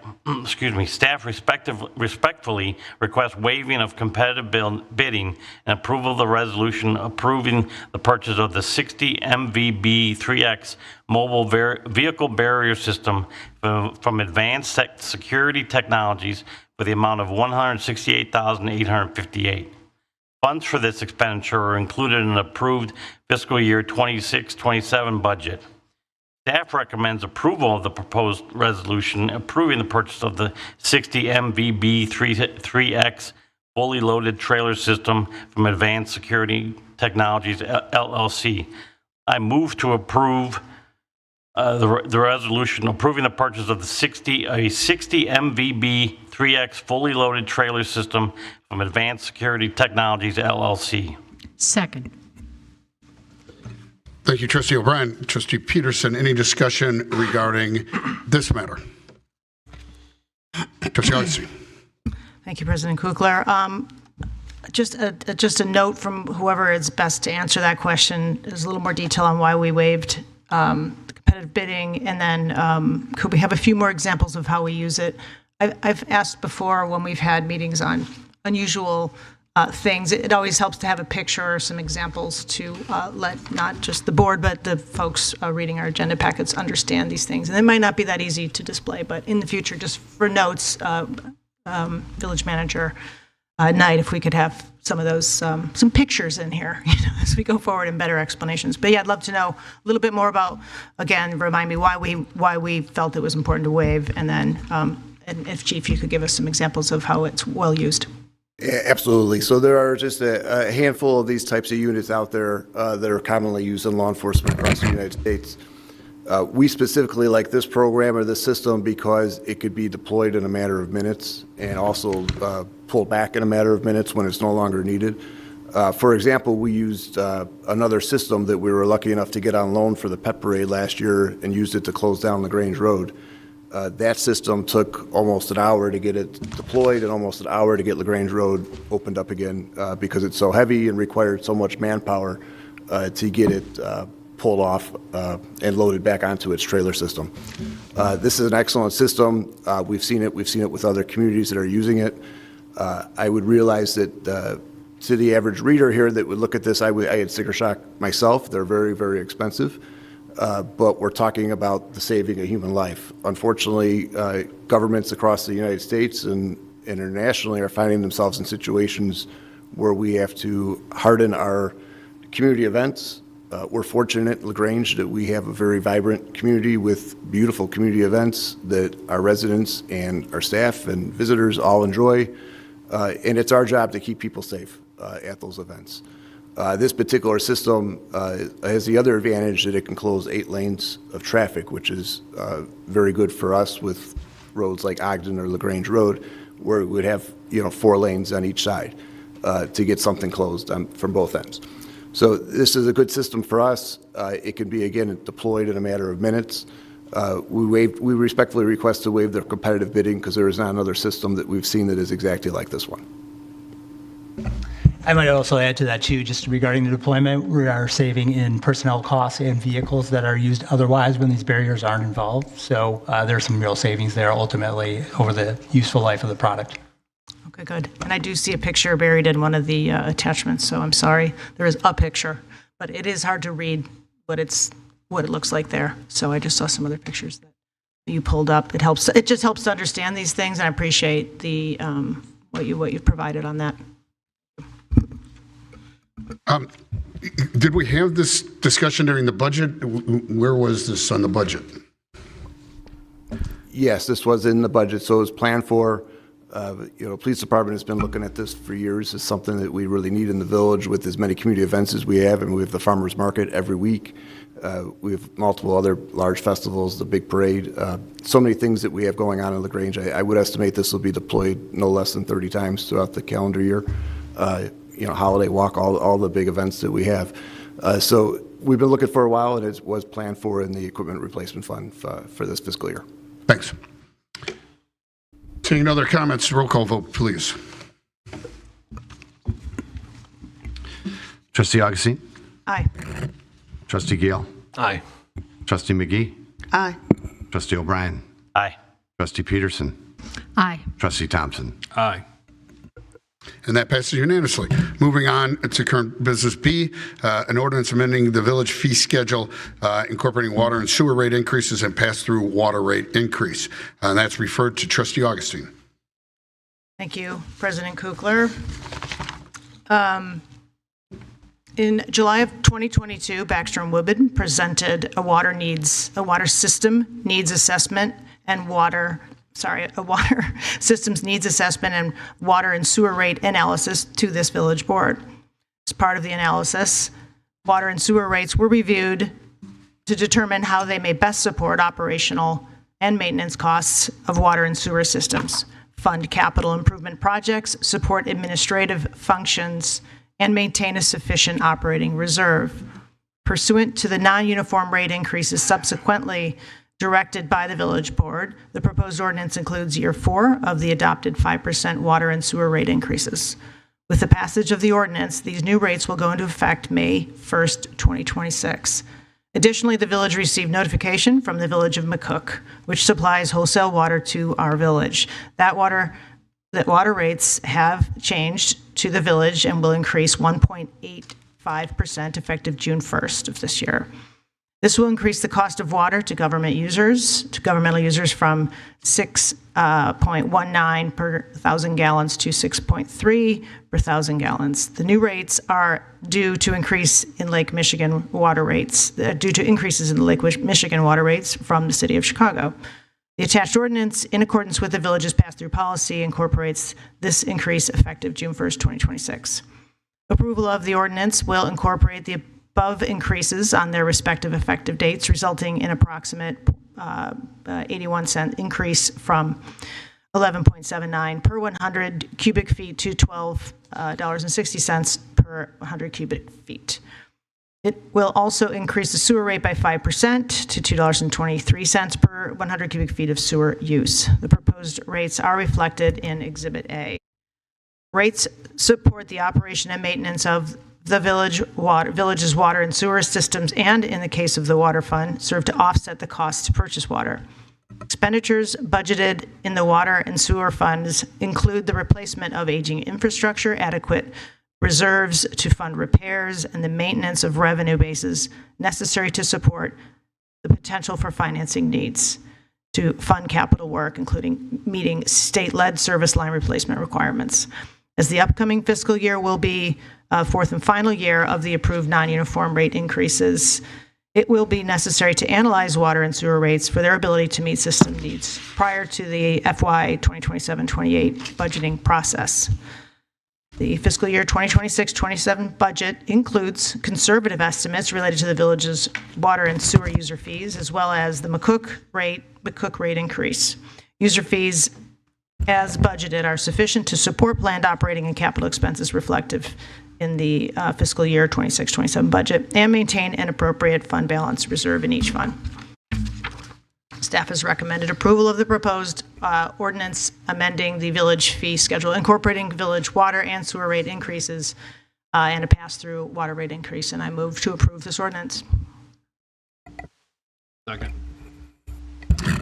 respectfully request waiving of competitive bidding and approval of the resolution approving the purchase of the 60 MVB 3X mobile vehicle barrier system from Advanced Security Technologies for the amount of $168,858. Funds for this expenditure are included in an approved fiscal year 26-27 budget. Staff recommends approval of the proposed resolution approving the purchase of the 60 MVB 3X fully loaded trailer system from Advanced Security Technologies, LLC. I move to approve The resolution approving the purchase of a 60 MVB 3X fully loaded trailer system from Advanced Security Technologies LLC. Second. Thank you, Trustee O'Brien. Trustee Peterson, any discussion regarding this matter? Trustee Augustine. Thank you, President Kukler. Just a note from whoever is best to answer that question. There's a little more detail on why we waived the competitive bidding, and then could we have a few more examples of how we use it? I've asked before when we've had meetings on unusual things. It always helps to have a picture or some examples to let not just the board, but the folks reading our agenda packets understand these things. And it might not be that easy to display, but in the future, just for notes, village manager Knight, if we could have some of those, some pictures in here, as we go forward, and better explanations. But yeah, I'd love to know a little bit more about, again, remind me why we felt it was important to waive, and then, and if Chief, you could give us some examples of how it's well used. Yeah, absolutely. So there are just a handful of these types of units out there that are commonly used in law enforcement across the United States. We specifically like this program or this system because it could be deployed in a matter of minutes and also pulled back in a matter of minutes when it's no longer needed. For example, we used another system that we were lucky enough to get on loan for the pet parade last year and used it to close down Grange Road. That system took almost an hour to get it deployed and almost an hour to get Grange Road opened up again because it's so heavy and required so much manpower to get it pulled off and loaded back onto its trailer system. This is an excellent system. We've seen it with other communities that are using it. I would realize that to the average reader here that would look at this, I had sticker shock myself. They're very, very expensive. But we're talking about the saving a human life. Unfortunately, governments across the United States and internationally are finding themselves in situations where we have to harden our community events. We're fortunate at LaGrange that we have a very vibrant community with beautiful community events that our residents and our staff and visitors all enjoy. And it's our job to keep people safe at those events. This particular system has the other advantage that it can close 8 lanes of traffic, which is very good for us with roads like Ogden or LaGrange Road, where we would have 4 lanes on each side to get something closed from both ends. So this is a good system for us. It can be, again, deployed in a matter of minutes. We respectfully request to waive the competitive bidding because there is not another system that we've seen that is exactly like this one. I might also add to that too, just regarding the deployment, we are saving in personnel costs and vehicles that are used otherwise when these barriers aren't involved. So there are some real savings there ultimately over the useful life of the product. Okay, good. And I do see a picture buried in one of the attachments, so I'm sorry. There is a picture, but it is hard to read what it looks like there. So I just saw some other pictures that you pulled up. It just helps to understand these things, and I appreciate the what you've provided on that. Did we have this discussion during the budget? Where was this on the budget? Yes, this was in the budget, so it was planned for. Police department has been looking at this for years. It's something that we really need in the village with as many community events as we have, and we have the farmers market every week. We have multiple other large festivals, the big parade, so many things that we have going on in LaGrange. I would estimate this will be deployed no less than 30 times throughout the calendar year. Holiday walk, all the big events that we have. So we've been looking for a while, and it was planned for in the equipment replacement fund for this fiscal year. Thanks. Seeing no other comments, roll call vote, please. Trustee Augustine? Aye. Trustee Gale? Aye. Trustee McGee? Aye. Trustee O'Brien? Aye. Trustee Peterson? Aye. Trustee Thompson? Aye. And that passes unanimously. Moving on to current business B, an ordinance amending the village fee schedule, incorporating water and sewer rate increases and pass-through water rate increase. And that's referred to Trustee Augustine. Thank you, President Kukler. In July of 2022, Baxter and Woodman presented a water system needs assessment and a water systems needs assessment and water and sewer rate analysis to this village board. As part of the analysis, water and sewer rates were reviewed to to determine how they may best support operational and maintenance costs of water and sewer systems, fund capital improvement projects, support administrative functions, and maintain a sufficient operating reserve. Pursuant to the non-uniform rate increases subsequently directed by the village board, the proposed ordinance includes year 4 of the adopted 5% water and sewer rate increases. With the passage of the ordinance, these new rates will go into effect May 1st, 2026. Additionally, the village received notification from the village of McCook, which supplies wholesale water to our village. That water rates have changed to the village and will increase 1.85% effective June 1st of this year. This will increase the cost of water to governmental users from 6.19 per 1,000 gallons to 6.3 per 1,000 gallons. The new rates are due to increases in Lake Michigan water rates from the city of Chicago. The attached ordinance, in accordance with the village's pass-through policy, incorporates this increase effective June 1st, 2026. Approval of the ordinance will incorporate the above increases on their respective effective dates, resulting in approximate 81-cent increase from 11.79 per 100 cubic feet to $12.60 per 100 cubic feet. It will also increase the sewer rate by 5% to $2.23 per 100 cubic feet of sewer use. The proposed rates are reflected in Exhibit A. Rates support the operation and maintenance of the village's water and sewer systems, and in the case of the water fund, serve to offset the cost to purchase water. Expenditures budgeted in the water and sewer funds include the replacement of aging infrastructure, adequate reserves to fund repairs, and the maintenance of revenue bases necessary to support the potential for financing needs to fund capital work, including meeting state-led service line replacement requirements. As the upcoming fiscal year will be fourth and final year of the approved non-uniform rate increases, it will be necessary to analyze water and sewer rates for their ability to meet system needs prior to the FY 2027-28 budgeting process. The fiscal year 2026-27 budget includes conservative estimates related to the village's water and sewer user fees, as well as the McCook rate increase. User fees as budgeted are sufficient to support planned operating and capital expenses reflective in the fiscal year 26-27 budget and maintain an appropriate fund balance reserve in each fund. Staff has recommended approval of the proposed ordinance amending the village fee schedule, incorporating village water and sewer rate increases and a pass-through water rate increase, and I move to approve this ordinance. Second.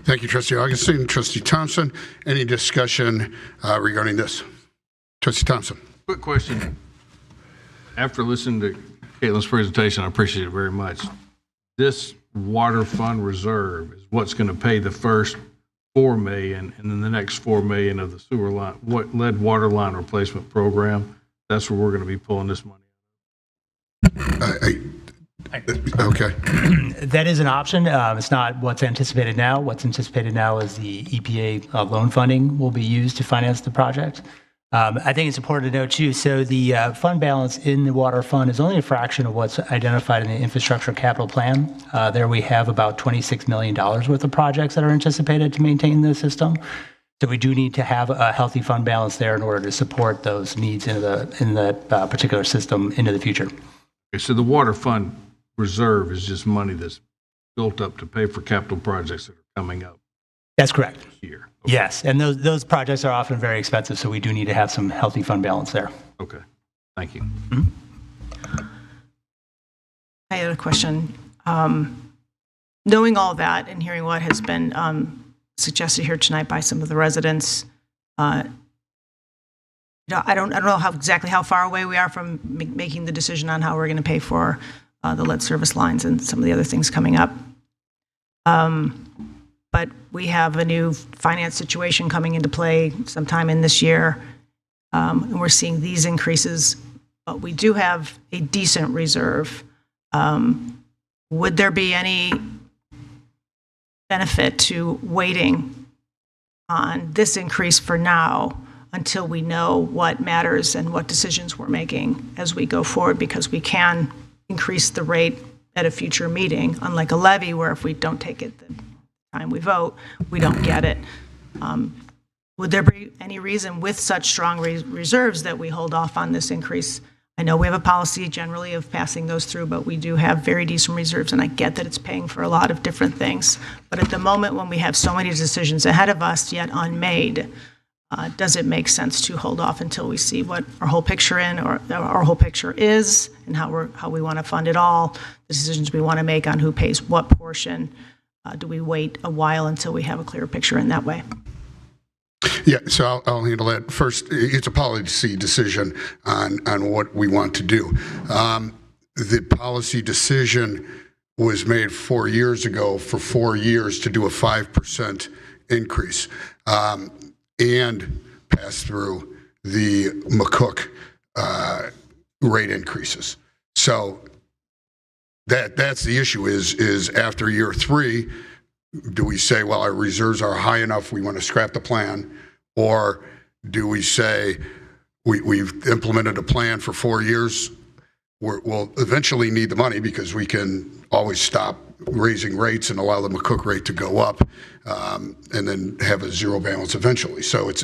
Thank you, Trustee Augustine. Trustee Thompson, any discussion regarding this? Trustee Thompson. Quick question. After listening to Caitlin's presentation, I appreciate it very much. This water fund reserve is what's going to pay the first $4 million and then the next $4 million of the sewer line, lead water line replacement program. That's where we're going to be pulling this money. Okay. That is an option. It's not what's anticipated now. What's anticipated now is the EPA loan funding will be used to finance the project. I think it's important to note, too, so the fund balance in the water fund is only a fraction of what's identified in the infrastructure capital plan. There we have about $26 million worth of projects that are anticipated to maintain the system. So we do need to have a healthy fund balance there in order to support those needs in the particular system into the future. Okay, so the water fund reserve is just money that's built up to pay for capital projects that are coming up. That's correct. This year. Okay. Yes, and those projects are often very expensive, so we do need to have some healthy fund balance there. Okay, thank you. Mm-hmm. I had a question. Knowing all that and hearing what has been suggested here tonight by some of the residents, I don't know exactly how far away we are from making the decision on how we're going to pay for the lead service lines and some of the other things coming up. But we have a new finance situation coming into play sometime in this year, and we're seeing these increases, but we do have a decent reserve. Would there be any benefit to waiting on this increase for now until we know what matters and what decisions we're making as we go forward, because we can increase the rate at a future meeting, unlike a levy where if we don't take it the time we vote, we don't get it. Would there be any reason with such strong reserves that we hold off on this increase? I know we have a policy generally of passing those through, but we do have very decent reserves, and I get that it's paying for a lot of different things. But at the moment when we have so many decisions ahead of us yet unmade, does it make sense to hold off until we see what our whole picture is and how we want to fund it all, the decisions we want to make on who pays what portion? Do we wait a while until we have a clearer picture in that way? Yeah, so I'll handle that. First, it's a policy decision on what we want to do. The policy decision was made 4 years ago for 4 years to do a 5% increase and pass through the McCook rate increases. So that's the issue is after year 3, do we say, well, our reserves are high enough, we want to scrap the plan? Or do we say we've implemented a plan for 4 years, we'll eventually need the money because we can always stop raising rates and allow the McCook rate to go up and then have a zero balance eventually. So it's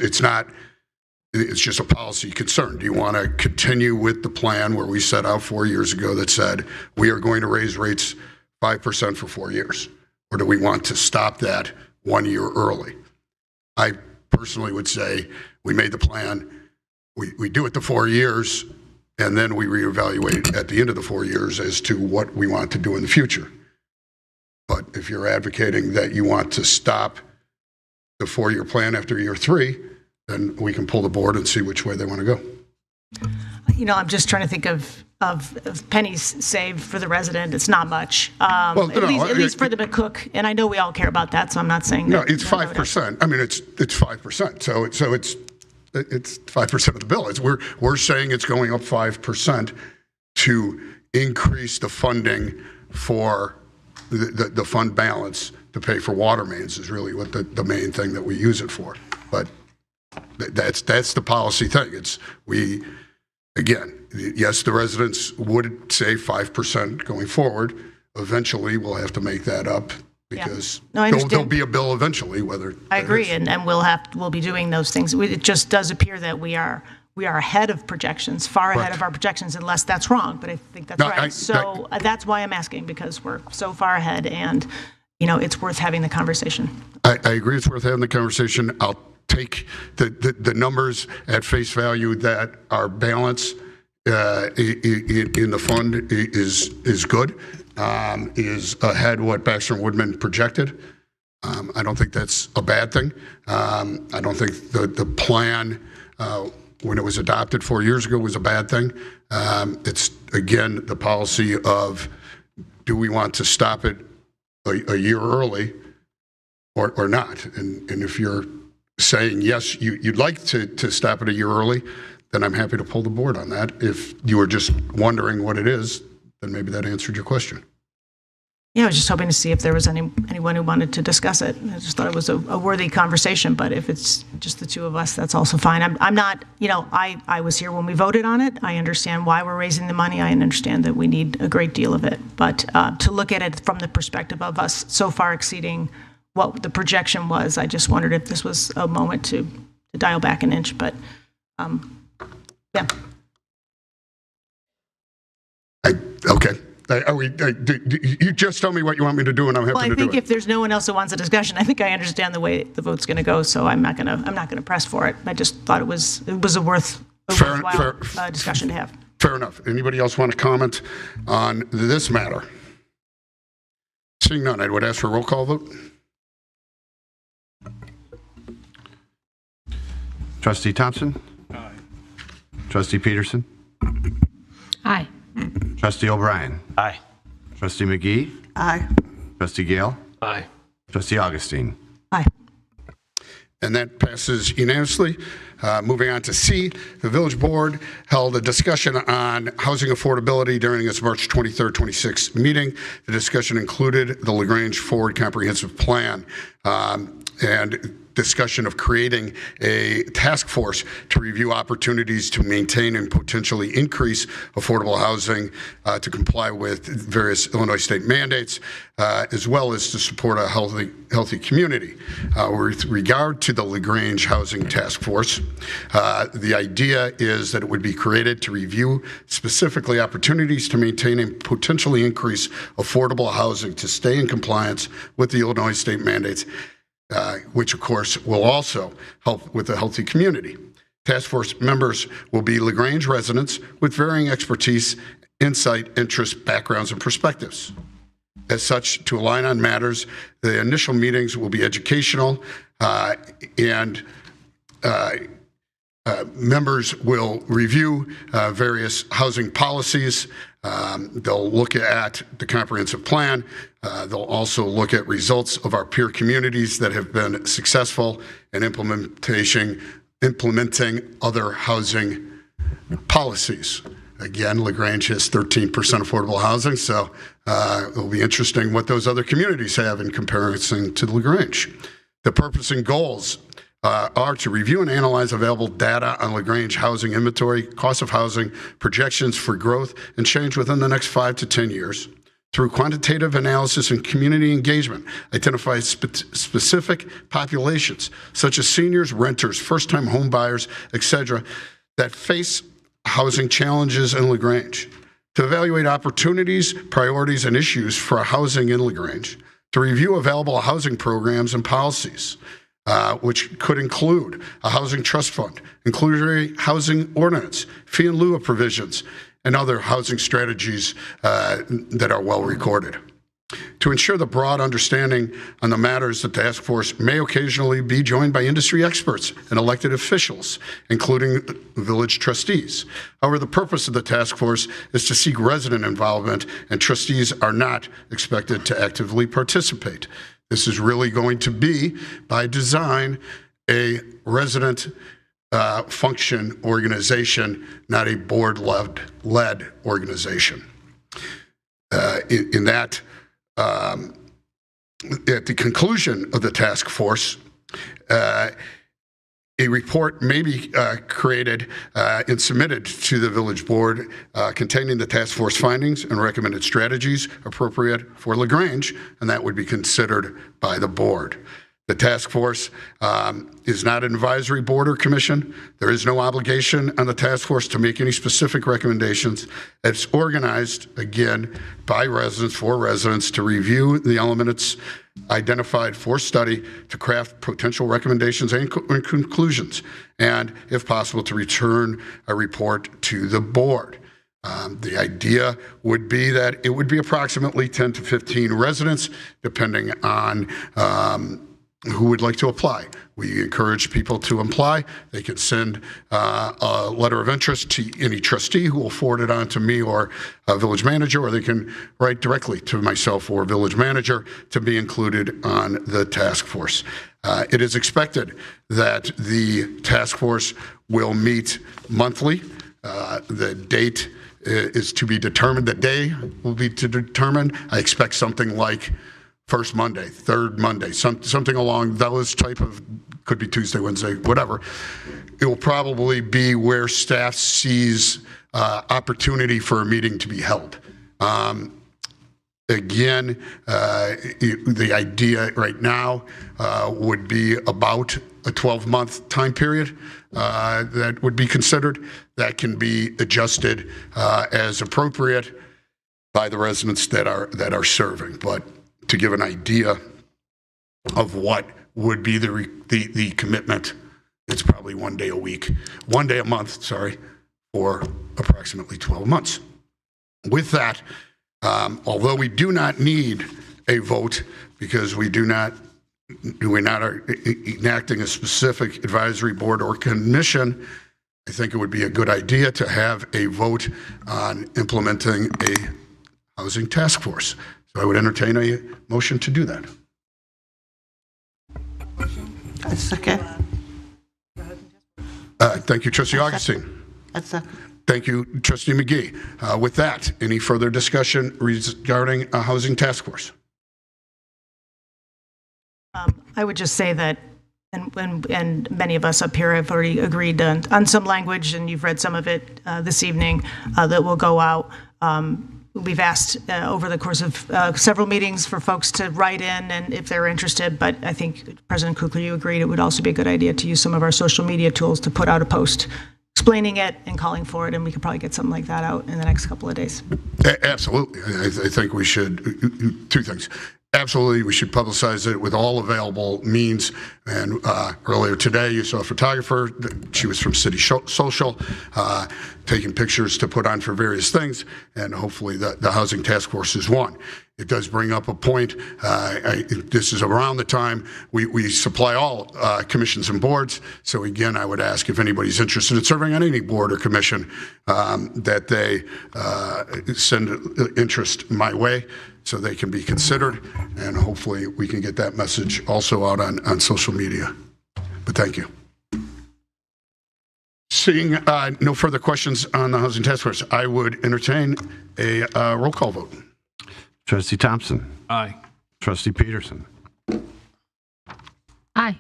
just a policy concern. Do you want to continue with the plan where we set out 4 years ago that said we are going to raise rates 5% for 4 years? Or do we want to stop that 1 year early? I personally would say we made the plan, we do it the 4 years, and then we reevaluate at the end of the 4 years as to what we want to do in the future. But if you're advocating that you want to stop the 4-year plan after year 3, then we can pull the board and see which way they want to go. You know, I'm just trying to think of pennies saved for the resident. It's not much, at least for the McCook. And I know we all care about that, so I'm not saying no. That, it's 5%. I mean, it's 5%. So it's 5% of the bill. We're saying it's going up 5% to increase the funding for the fund balance to pay for water mains is really what the main thing that we use it for. But that's the policy thing. Again, yes, the residents would say 5% going forward. Eventually, we'll have to make that up because there'll be a bill eventually. Whether I agree, and we'll be doing those things. It just does appear that we are ahead of projections, far ahead of our projections, unless that's wrong. But I think that's right. That's why I'm asking, because we're so far ahead, and it's worth having the conversation. I agree. It's worth having the conversation. I'll take the numbers at face value that our balance in the fund is good, is ahead what Baxter and Woodman projected. I don't think that's a bad thing. I don't think the plan when it was adopted 4 years ago was a bad thing. It's again the policy of do we want to stop it a year early or not? And if you're saying yes, you'd like to stop it a year early, then I'm happy to pull the board on that. If you were just wondering what it is, then maybe that answered your question. Yeah, I was just hoping to see if there was anyone who wanted to discuss it. I just thought it was a worthy conversation, but if it's just the two of us, that's also fine. I'm not, I was here when we voted on it. I understand why we're raising the money. I understand that we need a great deal of it. But to look at it from the perspective of us so far exceeding what the projection was, I just wondered if this was a moment to dial back an inch. But, yeah. Okay. You just tell me what you want me to do, and I'm happy to do it. Well, I think if there's no one else who wants a discussion, I think I understand the way the vote's going to go. So I'm not going to press for it. I just thought it was a worthwhile discussion to have. Fair enough. Anybody else want to comment on this matter? Seeing none, I would ask for a roll call vote. Trustee Thompson? Aye. Trustee Peterson? Aye. Trustee O'Brien? Aye. Trustee McGee? Aye. Trustee Gale? Aye. Trustee Augustine? Aye. And that passes unanimously. Moving on to C, the Village Board held a discussion on housing affordability during its March 23rd, 26th meeting. The discussion included the LaGrange Forward Comprehensive Plan. and discussion of creating a task force to review opportunities to maintain and potentially increase affordable housing to comply with various Illinois state mandates, as well as to support a healthy community. With regard to the LaGrange Housing Task Force, the idea is that it would be created to review specifically opportunities to maintain and potentially increase affordable housing to stay in compliance with the Illinois state mandates, which of course will also help with a healthy community. Task force members will be LaGrange residents with varying expertise, insight, interests, backgrounds, and perspectives. As such, to align on matters, the initial meetings will be educational and members will review various housing policies. They'll look at the comprehensive plan. They'll also look at results of our peer communities that have been successful in implementing other housing policies. Again, LaGrange has 13% affordable housing, so it'll be interesting what those other communities have in comparison to LaGrange. The purpose and goals are to review and analyze available data on LaGrange housing inventory, cost of housing, projections for growth and change within the next 5 to 10 years. Through quantitative analysis and community engagement, identify specific populations, such as seniors, renters, first-time home buyers, etc., that face housing challenges in LaGrange. To evaluate opportunities, priorities, and issues for housing in LaGrange. To review available housing programs and policies, which could include a housing trust fund, inclusionary housing ordinance, fee in lieu of provisions, and other housing strategies that are well recorded. To ensure the broad understanding on the matters, the task force may occasionally be joined by industry experts and elected officials, including village trustees. However, the purpose of the task force is to seek resident involvement, and trustees are not expected to actively participate. This is really going to be, by design, a resident function organization, not a board-led organization. In that, at the conclusion of the task force, a report may be created and submitted to the village board containing the task force findings and recommended strategies appropriate for LaGrange, and that would be considered by the board. The task force is not an advisory board or commission. There is no obligation on the task force to make any specific recommendations. It's organized, again, by residents, for residents, to review the elements identified for study, to craft potential recommendations and conclusions, and, if possible, to return a report to the board. The idea would be that it would be approximately 10 to 15 residents, depending on who would like to apply. We encourage people to apply. They can send a letter of interest to any trustee who will forward it on to me or a village manager, or they can write directly to myself or village manager to be included on the task force. It is expected that the task force will meet monthly. The date is to be determined. The day will be to determine. I expect something like first Monday, third Monday, something along those type of, could be Tuesday, Wednesday, whatever. It will probably be where staff sees opportunity for a meeting to be held. Again, the idea right now would be about a 12-month time period that would be considered. That can be adjusted as appropriate by the residents that are serving. But to give an idea of what would be the commitment, it's probably one day a month, for approximately 12 months. With that, although we do not need a vote because we're not enacting a specific advisory board or commission, I think it would be a good idea to have a vote on implementing a housing task force. So I would entertain a motion to do that. A second. Thank you, Trustee Augustine. A second. Thank you, Trustee McGee. With that, any further discussion regarding a housing task force? I would just say that, and many of us up here have already agreed on some language, and you've read some of it this evening, that will go out. We've asked over the course of several meetings for folks to write in and if they're interested, but I think, President Kukla, you agreed it would also be a good idea to use some of our social media tools to put out a post explaining it and calling for it, and we could probably get something like that out in the next couple of days. Absolutely. I think we should, two things. Absolutely, we should publicize it with all available means. And earlier today, you saw a photographer. She was from City Social, taking pictures to put on for various things. And hopefully the Housing Task Force is one. It does bring up a point. This is around the time we supply all commissions and boards. So again, I would ask if anybody's interested in serving on any board or commission that they send interest my way, so they can be considered, and hopefully we can get that message also out on social media. But thank you. Seeing no further questions on the Housing Task Force, I would entertain a roll call vote. Trustee Thompson. Aye. Trustee Peterson. Aye.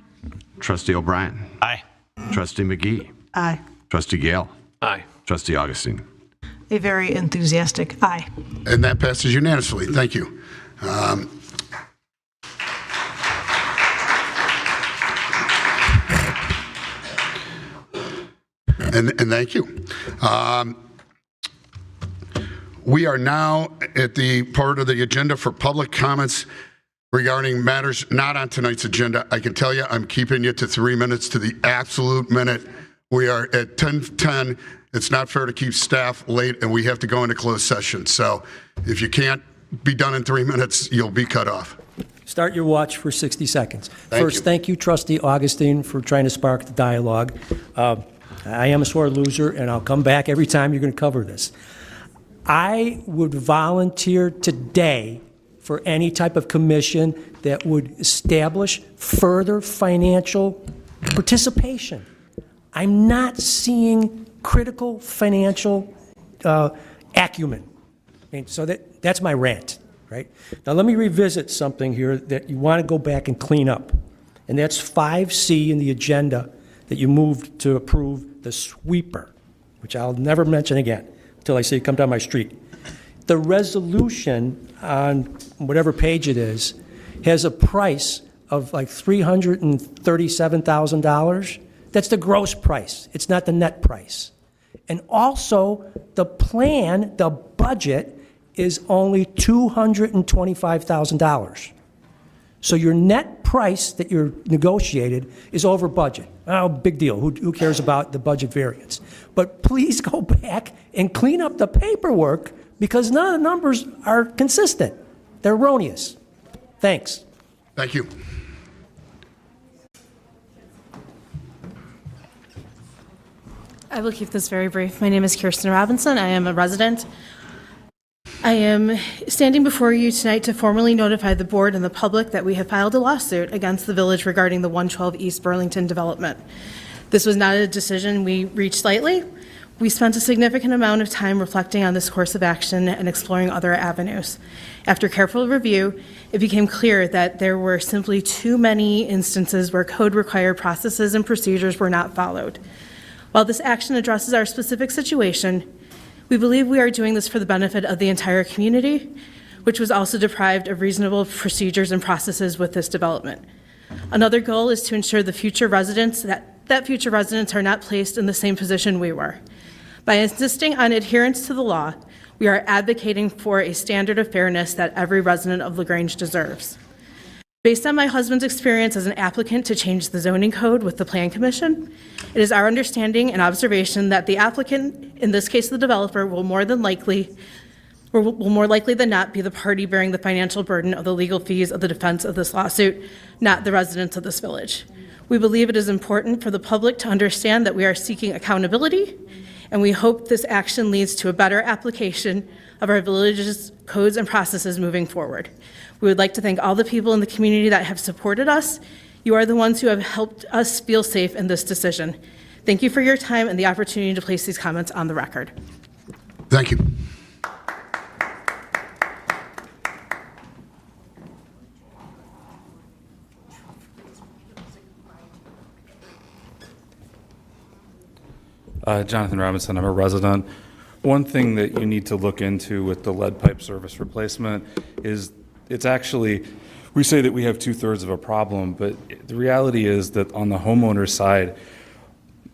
Trustee O'Brien. Aye. Trustee McGee. Aye. Trustee Gale. Aye. Trustee Augustine. A very enthusiastic aye. And that passes unanimously. Thank you. And thank you. We are now at the part of the agenda for public comments regarding matters not on tonight's agenda. I can tell you I'm keeping you to 3 minutes to the absolute minute. We are at 10:10. It's not fair to keep staff late, and we have to go into closed session. So if you can't be done in 3 minutes, you'll be cut off. Start your watch for 60 seconds. Thank First, you. thank you, Trustee Augustine, for trying to spark the dialogue. I am a sore loser, and I'll come back every time you're going to cover this. I would volunteer today for any type of commission that would establish further financial participation. I'm not seeing critical financial acumen. So that's my rant, right? Now let me revisit something here that you want to go back and clean up, and that's 5C in the agenda that you moved to approve the sweeper, which I'll never mention again until I see it come down my street. The resolution on whatever page it is has a price of like $337,000. That's the gross price. It's not the net price. And also, the plan, the budget, is only $225,000. So your net price that you're negotiated is over budget. Oh, big deal. Who cares about the budget variance? But please go back and clean up the paperwork, because none of the numbers are consistent. They're erroneous. Thanks. Thank you. I will keep this very brief. My name is Kirsten Robinson. I am a resident. I am standing before you tonight to formally notify the board and the public that we have filed a lawsuit against the village regarding the 112 East Burlington development. This was not a decision we reached lightly. We spent a significant amount of time reflecting on this course of action and exploring other avenues. After careful review, it became clear that there were simply too many instances where code-required processes and procedures were not followed. While this action addresses our specific situation, we believe we are doing this for the benefit of the entire community, which was also deprived of reasonable procedures and processes with this development. Another goal is to ensure the future residents that future residents are not placed in the same position we were. By insisting on adherence to the law, we are advocating for a standard of fairness that every resident of LaGrange deserves. Based on my husband's experience as an applicant to change the zoning code with the Plan Commission, it is our understanding and observation that the applicant, in this case the developer, will more likely than not be the party bearing the financial burden of the legal fees of the defense of this lawsuit, not the residents of this village. We believe it is important for the public to understand that we are seeking accountability, and we hope this action leads to a better application of our village's codes and processes moving forward. We would like to thank all the people in the community that have supported us. You are the ones who have helped us feel safe in this decision. Thank you for your time and the opportunity to place these comments on the record. Thank you. Jonathan Robinson, I'm a resident. One thing that you need to look into with the lead pipe service replacement is it's actually, we say that we have 2/3 of a problem, but the reality is that on the homeowner side,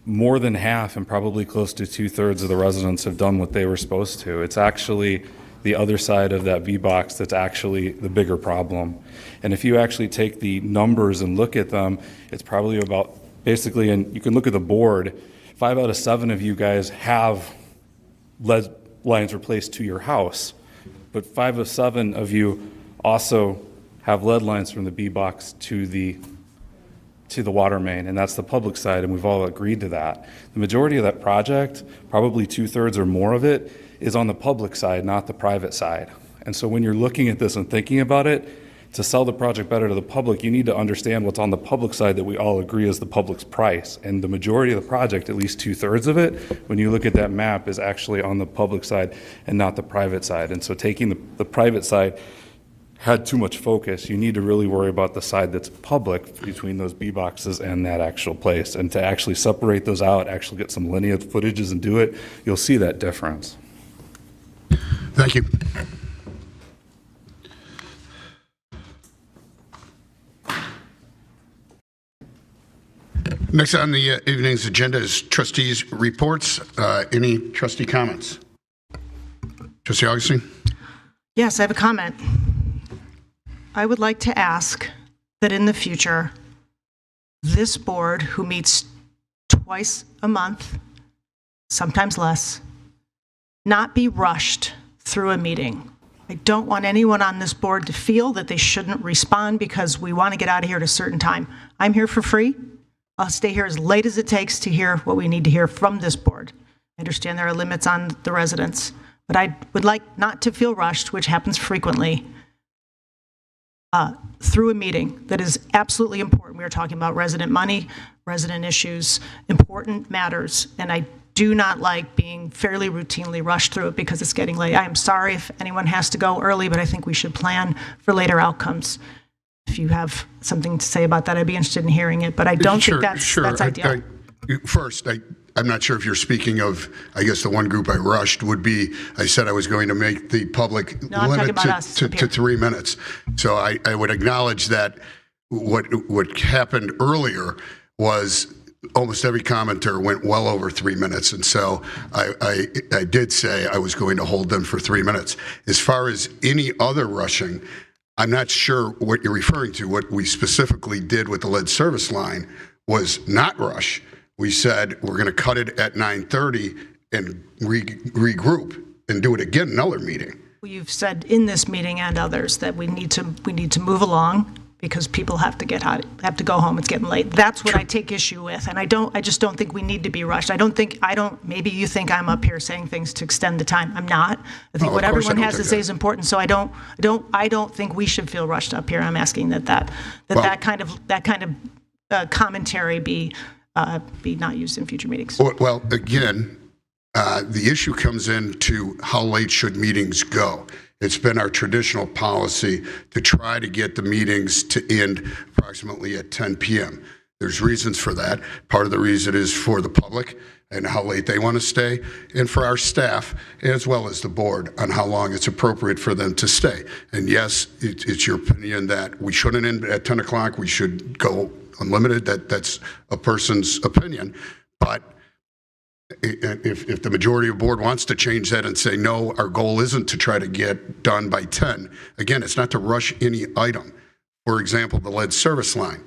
more than half and probably close to 2/3 of the residents have done what they were supposed to. It's actually the other side of that V-box that's actually the bigger problem. And if you actually take the numbers and look at them, it's probably about basically, and you can look at the board, 5 out of 7 of you guys have lead lines replaced to your house, but 5 of 7 of you also have lead lines from the B-box to the water main, and that's the public side, and we've all agreed to that. The majority of that project, probably 2/3 or more of it, is on the public side, not the private side. And so when you're looking at this and thinking about it, to sell the project better to the public, you need to understand what's on the public side that we all agree is the public's price. And the majority of the project, at least 2/3 of it, when you look at that map, is actually on the public side and not the private side. And so taking the private side had too much focus. You need to really worry about the side that's public between those B boxes and that actual place. And to actually separate those out, actually get some linear footages and do it, you'll see that difference. Thank you. Next on the evening's agenda is trustees' reports. Any trustee comments? Trustee Augustine? Yes, I have a comment. I would like to ask that in the future, this board, who meets twice a month, sometimes less, not be rushed through a meeting. I don't want anyone on this board to feel that they shouldn't respond because we want to get out of here at a certain time. I'm here for free. I'll stay here as late as it takes to hear what we need to hear from this board. I understand there are limits on the residents, but I would like not to feel rushed, which happens frequently, through a meeting that is absolutely important. We are talking about resident money, resident issues, important matters, and I do not like being fairly routinely rushed through it because it's getting late. I am sorry if anyone has to go early, but I think we should plan for later outcomes. If you have something to say about that, I'd be interested in hearing it, but I don't think that's ideal. First, I'm not sure if you're speaking of, I guess the one group I rushed would be, I said I was going to make the public limit to 3 minutes. So I would acknowledge that what happened earlier was almost every commenter went well over 3 minutes. And so I did say I was going to hold them for 3 minutes. As far as any other rushing, I'm not sure what you're referring to. What we specifically did with the lead service line was not rush. We said we're going to cut it at 9:30 and regroup and do it again another meeting. You've said in this meeting and others that we need to move along because people have to go home. It's getting late. That's what I take issue with, and I just don't think we need to be rushed. Maybe you think I'm up here saying things to extend the time. I'm not. I think what everyone has to say is important. So I don't think we should feel rushed up here. I'm asking that kind of commentary be not used in future meetings. Well, again, the issue comes into how late should meetings go. It's been our traditional policy to try to get the meetings to end approximately at 10 p.m. There's reasons for that. Part of the reason is for the public and how late they want to stay, and for our staff, as well as the board, on how long it's appropriate for them to stay. And yes, it's your opinion that we shouldn't end at 10 o'clock, we should go unlimited. That's a person's opinion. But if the majority of the board wants to change that and say, no, our goal isn't to try to get done by 10, again, it's not to rush any item. For example, the lead service line.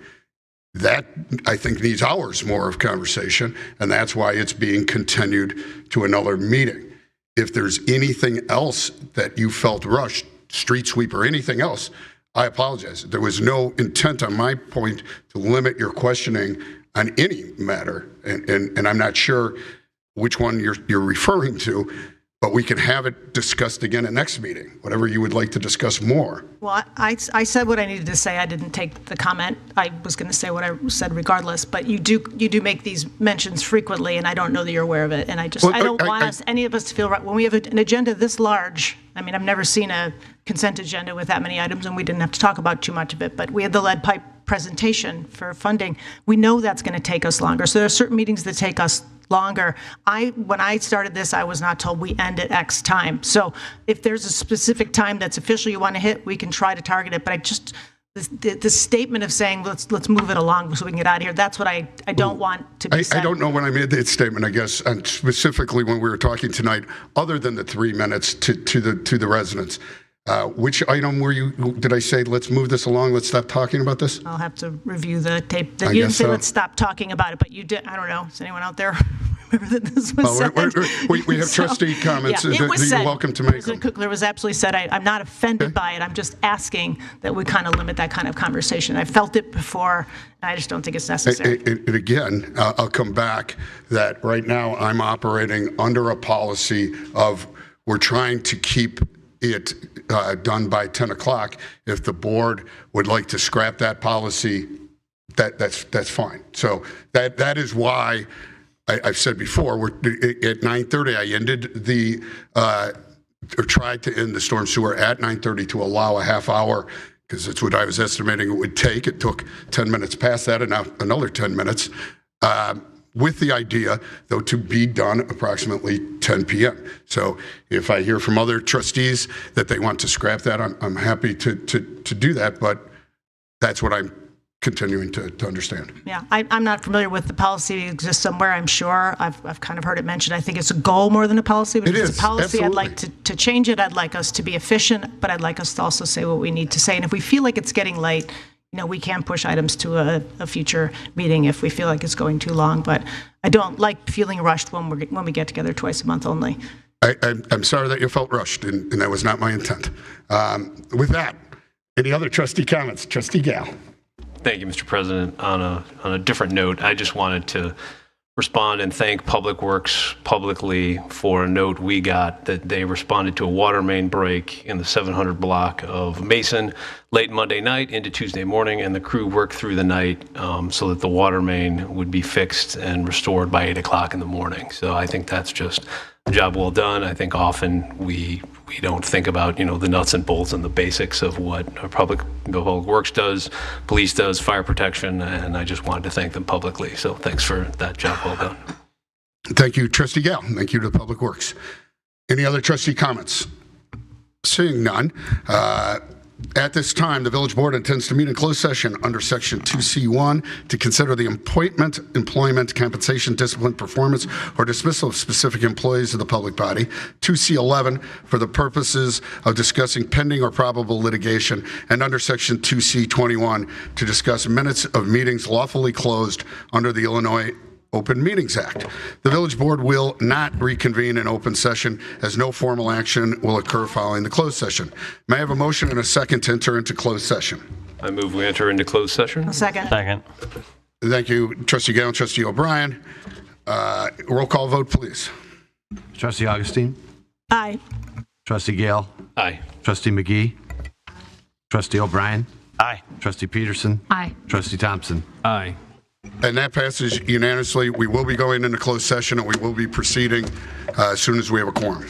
That, I think, needs hours more of conversation, and that's why it's being continued to another meeting. If there's anything else that you felt rushed, street sweep or anything else, I apologize. There was no intent on my point to limit your questioning on any matter, and I'm not sure which one you're referring to, but we can have it discussed again at next meeting, whatever you would like to discuss more. Well, I said what I needed to say. I didn't take the comment. I was going to say what I said regardless, but you do make these mentions frequently, and I don't know that you're aware of it. And I don't want any of us to feel right. When we have an agenda this large, I mean, I've never seen a consent agenda with that many items, and we didn't have to talk about too much of it, but we had the lead pipe presentation for funding. We know that's going to take us longer. So there are certain meetings that take us longer. When I started this, I was not told we end at X time. So if there's a specific time that's official you want to hit, we can try to target it. But the statement of saying, let's move it along so we can get out of here, that's what I don't want to be said. I don't know when I made that statement, I guess, and specifically when we were talking tonight, other than the 3 minutes to the residents. Which item did I say, let's move this along, let's stop talking about this? I'll have to review the tape. You didn't say let's stop talking about it, but you did. I don't know. Is anyone out there remember that this was said? We have trustee comments yeah, that was you're said. welcome to make. President Kukler was absolutely said, I'm not offended by it. I'm just asking that we kind of limit that kind of conversation. I felt it before, and I just don't think it's necessary. And again, I'll come back that right now I'm operating under a policy of we're trying to keep it done by 10 o'clock. If the board would like to scrap that policy, that's fine. So that is why I've said before, we're at 9:30. I ended or tried to end the storm sewer at 9:30 to allow a half hour, because that's what I was estimating it would take. It took 10 minutes past that, and now another 10 minutes. With the idea, though, to be done approximately 10 p.m. So if I hear from other trustees that they want to scrap that, I'm happy to do that, but that's what I'm continuing to understand. Yeah, I'm not familiar with the policy. It exists somewhere, I'm sure. I've kind of heard it mentioned. I think it's a goal more than a policy. But it's a policy. Absolutely. I'd like to change it. I'd like us to be efficient, but I'd like us to also say what we need to say. And if we feel like it's getting late, we can push items to a future meeting if we feel like it's going too long. But I don't like feeling rushed when we get together twice a month only. I'm sorry that you felt rushed, and that was not my intent. With that, any other trustee comments? Trustee Gal. Thank you, Mr. President. On a different note, I just wanted to respond and thank Public Works publicly for a note we got that they responded to a water main break in the 700 block of Mason late Monday night into Tuesday morning, and the crew worked through the night so that the water main would be fixed and restored by 8 o'clock in the morning. So I think that's just a job well done. I think often we don't think about, the nuts and bolts and the basics of what Public Works does, police does, fire protection, and I just wanted to thank them publicly. So thanks for that job well done. Thank you, Trustee Gal. Thank you to Public Works. Any other trustee comments? Seeing none. At this time, the village board intends to meet in closed session under section 2C1 to consider the appointment, employment, compensation, discipline, performance, or dismissal of specific employees of the public body. 2C11 for the purposes of discussing pending or probable litigation, and under section 2C21 to discuss minutes of meetings lawfully closed under the Illinois Open Meetings Act. The village board will not reconvene in open session, as no formal action will occur following the closed session. May I have a motion and a second to enter into closed session? I move we enter into closed session. Second. Thank you, Trustee Gale and Trustee O'Brien. Roll call vote, please. Trustee Augustine? Aye. Trustee Gale? Aye. Trustee McGee? Trustee O'Brien? Aye. Trustee Peterson? Aye. Trustee Thompson? Aye. And that passes unanimously. We will be going into closed session, and we will be proceeding as soon as we have a quorum.